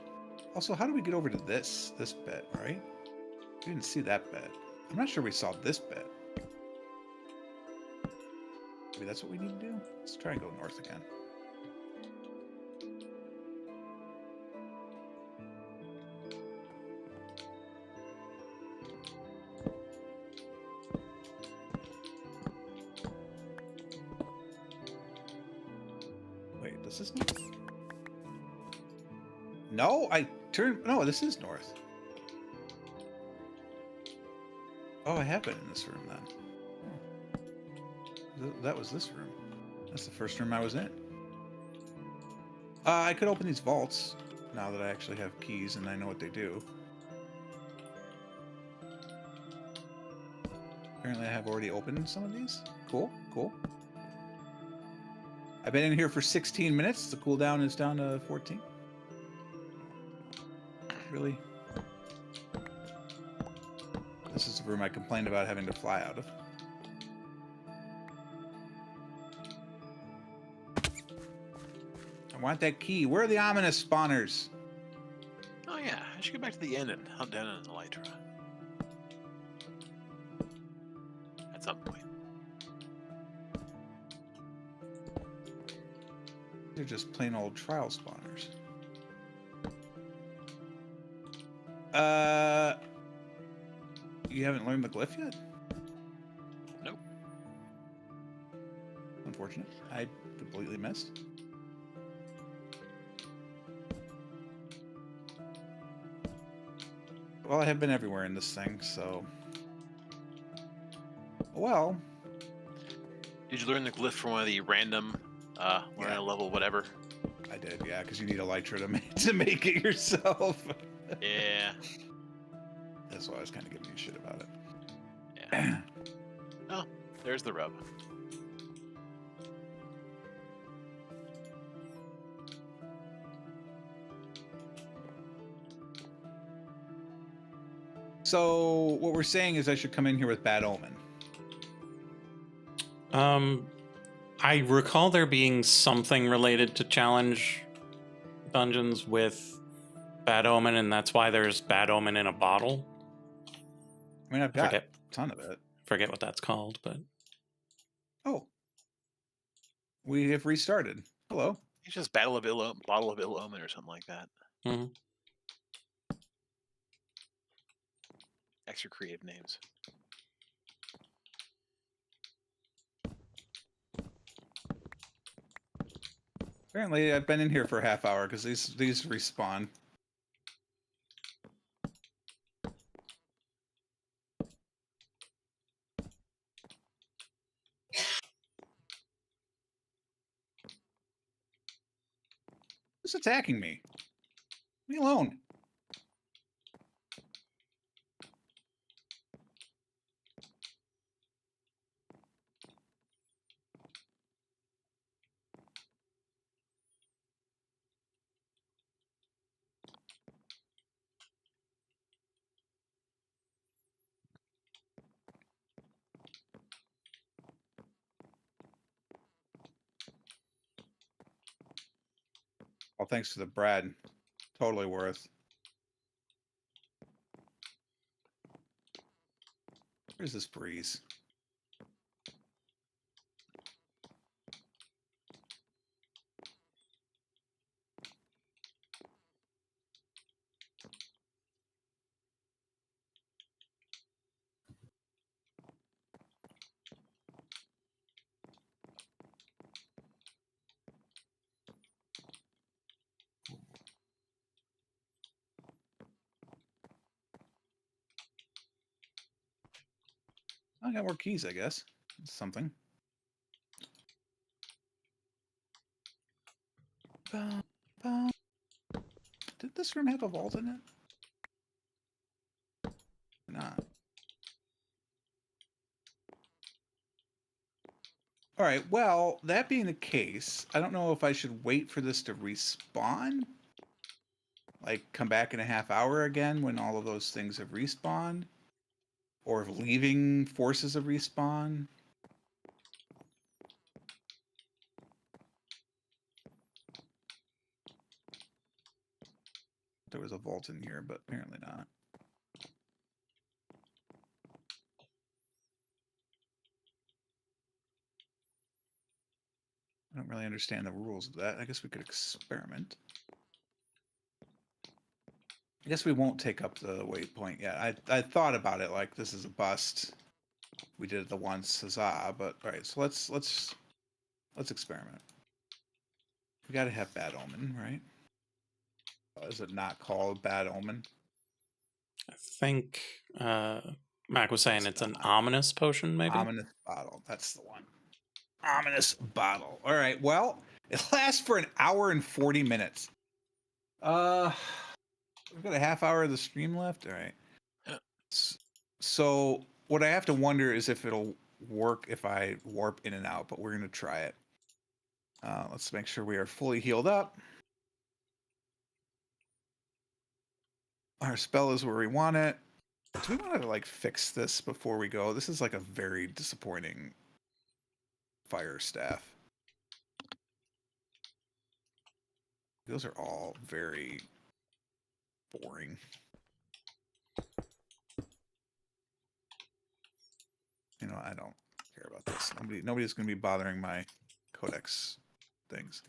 Also, how do we get over to this bit, right? We didn't see that bit. I'm not sure we saw this bit. Maybe that's what we need to do? Let's try and go north again. Wait, does this north? No, no, this is north. Oh, I have been in this room then. That was this room. That's the first room I was in. I could open these vaults now that I actually have keys and I know what they do. Apparently I have already opened some of these. Cool, cool. I've been in here for 16 minutes. The cooldown is down to 14. Really? This is the room I complained about having to fly out of. I want that key. Where are the ominous spawners? Oh yeah, I should go back to the inn and hunt down an elytra. At some point. They're just plain old trial spawners. You haven't learned the glyph yet? Nope. Unfortunate. I completely missed. Well, I have been everywhere in this thing, so... Well... Did you learn the glyph from one of the random, learn a level, whatever? I did, yeah, because you need Elytra to make it yourself. Yeah. That's why I was kind of giving you shit about it. Yeah. Oh, there's the rub. So, what we're saying is I should come in here with Bad Omen. I recall there being something related to challenge dungeons with Bad Omen, and that's why there's Bad Omen in a bottle. I mean, I've got Forget. a ton of it. Forget what that's called, but Oh. We have restarted. Hello. It's just bottle of ill omen or something like that. mhm. Extra creative names. Apparently, I've been in here for a half hour because these respawn. Who's attacking me? Leave me alone. Well, thanks to the Brad. Totally worth. Where's this breeze? I got more keys, I guess. That's something. Bum, bum. Did this room have a vault in it? Or not. All right. Well, that being the case, I don't know if I should wait for this to respawn. Like, come back in a half hour again when all of those things have respawned. Or if leaving forces a respawn. There was a vault in here, but apparently not. I don't really understand the rules of that. I guess we could experiment. I guess we won't take up the waypoint yet. I thought about it like this is a bust. We did it the once, huzzah! But all right, so let's experiment. We got to have Bad Omen, right? Is it not called Bad Omen? I think Mac was saying it's an ominous potion, maybe. Ominous bottle. That's the one. Ominous bottle. All right. Well, it lasts for an hour and 40 minutes. We've got a half hour of the stream left. All right. So what I have to wonder is if it'll work if I warp in and out, but we're going to try it. Let's make sure we are fully healed up. Our spell is where we want it. Do we want to like fix this before we go? This is like a very disappointing fire staff. Those are all very boring. You know, I don't care about this. Nobody's going to be bothering my codex things.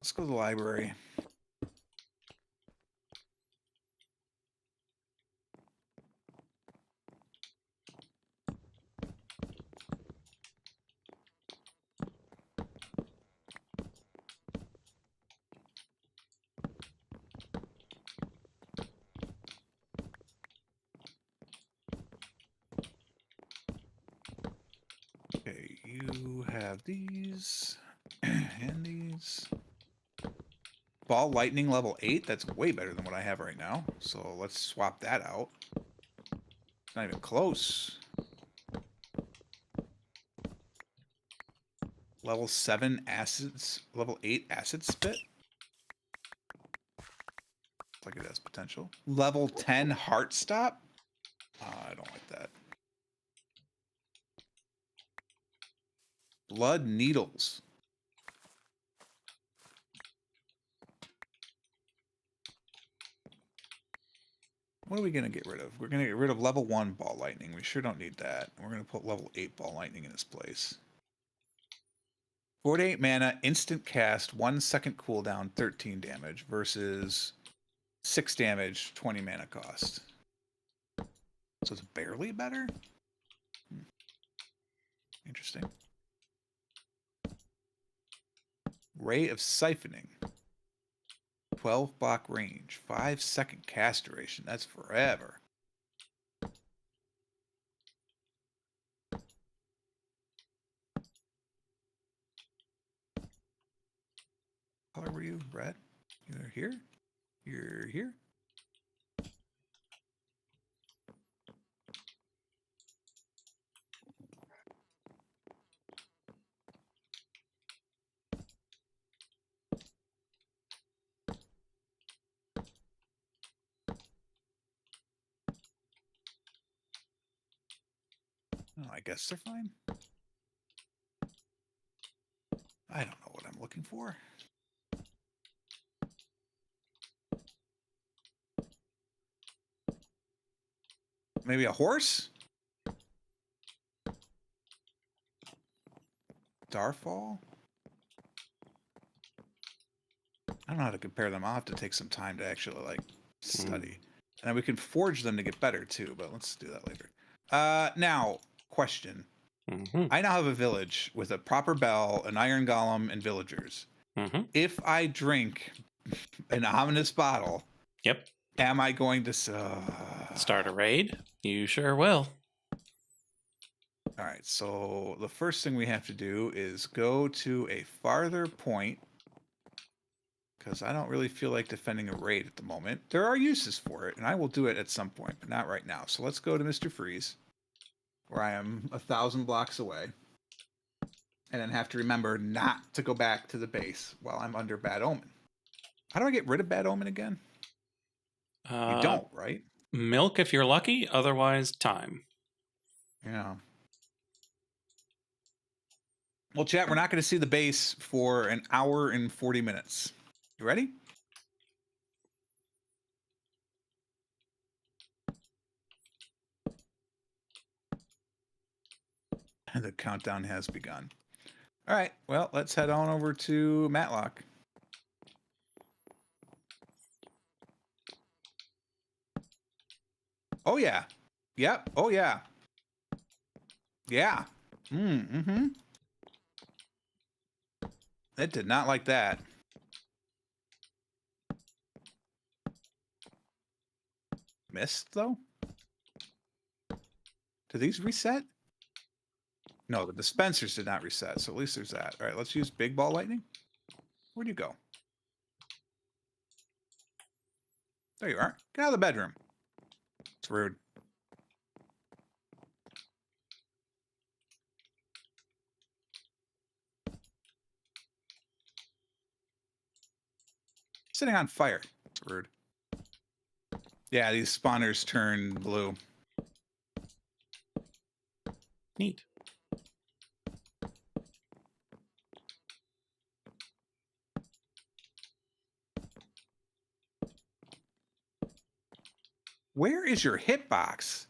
Let's go to the library. Okay, you have these and these. Ball lightning level 8. That's way better than what I have right now. So let's swap that out. It's not even close. Level 7 acids. Level 8 acid spit. Looks like it has potential. Level 10 heart stop. I don't like that. Blood needles. What are we going to get rid of? We're going to get rid of level 1 ball lightning. We sure don't need that. We're going to put level 8 ball lightning in its place. 48 mana, instant cast, 1 second cooldown, 13 damage versus 6 damage, 20 mana cost. So it's barely better? Interesting. Ray of Siphoning. 12 block range, 5 second cast duration. That's forever. Color were you? Red? You're here? You're here? Oh, I guess they're fine. I don't know what I'm looking for. Maybe a horse? Starfall? I don't know how to compare them. I'll have to take some time to actually like study. And we can forge them to get better too, but let's do that later. Now, question. I now have a village with a proper bell, an iron golem, and villagers. If I drink an ominous bottle, Yep. am I going to Start a raid? You sure will. All right, so the first thing we have to do is go to a farther point because I don't really feel like defending a raid at the moment. There are uses for it, and I will do it at some point, but not right now. So let's go to Mr. Freeze, where I am 1,000 blocks away, and then have to remember not to go back to the base while I'm under Bad Omen. How do I get rid of Bad Omen again? You don't, right? Milk if you're lucky, otherwise time. Yeah. Well, chat, we're not going to see the base for an hour and 40 minutes. You ready? The countdown has begun. All right, well, let's head on over to Matlock. Oh, yeah. Yep. Oh, yeah. Yeah. Mm-hmm. It did not like that. Missed, though? Do these reset? No, the dispensers did not reset, so at least there's that. All right, let's use Big Ball Lightning. Where'd you go? There you are. Get out of the bedroom. It's rude. Sitting on fire. It's rude. Yeah, these spawners turn blue. Neat. Where is your hitbox?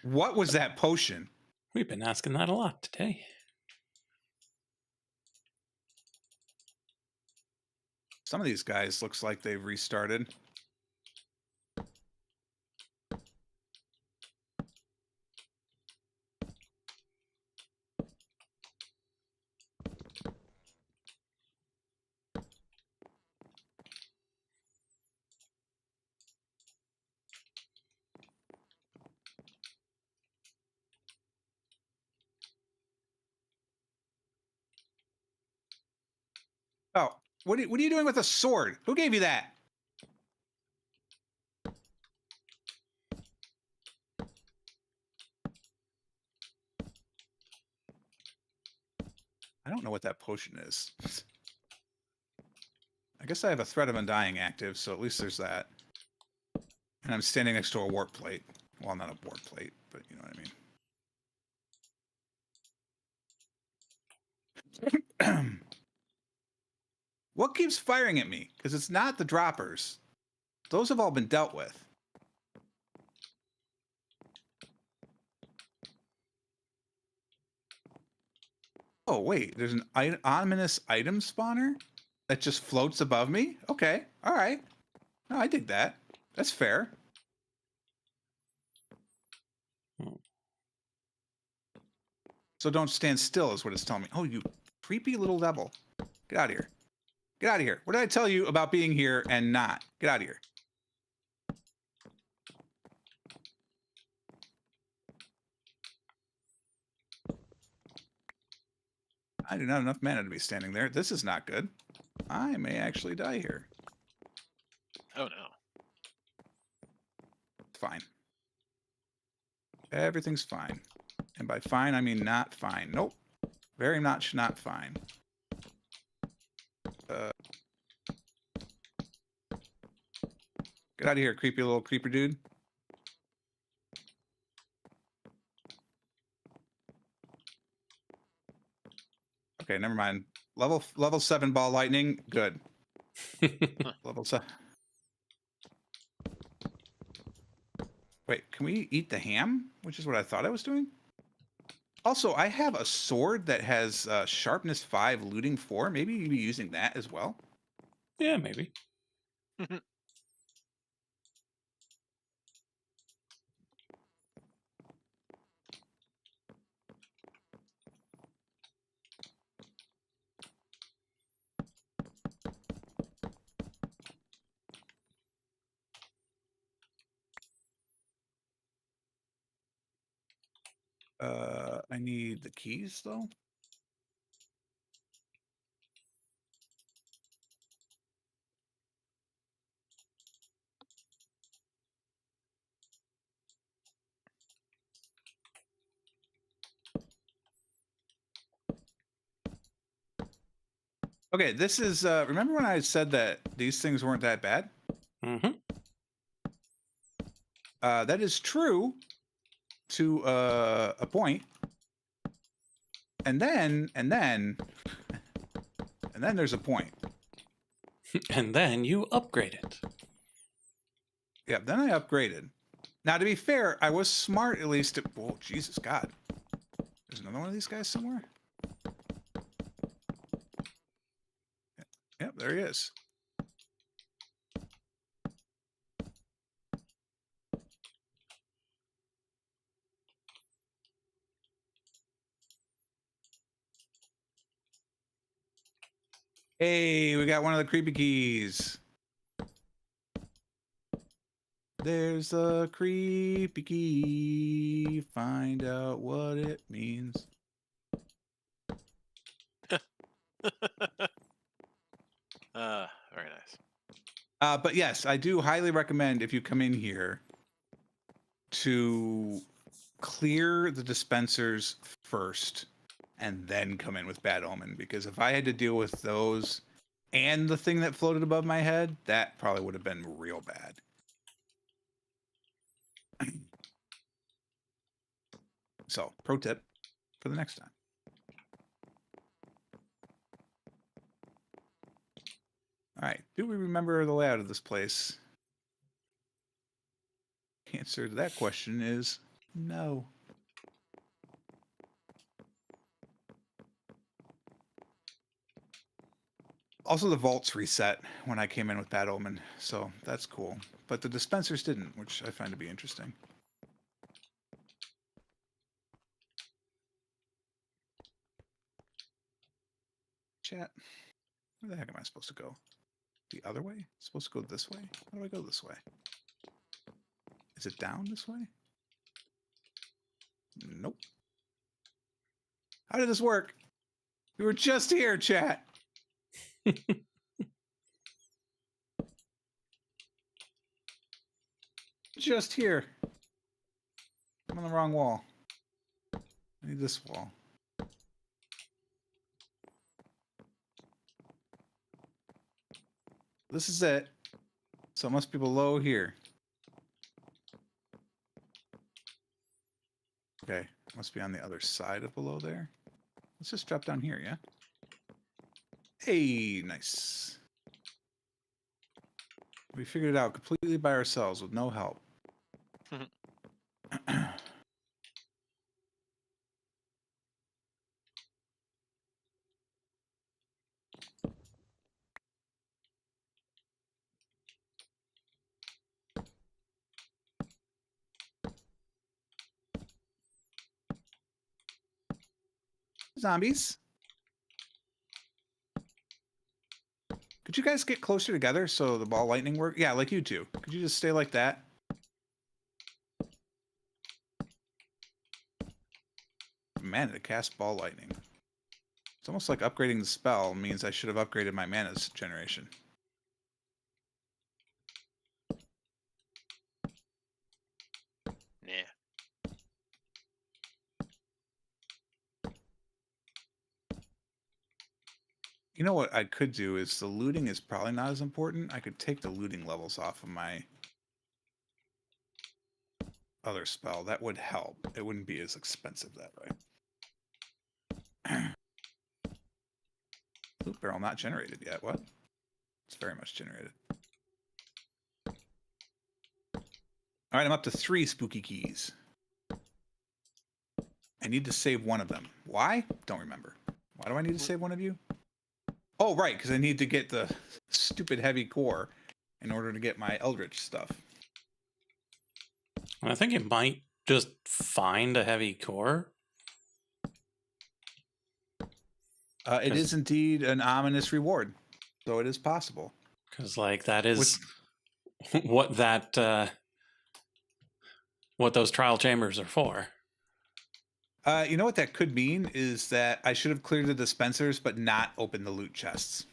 What was that potion? We've been asking that a lot today. Some of these guys looks like they've restarted. Oh, what are you doing with a sword? Who gave you that? I don't know what that potion is. I guess I have a threat of undying active, so at least there's that. And I'm standing next to a warp plate. Well, not a warp plate, but you know what I mean. What keeps firing at me? Because it's not the droppers. Those have all been dealt with. Oh, wait. There's an ominous item spawner that just floats above me? Okay. All right. No, I dig that. That's fair. So don't stand still is what it's telling me. Oh, you creepy little devil. Get out of here. Get out of here. What did I tell you about being here and not? Get out of here. I do not have enough mana to be standing there. This is not good. I may actually die here. Oh no. It's fine. Everything's fine. And by fine, I mean not fine. Nope. Very much not fine. Get out of here, creepy little creeper dude. Okay, never mind. Level 7 ball lightning. Good. Level 7. Wait, can we eat the ham? Which is what I thought I was doing. Also, I have a sword that has sharpness 5, looting 4. Maybe you'd be using that as well. Yeah, maybe. I need the keys though. Okay, this is remember when I said that these things weren't that bad? Mm-hmm. That is true to a point. And then there's a point. And then you upgrade it. Yeah, then I upgraded. Now, to be fair, I was smart at least. Oh, Jesus God. There's another one of these guys somewhere? Yep, there he is. Hey, we got one of the creepy keys. There's a creepy key. Find out what it means. Very nice. But yes, I do highly recommend if you come in here to clear the dispensers first and then come in with Bad Omen, because if I had to deal with those and the thing that floated above my head, that probably would have been real bad. So, pro tip for the next time. All right, do we remember the layout of this place? Answer to that question is no. Also, the vaults reset when I came in with Bad Omen, so that's cool. But the dispensers didn't, which I find to be interesting. Chat, where the heck am I supposed to go? The other way? Supposed to go this way? How do I go this way? Is it down this way? Nope. How did this work? We were just here, chat. Just here. I'm on the wrong wall. I need this wall. This is it. So it must be below here. Okay. Must be on the other side of below there. Let's just drop down here, yeah? Hey, nice. We figured it out completely by ourselves with no help. Zombies. Could you guys get closer together so the ball lightning work? Yeah, like you two. Could you just stay like that? Mana to cast ball lightning. It's almost like upgrading the spell means I should have upgraded my mana's generation. Yeah. You know what I could do is the looting is probably not as important. I could take the looting levels off of my other spell. That would help. It wouldn't be as expensive that way. Loot barrel not generated yet. What? It's very much generated. All right, I'm up to 3 spooky keys. I need to save one of them. Why? Don't remember. Why do I need to save one of you? Oh, right, because I need to get the stupid heavy core in order to get my Eldritch stuff. I think it might just find a heavy core. It is indeed an ominous reward, so it is possible. Because, like, that is what that what those trial chambers are for. You know what that could mean is that I should have cleared the dispensers, but not opened the loot chests.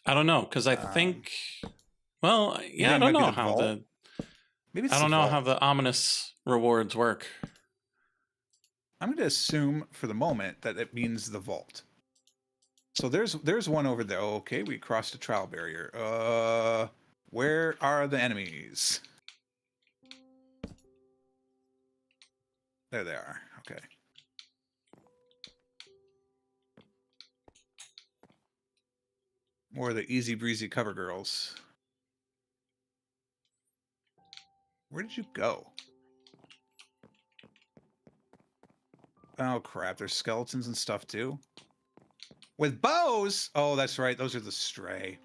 I don't know, because I think, well, yeah, I it don't might be know the how vault? the Maybe it's I don't the know vault. how the ominous rewards work. I'm going to assume for the moment that it means the vault. So there's one over there. Oh, okay, we crossed the trial barrier. Where are the enemies? There they are. Okay. More of the easy breezy cover girls. Where did you go? Oh crap, there's skeletons and stuff too. With bows? Oh, that's right. Those are the stray.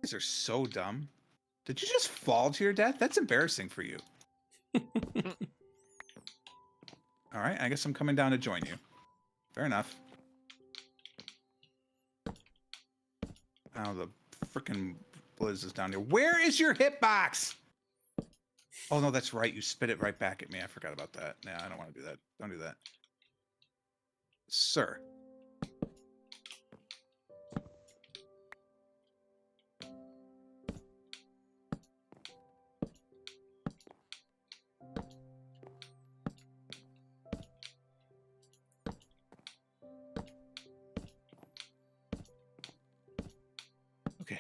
These are so dumb. Did you just fall to your death? That's embarrassing for you. All right, I guess I'm coming down to join you. Fair enough. Oh, the freaking Blizz is down here. Where is your hitbox? Oh, no, that's right. You spit it right back at me. I forgot about that. Yeah, I don't want to do that. Don't do that. Sir. Okay.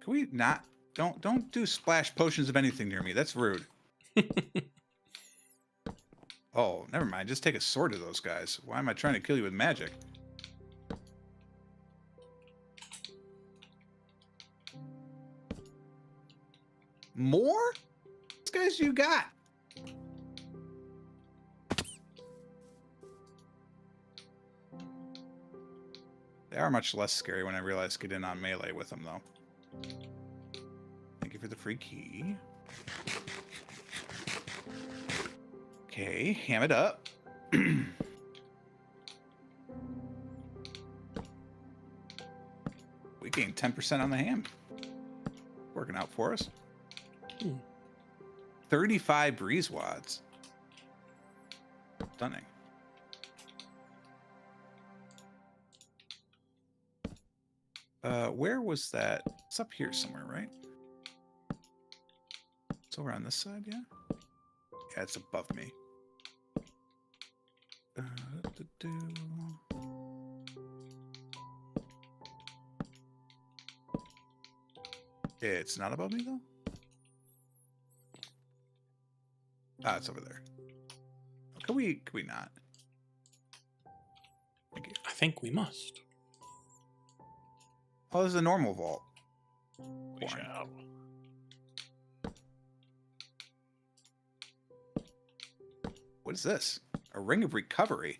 Can we not? Don't do splash potions of anything near me. That's rude. Oh, never mind. Just take a sword to those guys. Why am I trying to kill you with magic? more? These guys you got. They are much less scary when I realize get in on melee with them, though. Thank you for the free key. Okay, ham it up. We gained 10% on the ham. Working out for us. 35 breeze wads. Stunning. Where was that? It's up here somewhere, right? It's over on this side, yeah? Yeah, it's above me. It's not above me, though? Ah, it's over there. Oh, can we not? Thank you. I think we must. Oh, this is a normal vault. We shall. What is this? A ring of recovery.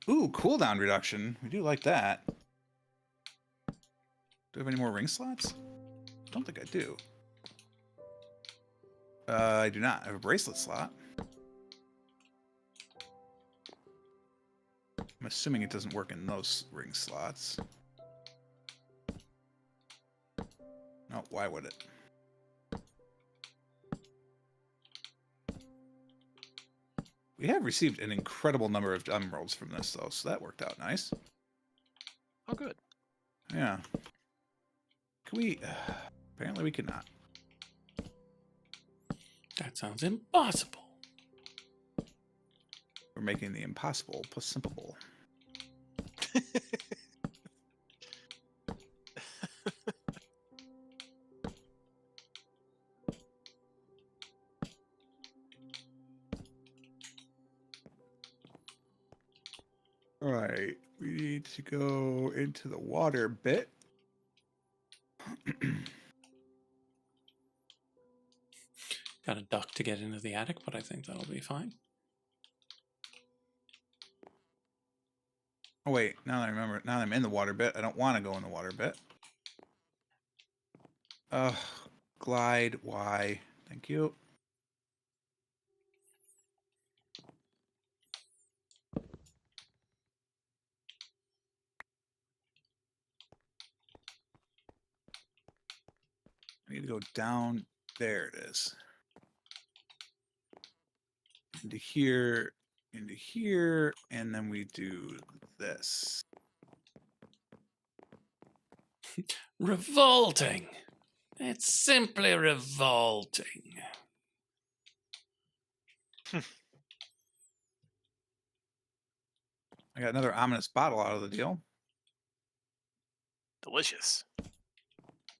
Ooh, cooldown reduction. We do like that. Do we have any more ring slots? I don't think I do. I do not. I have a bracelet slot. I'm assuming it doesn't work in those ring slots. No, why would it? We have received an incredible number of emeralds from this, though, so that worked out nice. Oh, good. Yeah. Can we... apparently we cannot. That sounds impossible. We're making the impossible possible. All right, we need to go into the water bit. Got a duck to get into the attic, but I think that'll be fine. Oh wait, now that I remember, now that I'm in the water bit, I don't want to go in the water bit. Glide, Y. Thank you. I need to go down. There it is. Into here, and then we do this. Revolting. It's simply revolting. I got another ominous bottle out of the deal. Delicious.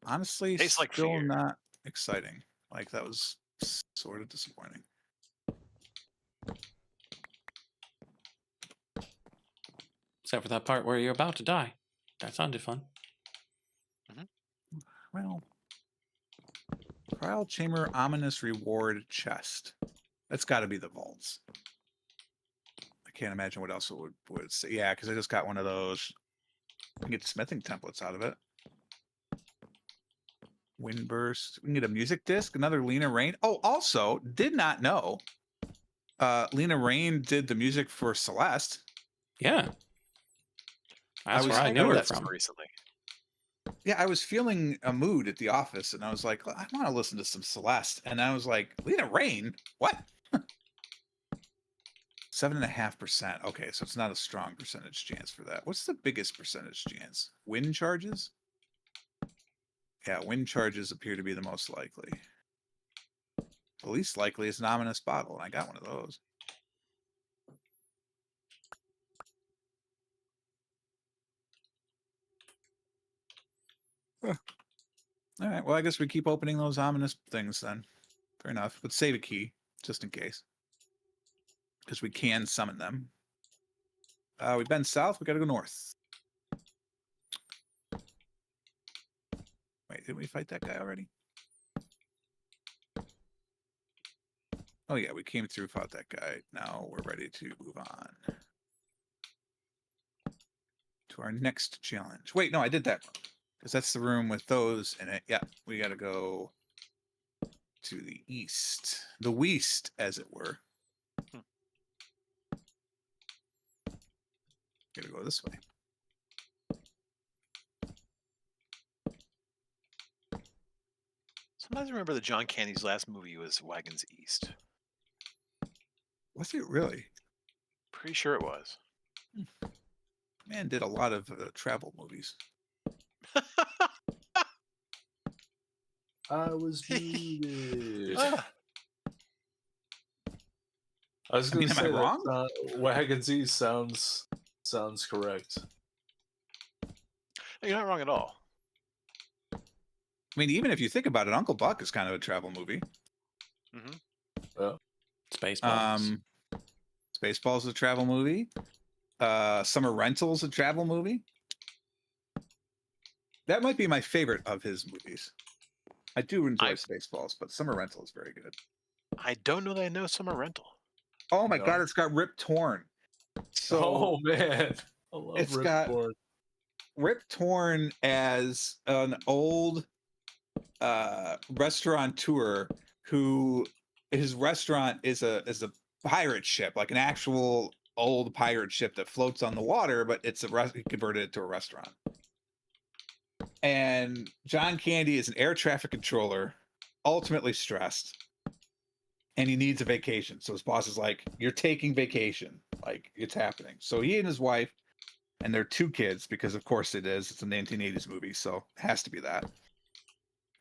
Honestly, Tastes like still fear. not exciting. Like, that was sort of disappointing. Except for that part where you're about to die. That sounded fun. Well, trial chamber ominous reward chest. That's got to be the vaults. I can't imagine what else it would say. Yeah, because I just got one of those. I can get smithing templates out of it. Windburst. We can get a music disc. Another Lena Rain. Oh, also, did not know. Lena Rain did the music for Celeste. Yeah. That's was- where I I knew know her That's from. recently. Yeah, I was feeling a mood at the office, and I was like, I want to listen to some Celeste. And I was like, Lena Rain? What? 7.5%. Okay, so it's not a strong percentage chance for that. What's the biggest percentage chance? Wind charges? Yeah, wind charges appear to be the most likely. The least likely is an ominous bottle, and I got one of those. Huh. All right, well, I guess we keep opening those ominous things then. Fair enough. But save a key, just in case. Because we can summon them. We've been south, we gotta go north. Wait, did we fight that guy already? Oh yeah, we came through, fought that guy. Now we're ready to move on to our next challenge. Wait, no, I did that because that's the room with those in it. Yeah, we got to go to the east, the west, as it were. Hmm. Got to go this way. Sometimes I remember that John Candy's last movie was Wagons East. Was it really? Pretty sure it was. Man did a lot of travel movies. I was muted. Ah, I was I mean, going to am I say wrong? that Wagons East sounds correct. you're not wrong at all. I mean, even if you think about it, Uncle Buck is kind of a travel movie. Mm-hmm. Spaceballs. Spaceballs is a travel movie. Summer Rental's a travel movie. That might be my favorite of his movies. I do enjoy Spaceballs, but Summer Rental is very good. I don't know that I know Summer Rental. Oh my No. god, it's got Rip Torn. So Oh man, I love it's Rip got Torn. Rip Torn as an old restaurateur who his restaurant is a pirate ship, like an actual old pirate ship that floats on the water, but it's he converted it to a restaurant. And John Candy is an air traffic controller, ultimately stressed, and he needs a vacation. So his boss is like, "You're taking vacation, like it's happening." So he and his wife and their 2 kids, because of course it is, it's a 1980s movie, so it has to be that.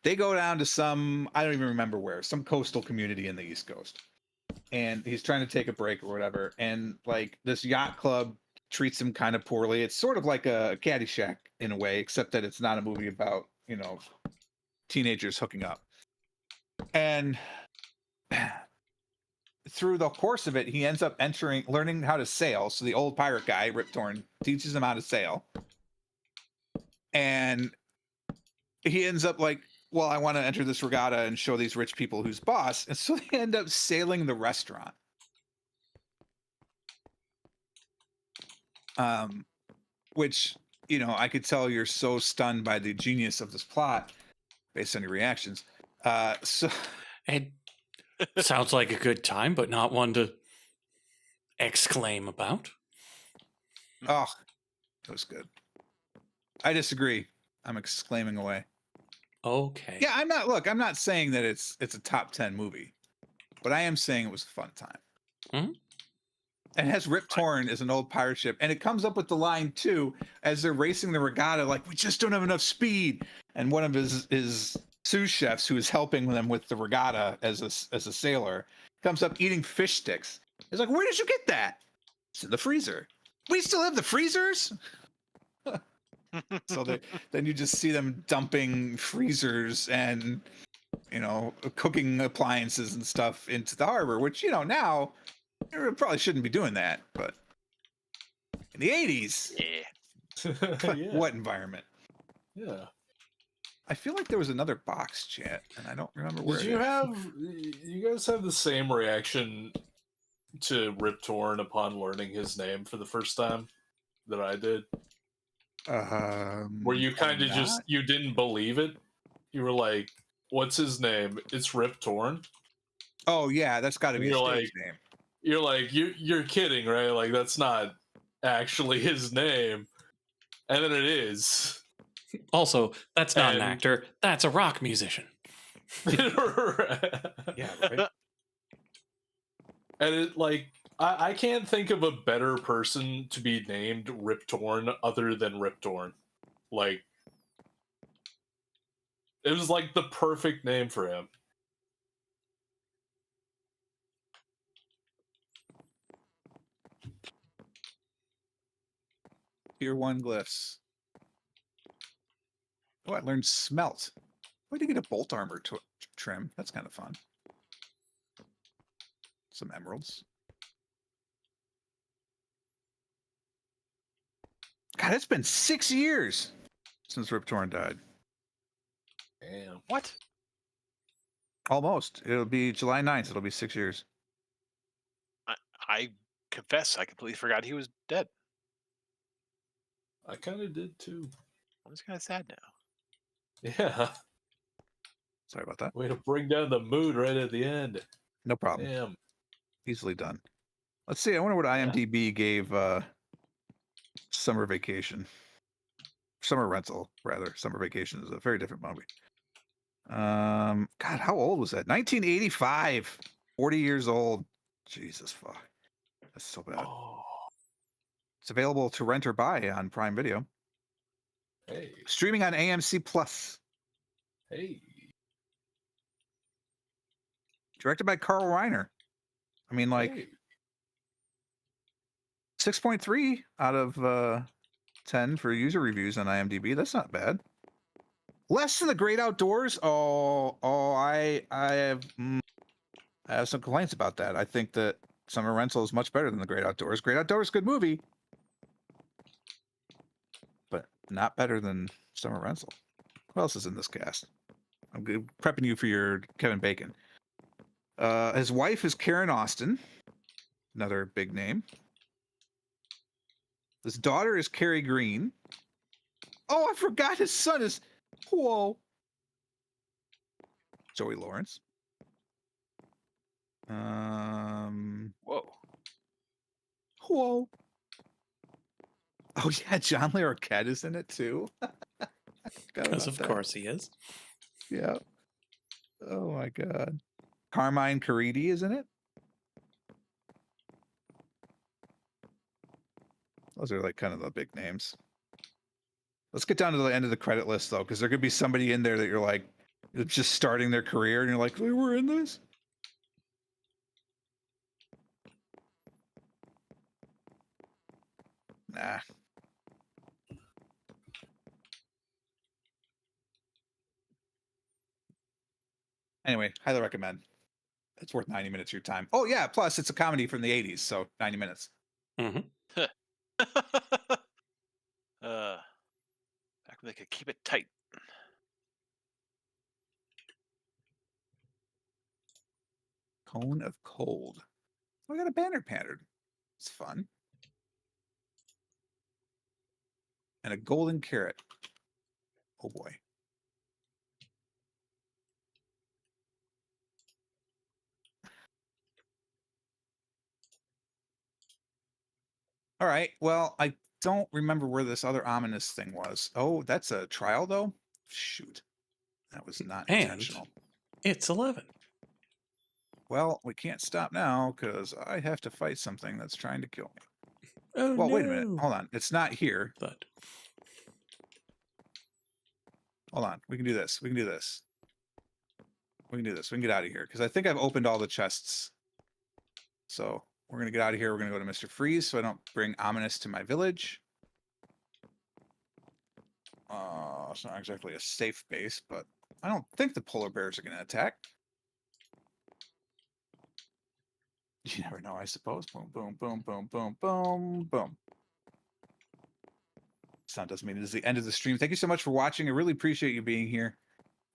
They go down to some, I don't even remember where, some coastal community in the East Coast. And he's trying to take a break or whatever. And like this yacht club treats him kind of poorly. It's sort of like a Caddyshack in a way, except that it's not a movie about, teenagers hooking up. And through the course of it, he ends up learning how to sail. So the old pirate guy, Rip Torn, teaches him how to sail. And he ends up like, well, I want to enter this regatta and show these rich people who's boss. And so they end up sailing the restaurant. Which, I could tell you're so stunned by the genius of this plot based on your reactions. So It sounds like a good time, but not one to exclaim about. oh, it was good. I disagree. I'm exclaiming away. Okay. Yeah, I'm not saying that it's a top 10 movie, but I am saying it was a fun time. Mm-hmm. It has Rip Torn as an old pirate ship, and it comes up with the line too as they're racing the regatta, like, we just don't have enough speed. And one of his sous chefs, who is helping them with the regatta as a sailor, comes up eating fish sticks. He's like, "Where did you get that?" It's in the freezer. We still have the freezers. So then you just see them dumping freezers and cooking appliances and stuff into the harbor, which now you probably shouldn't be doing that, but in the 80s, Yeah. Yeah. what environment? Yeah. I feel like there was another box chat, and I don't remember where. Did you guys have the same reaction to Rip Torn upon learning his name for the first time that I did? Where you kind of you didn't believe it? You were like, "What's his name? It's Rip Torn." Oh yeah, that's got to be a stage name. You're like, you're kidding, right? Like that's not actually his name, and then it is. Also, that's not an actor. That's a rock musician. Yeah, right. And it like I can't think of a better person to be named Rip Torn other than Rip Torn. Like it was like the perfect name for him. Tier 1 glyphs. Oh, I learned smelt. Why did you get a bolt armor trim? That's kind of fun. Some emeralds. God, it's been 6 years since Rip Torn died. Damn. What? Almost. It'll be July 9th. It'll be 6 years. I confess, I completely forgot he was dead. I kind of did too. I'm just kind of sad now. Yeah. Sorry about that. Way to bring down the mood right at the end. No problem. Damn. Easily done. Let's see. I wonder what Yeah. IMDb gave Summer Vacation. Summer Rental, rather. Summer Vacation is a very different movie. God, how old was that? 1985. 40 years old. Jesus fuck. That's so bad. Oh. It's available to rent or buy on Prime Video. Hey. Streaming on AMC Plus. Hey. Directed by Carl Reiner. I mean, like, Hey. 6.3 out of 10 for user reviews on IMDb. That's not bad. Less than The Great Outdoors. I have some complaints about that. I think that Summer Rental is much better than The Great Outdoors. Great Outdoors, good movie, but not better than Summer Rental. Who else is in this cast? I'm prepping you for your Kevin Bacon. His wife is Karen Austin, another big name. His daughter is Carrie Green. Oh, I forgot his son is Joey Lawrence. Whoa. Oh yeah, John Lee Arquette is in it too. Because of course he is. Yeah. Oh my god. Carmine Caridi is in it. Those are like kind of the big names. Let's get down to the end of the credit list though, because there could be somebody in there that you're like just starting their career and you're like, we were in this. Nah. Anyway, highly recommend. It's worth 90 minutes of your time. Oh yeah, plus it's a comedy from the 80s, so 90 minutes. Mm-hmm. Back when they could keep it tight. Cone of Cold. Oh, I got a banner pattern. It's fun. And a golden carrot. Oh boy. All right. Well, I don't remember where this other ominous thing was. Oh, that's a trial though? Shoot. That was not And intentional. it's 11. Well, we can't stop now because I have to fight something that's trying to kill me. Oh, Well, no. wait a minute. Hold on. It's not here. But Hold on. We can do this. We can do this. We can do this. We can get out of here because I think I've opened all the chests. So we're going to get out of here. We're going to go to Mr. Freeze so I don't bring ominous to my village. It's not exactly a safe base, but I don't think the polar bears are going to attack. You never know, I suppose. Boom, boom, boom, boom, boom, boom, boom. Sound doesn't mean it is the end of the stream. Thank you so much for watching. I really appreciate you being here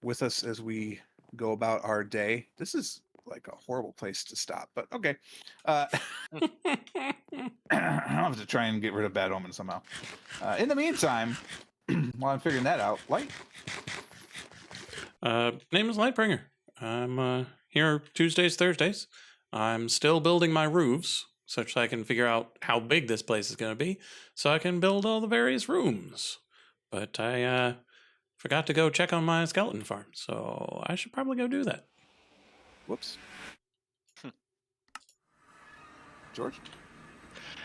with us as we go about our day. This is like a horrible place to stop, but okay. I'll have to try and get rid of Bad Omen somehow. In the meantime, while I'm figuring that out, Light. name is Lightbringer. I'm here Tuesdays, Thursdays. I'm still building my roofs, such that I can figure out how big this place is going to be, so I can build all the various rooms. But I forgot to go check on my skeleton farm, so I should probably go do that. Whoops. George?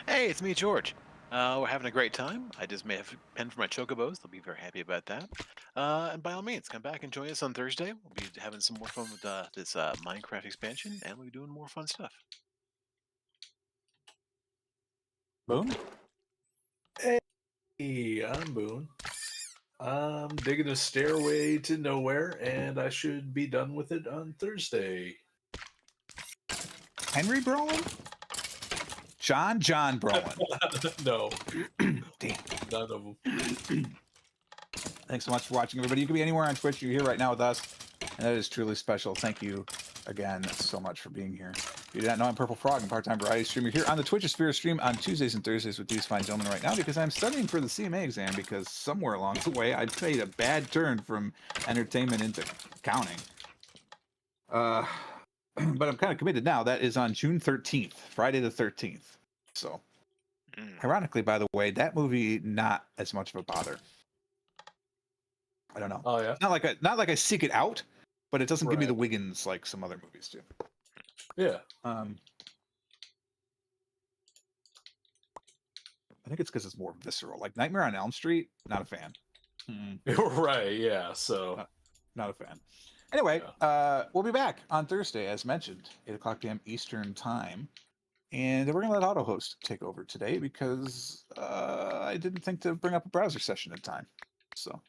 Hey, it's me, George. We're having a great time. I just may have a pen for my chocobos. They'll be very happy about that. And by all means, come back and join us on Thursday. We'll be having some more fun with this Minecraft expansion, and we'll be doing more fun stuff. Boon? Hey, I'm Boon. I'm digging a stairway to nowhere, and I should be done with it on Thursday. Henry Brolin? John Brolin. No. Damn. None of them. Thanks so much for watching, everybody. You can be anywhere on Twitch. You're here right now with us, and that is truly special. Thank you again so much for being here. you do not know, I'm Purple Frog, and part-time variety streamer here on the Twitchosphere stream on Tuesdays and Thursdays with these fine gentlemen right now because I'm studying for the CMA exam because somewhere along the way I made a bad turn from entertainment into accounting. But I'm kind of committed now. That is on June 13th, Friday the 13th. So, ironically, by the way, that movie not as much of a bother. I don't know. Oh yeah. Not like I seek it out, but it doesn't give me Right. the Wiggins like some other movies do. Yeah. I think it's because it's more visceral. Like Nightmare on Elm Street, not a fan. Right. Yeah. So. Not a fan. Anyway, we'll be back on Thursday, as mentioned, 8:00 p.m. Eastern Time. And we're going to let AutoHost take over today because I didn't think to bring up a browser session in time. So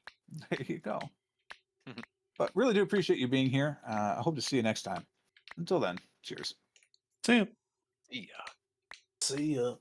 there you go. But really do appreciate you being here. I hope to see you next time. Until then, cheers. See ya. Yeah. See ya.